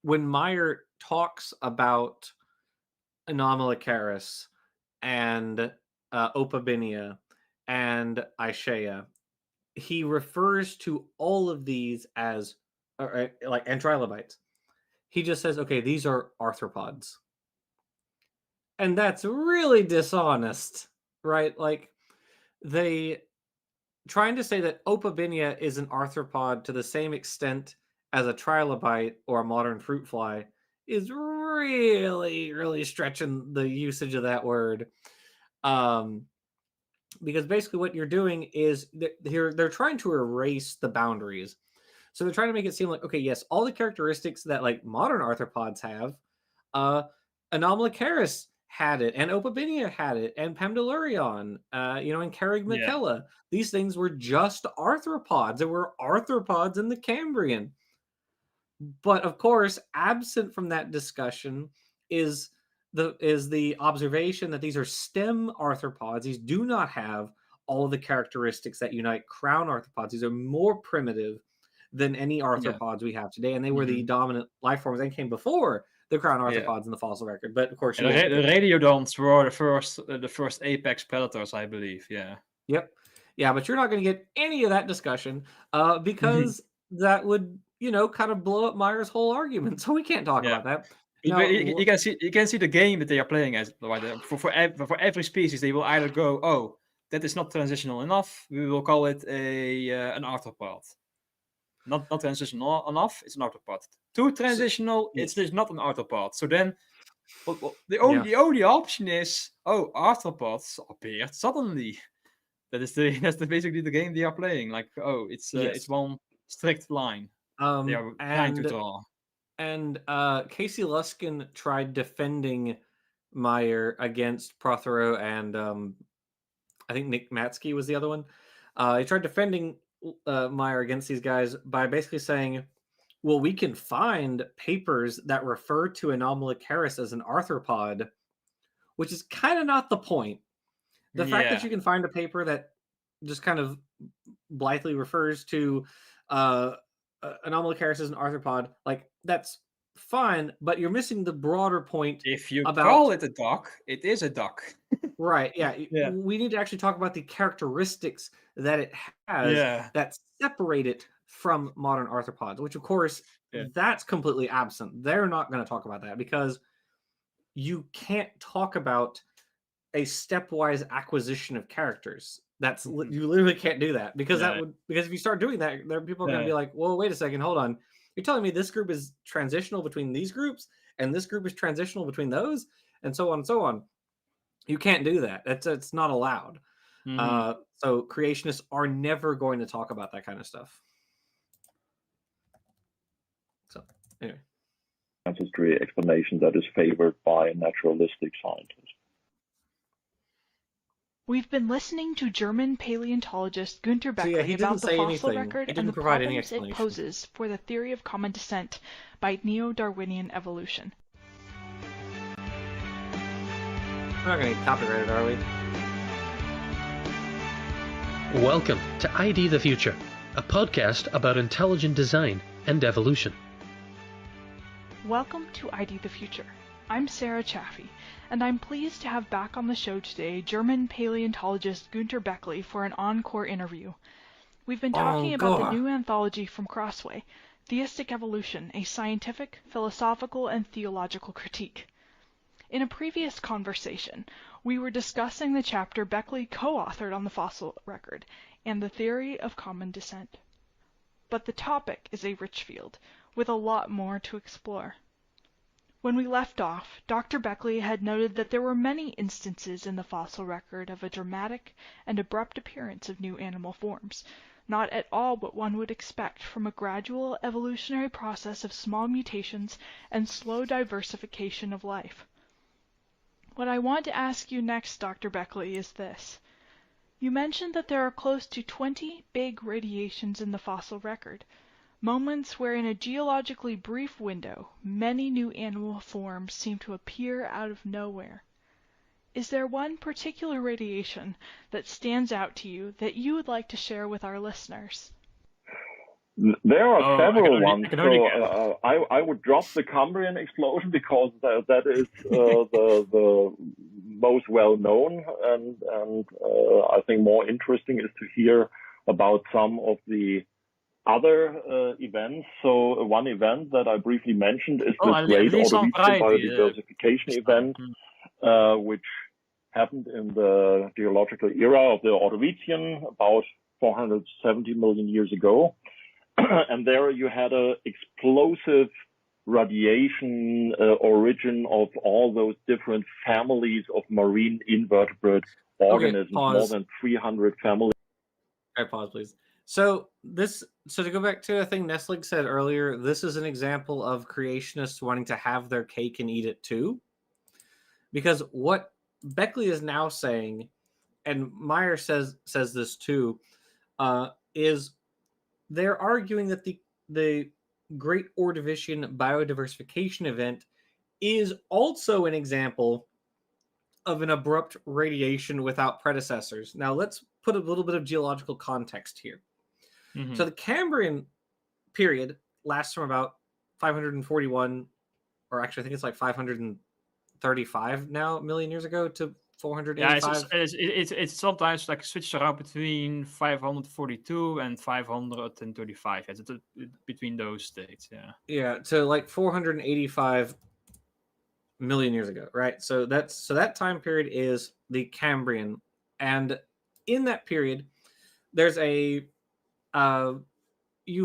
[SPEAKER 1] when Meyer talks about Anomalocaris and Opabinia and Aishea, he refers to all of these as like and trilobites. He just says, okay, these are arthropods. And that's really dishonest, right? Like, they trying to say that Opabinia is an arthropod to the same extent as a trilobite or a modern fruit fly is really, really stretching the usage of that word. Because basically what you're doing is they're trying to erase the boundaries. So they're trying to make it seem like, okay, yes, all the characteristics that like modern arthropods have, Anomalocaris had it, and Opabinia had it, and Pamdalurion, and Carrigmacella. These things were just arthropods. There were arthropods in the Cambrian. But of course, absent from that discussion is the observation that these are stem arthropods. These do not have all of the characteristics that unite crown arthropods. These are more primitive than any arthropods we have today, and they were the dominant life forms that came before the crown arthropods in the fossil record. But of course,
[SPEAKER 3] the radiodonts were the first apex predators, I believe. Yeah.
[SPEAKER 1] Yep. Yeah, but you're not going to get any of that discussion because that would, kind of blow up Meyer's whole argument. So we can't talk about that.
[SPEAKER 3] Now, you can see the game that they are playing as. For every species, they will either go, oh, that is not transitional enough. We will call it an arthropod. Not transitional enough. It's an arthropod. Too transitional. It's not an arthropod. So then, the only option is, oh, arthropods appeared suddenly. That's basically the game they are playing. Like, oh, it's one strict line they are trying to draw.
[SPEAKER 1] And Casey Luskin tried defending Meyer against Prothero, and I think Nick Matsky was the other one. He tried defending Meyer against these guys by basically saying, well, we can find papers that refer to Anomalocaris as an arthropod, which is kind of not the point. The fact that you can find a paper that just kind of blithely refers to Anomalocaris as an arthropod, like, that's fine, but you're missing the broader point.
[SPEAKER 3] If you call it a duck, it is a duck.
[SPEAKER 1] Right, yeah. We need to actually talk about the characteristics that it has that separate it from modern arthropods, which, of course, that's completely absent. They're not going to talk about that because you can't talk about a stepwise acquisition of characters. That's you literally can't do that because because if you start doing that, there people are going to be like, well, wait a second, hold on. You're telling me this group is transitional between these groups and this group is transitional between those, and so on and so on. You can't do that. It's not allowed. So creationists are never going to talk about that kind of stuff. So anyway,
[SPEAKER 7] ancestry explanation that is favored by naturalistic scientists.
[SPEAKER 6] We've been listening to German paleontologist Gunter Bechly about the fossil record and the problems it poses for the theory of common descent by neo-Darwinian evolution.
[SPEAKER 1] We're not going to get copyrighted, are we?
[SPEAKER 5] Welcome to ID the Future, a podcast about intelligent design and evolution.
[SPEAKER 6] Welcome to ID the Future. I'm Sarah Chaffee, and I'm pleased to have back on the show today German paleontologist Gunter Bechly for an encore interview. We've been talking about the new anthology from Crossway, Theistic Evolution, a Scientific, Philosophical, and Theological Critique. In a previous conversation, we were discussing the chapter Bechly co-authored on the fossil record and the theory of common descent. But the topic is a rich field, with a lot more to explore. When we left off, Dr. Bechly had noted that there were many instances in the fossil record of a dramatic and abrupt appearance of new animal forms, not at all what one would expect from a gradual evolutionary process of small mutations and slow diversification of life. What I want to ask you next, Dr. Bechly, is this. You mentioned that there are close to 20 big radiations in the fossil record, moments where in a geologically brief window, many new animal forms seem to appear out of nowhere. Is there one particular radiation that stands out to you that you would like to share with our listeners?
[SPEAKER 7] There are several ones. I would drop the Cambrian explosion because that is the most well known, and I think more interesting is to hear about some of the other events. So one event that I briefly mentioned is the great Ordovician biodiversification event, which happened in the geological era of the Ordovician about 470 million years ago. And there you had an explosive radiation origin of all those different families of marine invertebrate organisms, more than 300 families.
[SPEAKER 1] All right, pause, please. So to go back to a thing Nestling said earlier, this is an example of creationists wanting to have their cake and eat it too. Because what Bechly is now saying, and Meyer says this too, is they're arguing that the Great Ordovician biodiversification event is also an example of an abrupt radiation without predecessors. Now let's put a little bit of geological context here. Mm-hmm. So the Cambrian period lasts from about 541, or actually I think it's like 535 now million years ago to 485.
[SPEAKER 3] Yeah, it's sometimes like switched around between 542 and 535. It's between those dates.
[SPEAKER 1] Yeah, to like 485 million years ago, right? So that time period is the Cambrian, and in that period, there's you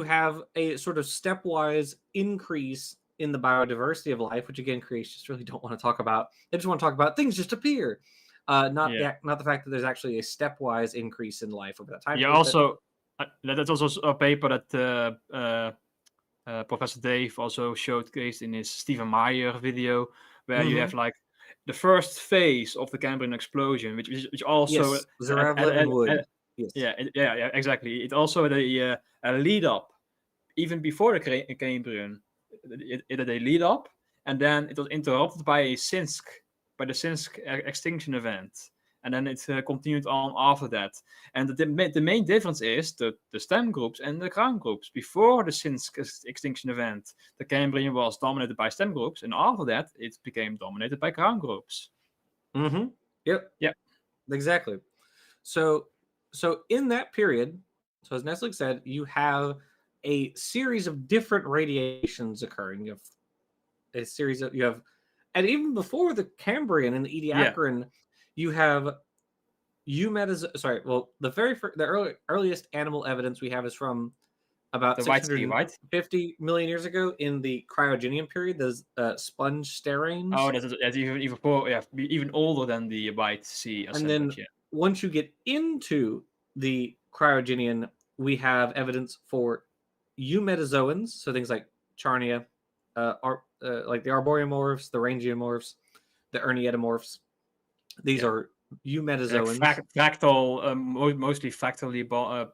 [SPEAKER 1] have a sort of stepwise increase in the biodiversity of life, which again, creationists really don't want to talk about. They just want to talk about things just appear. Not the fact that there's actually a stepwise increase in life over that time.
[SPEAKER 3] Yeah, also that's also a paper that Professor Dave also showcased in his Stephen Meyer video, where you have like the first phase of the Cambrian explosion, which also
[SPEAKER 1] wood. Yes.
[SPEAKER 3] Yeah, exactly. It also had a lead up, even before the Cambrian. It had a lead up, and then it was interrupted by the Sinsk extinction event, and then it continued on after that. And the main difference is the stem groups and the crown groups. Before the Sinsk extinction event, the Cambrian was dominated by stem groups, and after that, it became dominated by crown groups.
[SPEAKER 1] Mm-hmm. Yep. Exactly. So in that period, so as Nestling said, you have a series of different radiations occurring. You have and even before the Cambrian and the Ediacaran, you have the earliest animal evidence we have is from about 650 million years ago in the Cryogenian period. Those sponge steranes.
[SPEAKER 3] Oh, that's even older than the White Sea assemblage.
[SPEAKER 1] And then once you get into the Cryogenian, we have evidence for eumetazoans, so things like Charnia, like the Arboriomorphs, the Rangiomorphs, the Ernietomorphs. These are eumetazoans.
[SPEAKER 3] Mostly fractally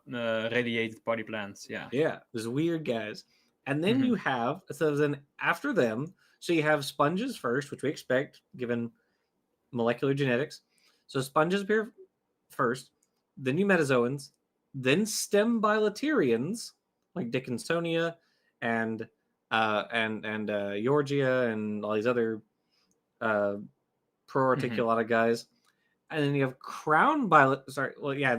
[SPEAKER 3] radiated body plants.
[SPEAKER 1] Yeah, those weird guys. And then you have, so then after them, so you have sponges first, which we expect given molecular genetics. So sponges appear first, then eumetazoans, then stem bilaterians like Dickinsonia and Yorgia and all these other proreticulata guys. And then you have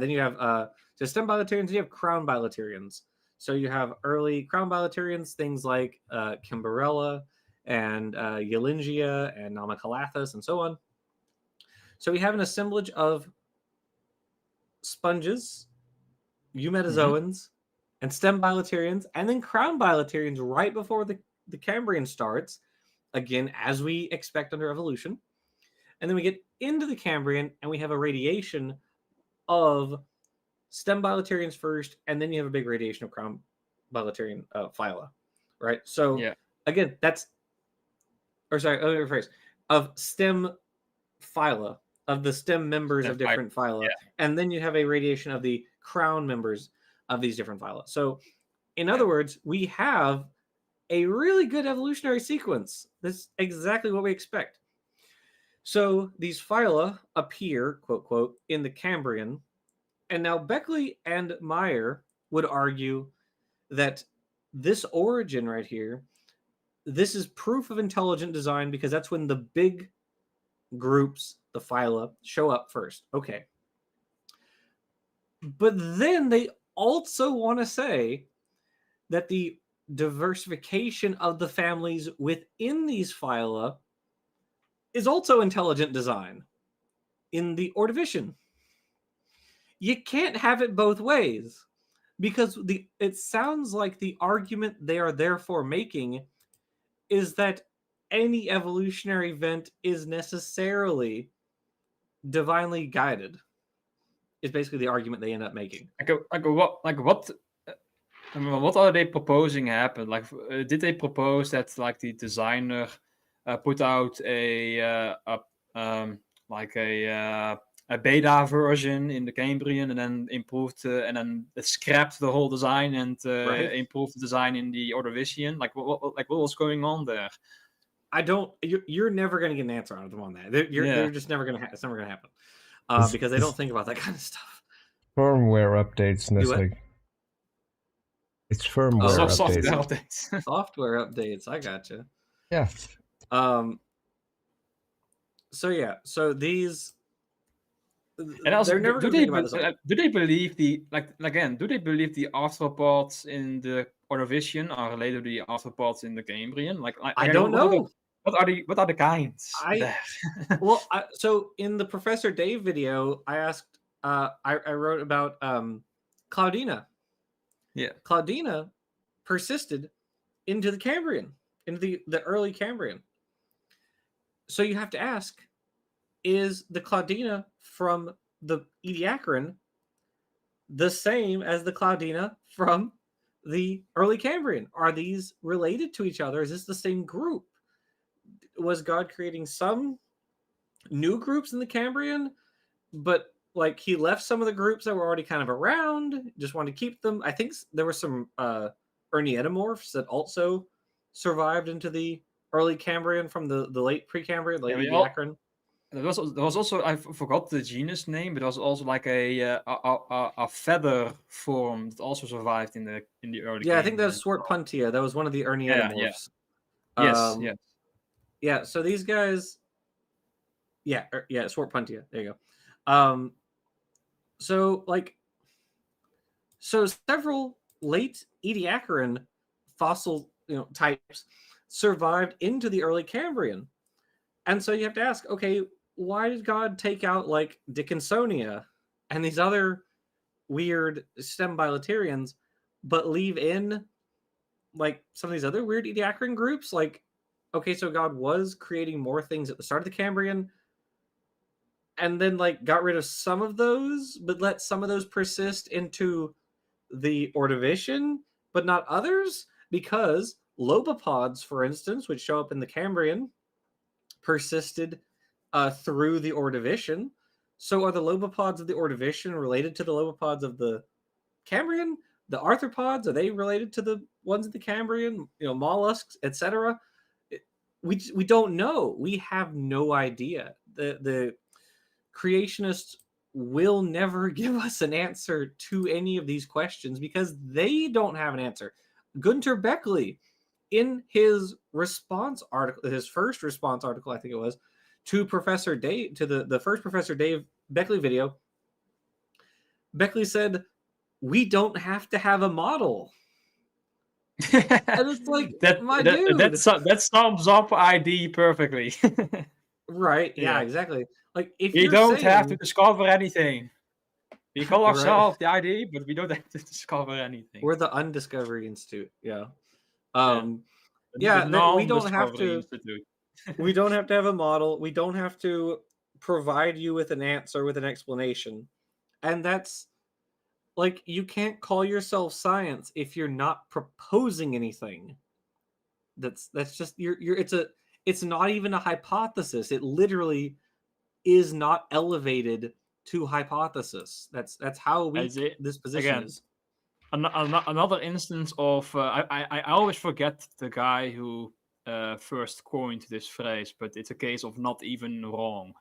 [SPEAKER 1] then you have so stem bilaterians, and you have crown bilaterians. So you have early crown bilaterians, things like Kimberella and Eulingia and Namacalathus and so on. So we have an assemblage of sponges, eumetazoans, and stem bilaterians, and then crown bilaterians right before the Cambrian starts, again, as we expect under evolution. And then we get into the Cambrian, and we have a radiation of stem bilaterians first, and then you have a big radiation of crown bilaterian phyla, right? So, again, let me rephrase, of stem phyla of the stem members of different phyla, and then you have a radiation of the crown members of these different phyla. So, in other words, we have a really good evolutionary sequence. That's exactly what we expect. So these phyla appear, quote, quote, in the Cambrian. And now Bechly and Meyer would argue that this origin right here, this is proof of intelligent design because that's when the big groups, the phyla, show up first. Okay. But then they also want to say that the diversification of the families within these phyla is also intelligent design in the Ordovician. You can't have it both ways because it sounds like the argument they are therefore making is that any evolutionary event is necessarily divinely guided. Is basically the argument they end up making.
[SPEAKER 3] What are they proposing happened? Like, did they propose that like the designer put out a beta version in the Cambrian and then improved and then scrapped the whole design and improved the design in the Ordovician? Like what was going on there?
[SPEAKER 1] I don't. You're never going to get an answer out of them on that. They're just never going to. It's never going to happen because they don't think about that kind of stuff.
[SPEAKER 2] Firmware updates, Nestle. It's firmware
[SPEAKER 3] updates.
[SPEAKER 1] Software updates. I gotcha.
[SPEAKER 2] Yeah.
[SPEAKER 1] So these.
[SPEAKER 3] And also, do they believe the arthropods in the Ordovician are related to the arthropods in the Cambrian?
[SPEAKER 1] I don't know.
[SPEAKER 3] What are the kinds?
[SPEAKER 1] So in the Professor Dave video, I asked. I wrote about Claudina.
[SPEAKER 3] Yeah,
[SPEAKER 1] Claudina persisted into the Cambrian, into the early Cambrian. So you have to ask: is the Claudina from the Ediacaran the same as the Claudina from the early Cambrian? Are these related to each other? Is this the same group? Was God creating some new groups in the Cambrian, but like he left some of the groups that were already kind of around, just wanted to keep them? I think there were some Ernietomorphs that also survived into the early Cambrian from the late Precambrian, late Ediacaran.
[SPEAKER 3] There was also, I forgot the genus name, but there was also like a feather form that also survived in the early.
[SPEAKER 1] Yeah, I think that was Swartpuntia. That was one of the Ernietomorphs.
[SPEAKER 3] Yes.
[SPEAKER 1] Yeah. So these guys. Yeah, Swartpuntia. There you go. So several late Ediacaran fossil types survived into the early Cambrian, and so you have to ask, okay, why did God take out like Dickinsonia and these other weird stem bilaterians, but leave in like some of these other weird Ediacaran groups? Like, okay, so God was creating more things at the start of the Cambrian, and then like got rid of some of those, but let some of those persist into the Ordovician, but not others, because lobopods, for instance, which show up in the Cambrian, persisted through the Ordovician. So are the lobopods of the Ordovician related to the lobopods of the Cambrian? The arthropods, are they related to the ones of the Cambrian? Mollusks, etc. We don't know. We have no idea. The creationists will never give us an answer to any of these questions because they don't have an answer. Gunter Bechly, in his response article, his first response article, I think it was, to Professor Dave, to the first Professor Dave Bechly video, Bechly said, "We don't have to have a model." And it's like, dude.
[SPEAKER 3] That sums up ID perfectly.
[SPEAKER 1] Right. Yeah, exactly. Like, if
[SPEAKER 3] we don't have to discover anything. We call ourselves the ID, but we don't have to discover anything.
[SPEAKER 1] We're the Undiscovery Institute. Yeah. We don't have to. We don't have to have a model. We don't have to provide you with an answer, with an explanation. And that's like, you can't call yourself science if you're not proposing anything. That's just it's not even a hypothesis. It literally is not elevated to hypothesis. That's how weak this position
[SPEAKER 3] again,
[SPEAKER 1] is.
[SPEAKER 3] Another instance of I always forget the guy who first coined this phrase, but it's a case of not even wrong.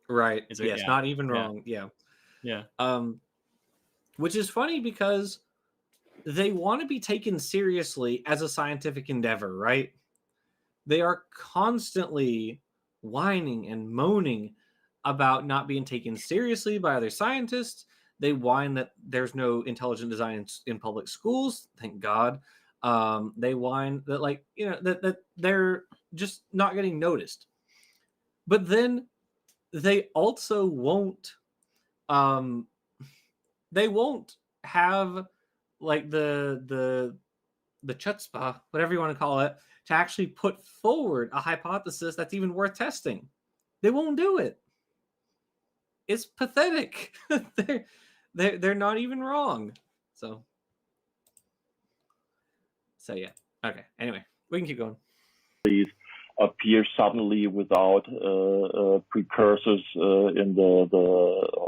[SPEAKER 1] Right. Yes, not even wrong.
[SPEAKER 3] Yeah.
[SPEAKER 1] Which is funny because they want to be taken seriously as a scientific endeavor, right? They are constantly whining and moaning about not being taken seriously by other scientists. They whine that there's no intelligent design in public schools. Thank God. They whine that, like, you know, that they're just not getting noticed. But then they also won't. They won't have like the chutzpah, whatever you want to call it, to actually put forward a hypothesis that's even worth testing. They won't do it. It's pathetic. they're not even wrong. So yeah. Okay. Anyway, we can keep going.
[SPEAKER 7] These appear suddenly without precursors in the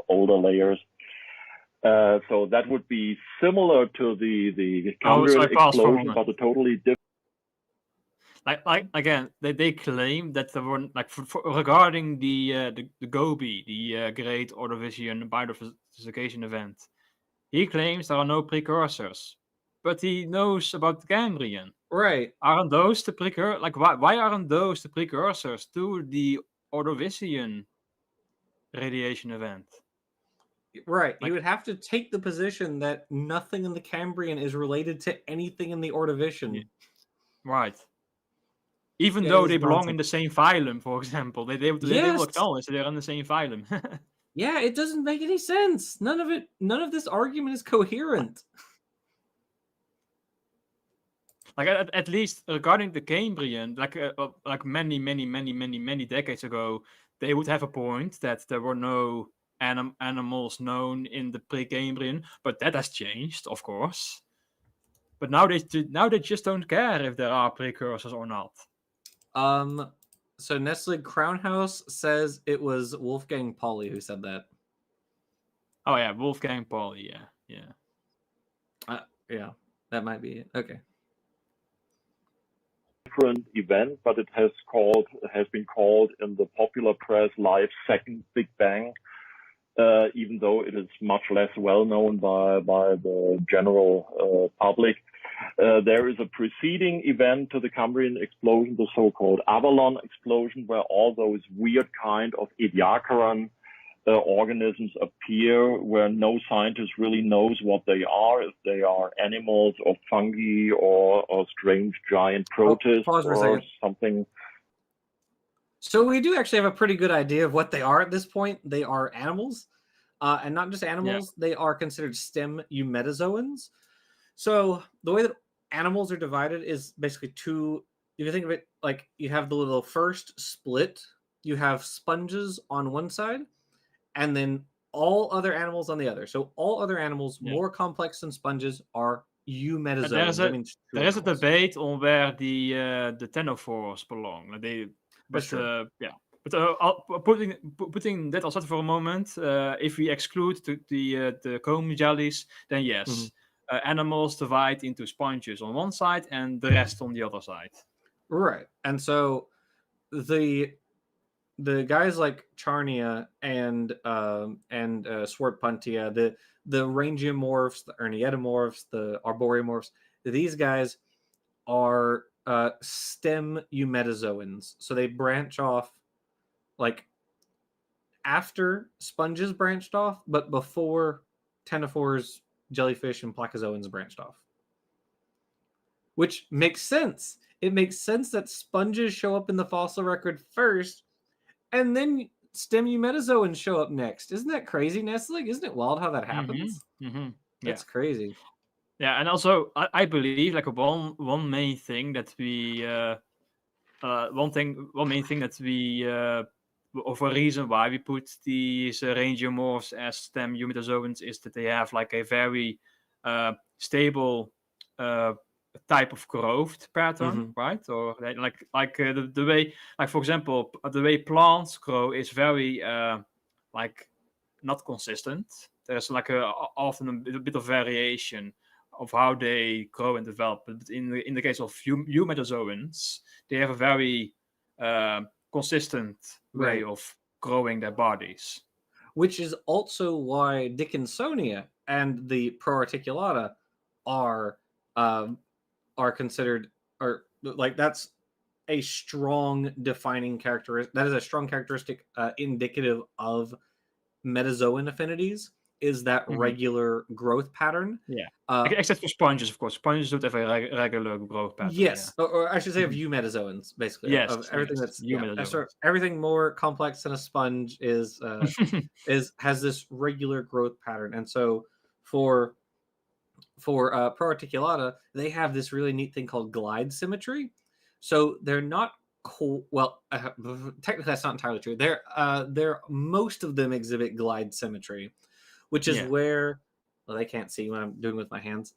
[SPEAKER 7] older layers. So that would be similar to the Cambrian explosion, but a totally different.
[SPEAKER 3] Like again, they claim that there were regarding the Gobi, the Great Ordovician Biodiversification Event. He claims there are no precursors, but he knows about the Cambrian.
[SPEAKER 1] Right?
[SPEAKER 3] Aren't those the precursors? Like why aren't those the precursors to the Ordovician radiation event?
[SPEAKER 1] Right. You would have to take the position that nothing in the Cambrian is related to anything in the Ordovician.
[SPEAKER 3] Yeah. Right. Even though they belong in the same phylum, for example, they will acknowledge they're in the same phylum.
[SPEAKER 1] Yeah, it doesn't make any sense. None of this argument is coherent.
[SPEAKER 3] Like at least regarding the Cambrian, like many decades ago, they would have a point that there were no animals known in the pre-Cambrian, but that has changed, of course. But now they just don't care if there are precursors or not.
[SPEAKER 1] So Nestle Crownhouse says it was Wolfgang Pauli who said that.
[SPEAKER 3] Oh yeah, Wolfgang Pauli, yeah.
[SPEAKER 1] Yeah, that might be it. Okay.
[SPEAKER 7] Different event, but it has been called in the popular press life's second Big Bang, even though it is much less well known by the general public. There is a preceding event to the Cambrian explosion, the so-called Avalon explosion, where all those weird kind of Ediacaran organisms appear, where no scientist really knows what they are, if they are animals or fungi or strange giant protists or something.
[SPEAKER 1] So we do actually have a pretty good idea of what they are at this point. They are animals, and not just animals. Yeah. They are considered stem eumetazoans. So the way that animals are divided is basically two. You can think of it like you have the little first split. You have sponges on one side, and then all other animals on the other. So all other animals more complex than sponges are eumetazoans.
[SPEAKER 3] There is a debate on where the ctenophores belong. Putting that aside for a moment, if we exclude the comb jellies, then yes. Mm-hmm. Animals divide into sponges on one side and the rest on the other side. Right.
[SPEAKER 1] And so the guys like Charnia and Swartpuntia, the rangiomorphs, the ernietomorphs, the arboreomorphs, these guys are stem eumetazoans. So they branch off like after sponges branched off, but before ctenophores, jellyfish, and placozoans branched off. Which makes sense. It makes sense that sponges show up in the fossil record first, and then stem eumetazoans show up next. Isn't that crazy, Nestle? Isn't it wild how that happens?
[SPEAKER 3] Mm-hmm. Mm-hmm.
[SPEAKER 1] That's crazy.
[SPEAKER 3] Yeah, and also I believe like one main thing that we of a reason why we put these rangiomorphs as stem eumetazoans is that they have like a very stable type of growth pattern, right? Or the way, like for example, the way plants grow is very like not consistent. There's like often a bit of variation of how they grow and develop. But in the case of eumetazoans, they have a very consistent way of growing their bodies.
[SPEAKER 1] Which is also why Dickinsonia and the Proarticulata are considered, or like that's a strong defining characteristic. That is a strong characteristic indicative of metazoan affinities. Is that regular growth pattern?
[SPEAKER 3] Yeah. Except for sponges, of course. Sponges don't have a regular growth pattern.
[SPEAKER 1] Yes, or I should say of eumetazoans, basically.
[SPEAKER 3] Yes,
[SPEAKER 1] of everything that's
[SPEAKER 3] eumetazoans.
[SPEAKER 1] Everything more complex than a sponge is has this regular growth pattern, and so for Proarticulata, they have this really neat thing called glide symmetry. So they're not technically that's not entirely true. They're most of them exhibit glide symmetry, which is where, well, they can't see what I'm doing with my hands.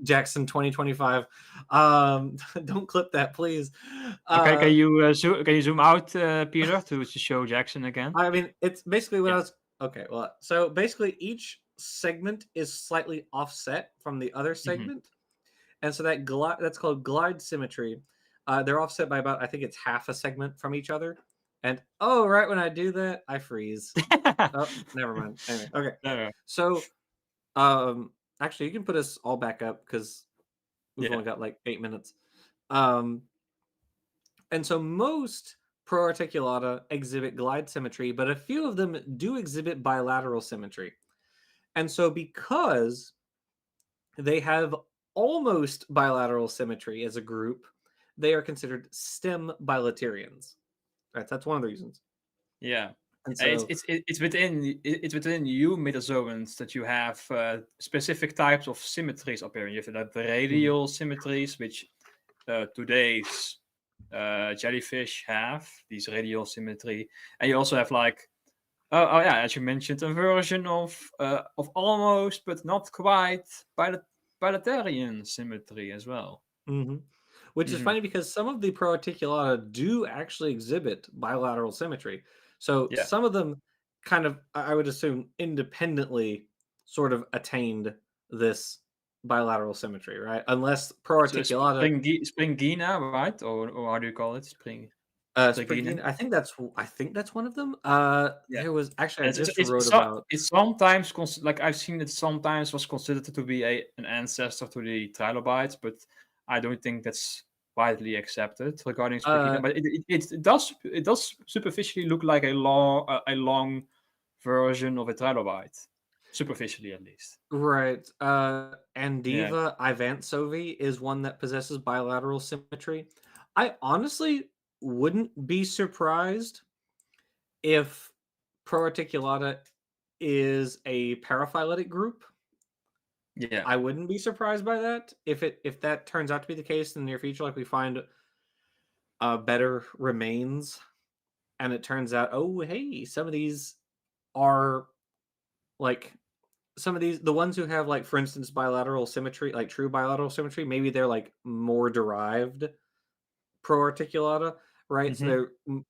[SPEAKER 1] Jackson 2025. Don't clip that, please.
[SPEAKER 3] Okay, can you zoom out, Peter, to show Jackson again?
[SPEAKER 1] I mean, it's basically what I was. Okay, well, so basically each segment is slightly offset from the other segment, and so that's called glide symmetry. They're offset by about, I think it's half a segment from each other. And right when I do that, I freeze. Oh, never mind. Anyway, okay. So, actually, you can put us all back up because we've only got like 8 minutes. And so most Proarticulata exhibit glide symmetry, but a few of them do exhibit bilateral symmetry. And so because they have almost bilateral symmetry as a group, they are considered stem bilaterians. Right, that's one of the reasons.
[SPEAKER 3] Yeah. And so, it's within eumetazoans that you have specific types of symmetries appearing. You have the radial symmetries, which today's jellyfish have, these radial symmetry, and you also have like as you mentioned, a version of almost but not quite bilaterian symmetry as well.
[SPEAKER 1] Which is funny because some of the Proarticulata do actually exhibit bilateral symmetry. So some of them kind of, I would assume, independently sort of attained this bilateral symmetry, right? Unless Proarticulata...
[SPEAKER 3] Springina, right? Or how do you call it? Springina.
[SPEAKER 1] I think that's one of them. There was actually, I just wrote about...
[SPEAKER 3] It's sometimes, like I've seen it sometimes was considered to be an ancestor to the trilobites, but I don't think that's widely accepted regarding Springina. But it does superficially look like a long version of a trilobite, superficially at least.
[SPEAKER 1] Right. Andiva Ivantsovi is one that possesses bilateral symmetry. I honestly wouldn't be surprised if Proarticulata is a paraphyletic group.
[SPEAKER 3] Yeah,
[SPEAKER 1] I wouldn't be surprised by that if that turns out to be the case in the near future. Like we find better remains, and it turns out, oh hey, some of these are like the ones who have, like, for instance, bilateral symmetry, like true bilateral symmetry. Maybe they're like more derived Proarticulata, right? So they're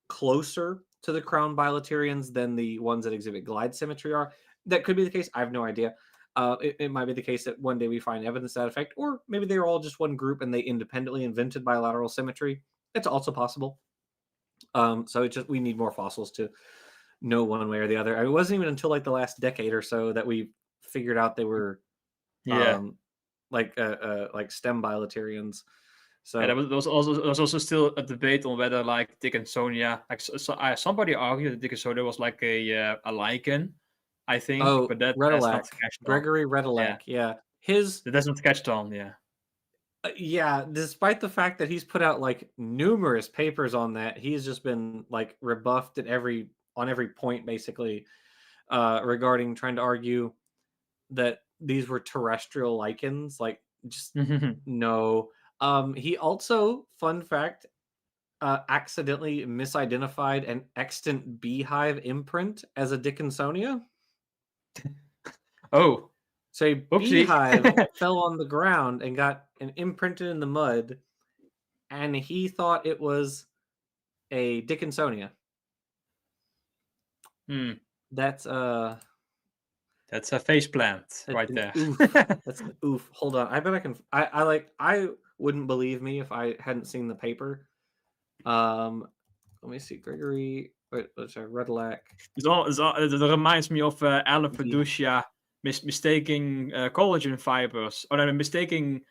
[SPEAKER 1] closer to the crown bilaterians than the ones that exhibit glide symmetry are. That could be the case. I have no idea. It might be the case that one day we find evidence to that effect, or maybe they're all just one group and they independently invented bilateral symmetry. It's also possible. So it's just, we need more fossils to know one way or the other. It wasn't even until like the last decade or so that we figured out they were like stem bilaterians. So
[SPEAKER 3] there was also still a debate on whether like Dickinsonia, like somebody argued that Dickinsonia was like a lichen, I think.
[SPEAKER 1] Oh,
[SPEAKER 3] but that's
[SPEAKER 1] Redelac.
[SPEAKER 3] not catched on.
[SPEAKER 1] Gregory Redelac,
[SPEAKER 3] that doesn't catch on,
[SPEAKER 1] despite the fact that he's put out like numerous papers on that, he's just been like rebuffed at every point basically regarding trying to argue that these were terrestrial lichens. Like, just no. He also, fun fact, accidentally misidentified an extant beehive imprint as a Dickinsonia.
[SPEAKER 3] Oh,
[SPEAKER 1] So a
[SPEAKER 3] Oopsie.
[SPEAKER 1] beehive fell on the ground and got imprinted in the mud, and he thought it was a Dickinsonia. That's
[SPEAKER 3] a face plant right there.
[SPEAKER 1] Oof. That's an oof. Hold on. I bet I can. I wouldn't believe me if I hadn't seen the paper. Let me see. Gregory. Wait, sorry. Redlac.
[SPEAKER 3] It reminds me of Alopecia mistaking collagen fibers, or no, mistaking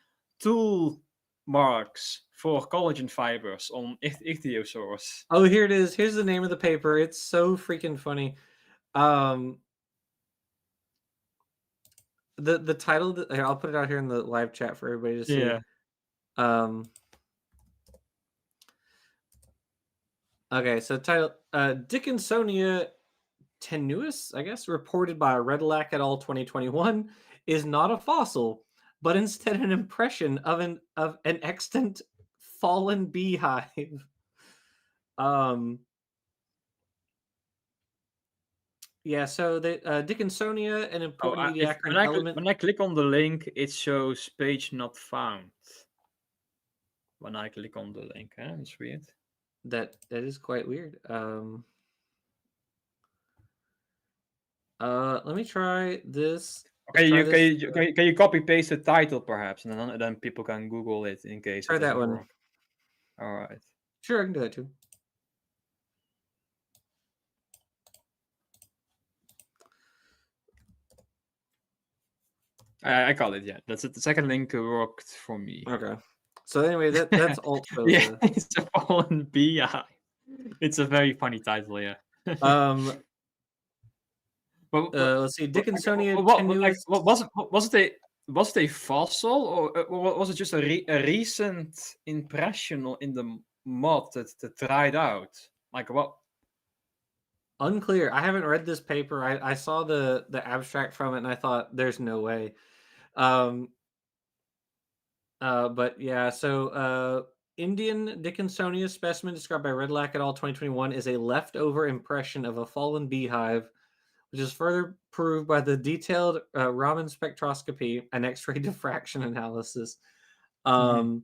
[SPEAKER 3] tool marks for collagen fibers on ichthyosaurs.
[SPEAKER 1] Oh, here it is. Here's the name of the paper. It's so freaking funny. The title. Here, I'll put it out here in the live chat for everybody to see.
[SPEAKER 3] Yeah.
[SPEAKER 1] Okay, so title Dickinsonia tenuis, I guess, reported by Redlac et al. 2021, is not a fossil, but instead an impression of an extant fallen beehive. Yeah, so the Dickinsonia, an important Ediacaran element.
[SPEAKER 3] When I click on the link, it shows page not found. When I click on the link, it's weird.
[SPEAKER 1] That is quite weird. Let me try this.
[SPEAKER 3] Okay, can you copy paste the title perhaps, and then people can Google it in case.
[SPEAKER 1] Try that one.
[SPEAKER 3] Work. All right.
[SPEAKER 1] Sure, I can do that too.
[SPEAKER 3] I got it. Yeah, that's it. The second link worked for me.
[SPEAKER 1] Okay. So anyway, that's also
[SPEAKER 3] yeah, it's a fallen beehive. It's a very funny title, yeah.
[SPEAKER 1] Let's see, Dickinsonia
[SPEAKER 3] tenuis. Was it a fossil, or was it just a recent impression in the mud that dried out? Like what?
[SPEAKER 1] Unclear. I haven't read this paper. I saw the abstract from it, and I thought, there's no way. But yeah, so Indian Dickinsonia specimen described by Redlac et al. 2021 is a leftover impression of a fallen beehive, which is further proved by the detailed Raman spectroscopy and X-ray diffraction analysis. Yeah,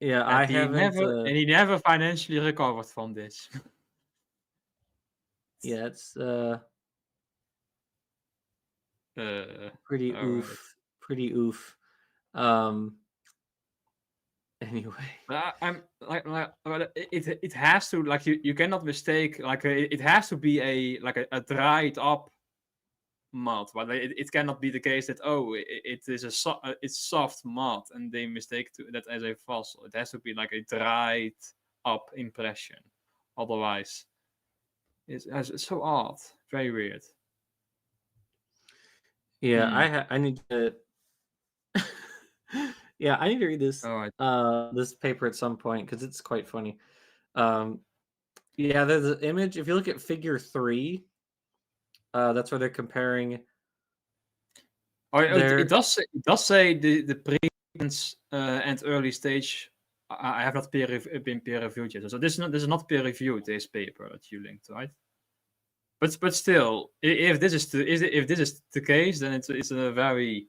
[SPEAKER 3] and he never financially recovered from this.
[SPEAKER 1] Yeah, it's pretty oof. Right. Pretty oof. Anyway,
[SPEAKER 3] I'm like it has to, like, you cannot mistake, like it has to be a dried up mud, but it cannot be the case that it is it's soft mud and they mistake that as a fossil. It has to be like a dried up impression, otherwise it's so odd, very weird.
[SPEAKER 1] Yeah, I need to. Yeah, I need to read this this paper at some point because it's quite funny. Yeah, there's an image. If you look at Figure 3, that's where they're comparing.
[SPEAKER 3] It does say the pre and early stage. I have not been peer reviewed yet, so this is not peer reviewed. This paper that you linked, right? But still, if this is the case, then it's a very.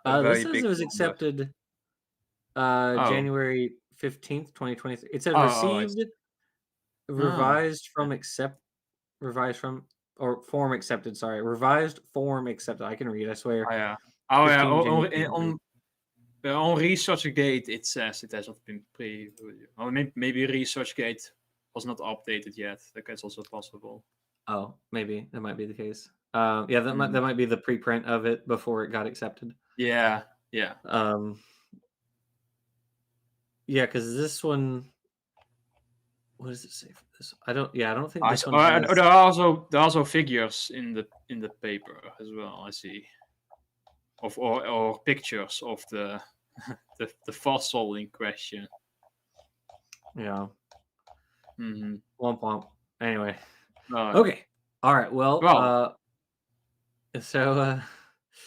[SPEAKER 1] This says it was accepted January 15th, 2023. It says received, revised from form accepted. Sorry, revised form accepted. I can read, I swear.
[SPEAKER 3] On ResearchGate it says it has not been pre-reviewed. Or maybe ResearchGate was not updated yet. That's also possible.
[SPEAKER 1] Oh, maybe that might be the case. Yeah, that might be the preprint of it before it got accepted.
[SPEAKER 3] Yeah.
[SPEAKER 1] Yeah, because this one, what does it say for this? I don't think this one has...
[SPEAKER 3] There are also figures in the paper as well. I see, or pictures of the fossil in question.
[SPEAKER 1] Yeah.
[SPEAKER 3] Mm-hmm.
[SPEAKER 1] Womp womp. Anyway. Okay. All right. Well. So.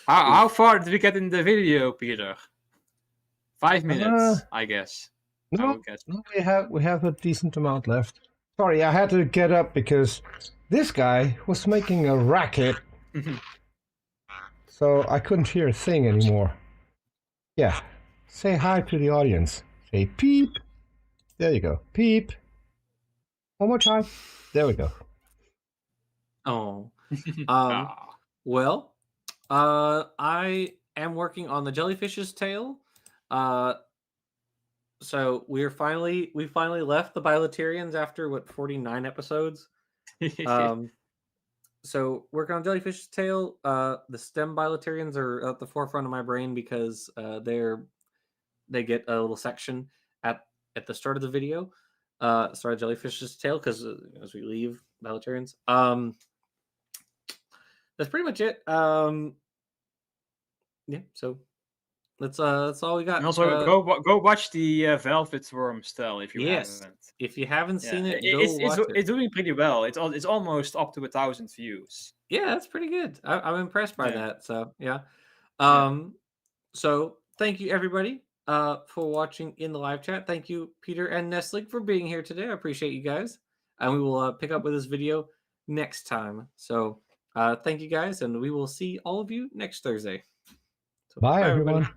[SPEAKER 3] How far did we get in the video, Peter? 5 minutes, I guess.
[SPEAKER 2] No, we have a decent amount left. Sorry, I had to get up because this guy was making a racket. so I couldn't hear a thing anymore. Yeah. Say hi to the audience. Say peep. There you go. Peep. One more time. There we go.
[SPEAKER 1] Oh.
[SPEAKER 3] Ah.
[SPEAKER 1] Well, I am working on the jellyfish's tail. So we finally left the bilaterians after 49 episodes. So working on jellyfish's tail. The stem bilaterians are at the forefront of my brain because they get a little section at the start of the video. Start of jellyfish's tail because as we leave bilaterians. That's pretty much it. Yeah, so that's all we got.
[SPEAKER 3] And also, go watch the Velvet Worm still if you
[SPEAKER 1] yes,
[SPEAKER 3] haven't.
[SPEAKER 1] if you haven't
[SPEAKER 3] Yeah,
[SPEAKER 1] seen it, go watch it.
[SPEAKER 3] It's doing pretty well. It's almost up to 1,000 views.
[SPEAKER 1] Yeah, that's pretty good. I'm impressed by
[SPEAKER 3] Yeah.
[SPEAKER 1] that. So yeah.
[SPEAKER 3] Yeah.
[SPEAKER 1] So thank you everybody for watching in the live chat. Thank you Peter and Nestling for being here today. I appreciate you guys, and we will pick up with this video next time. So thank you guys, and we will see all of you next Thursday. So,
[SPEAKER 2] Bye everyone.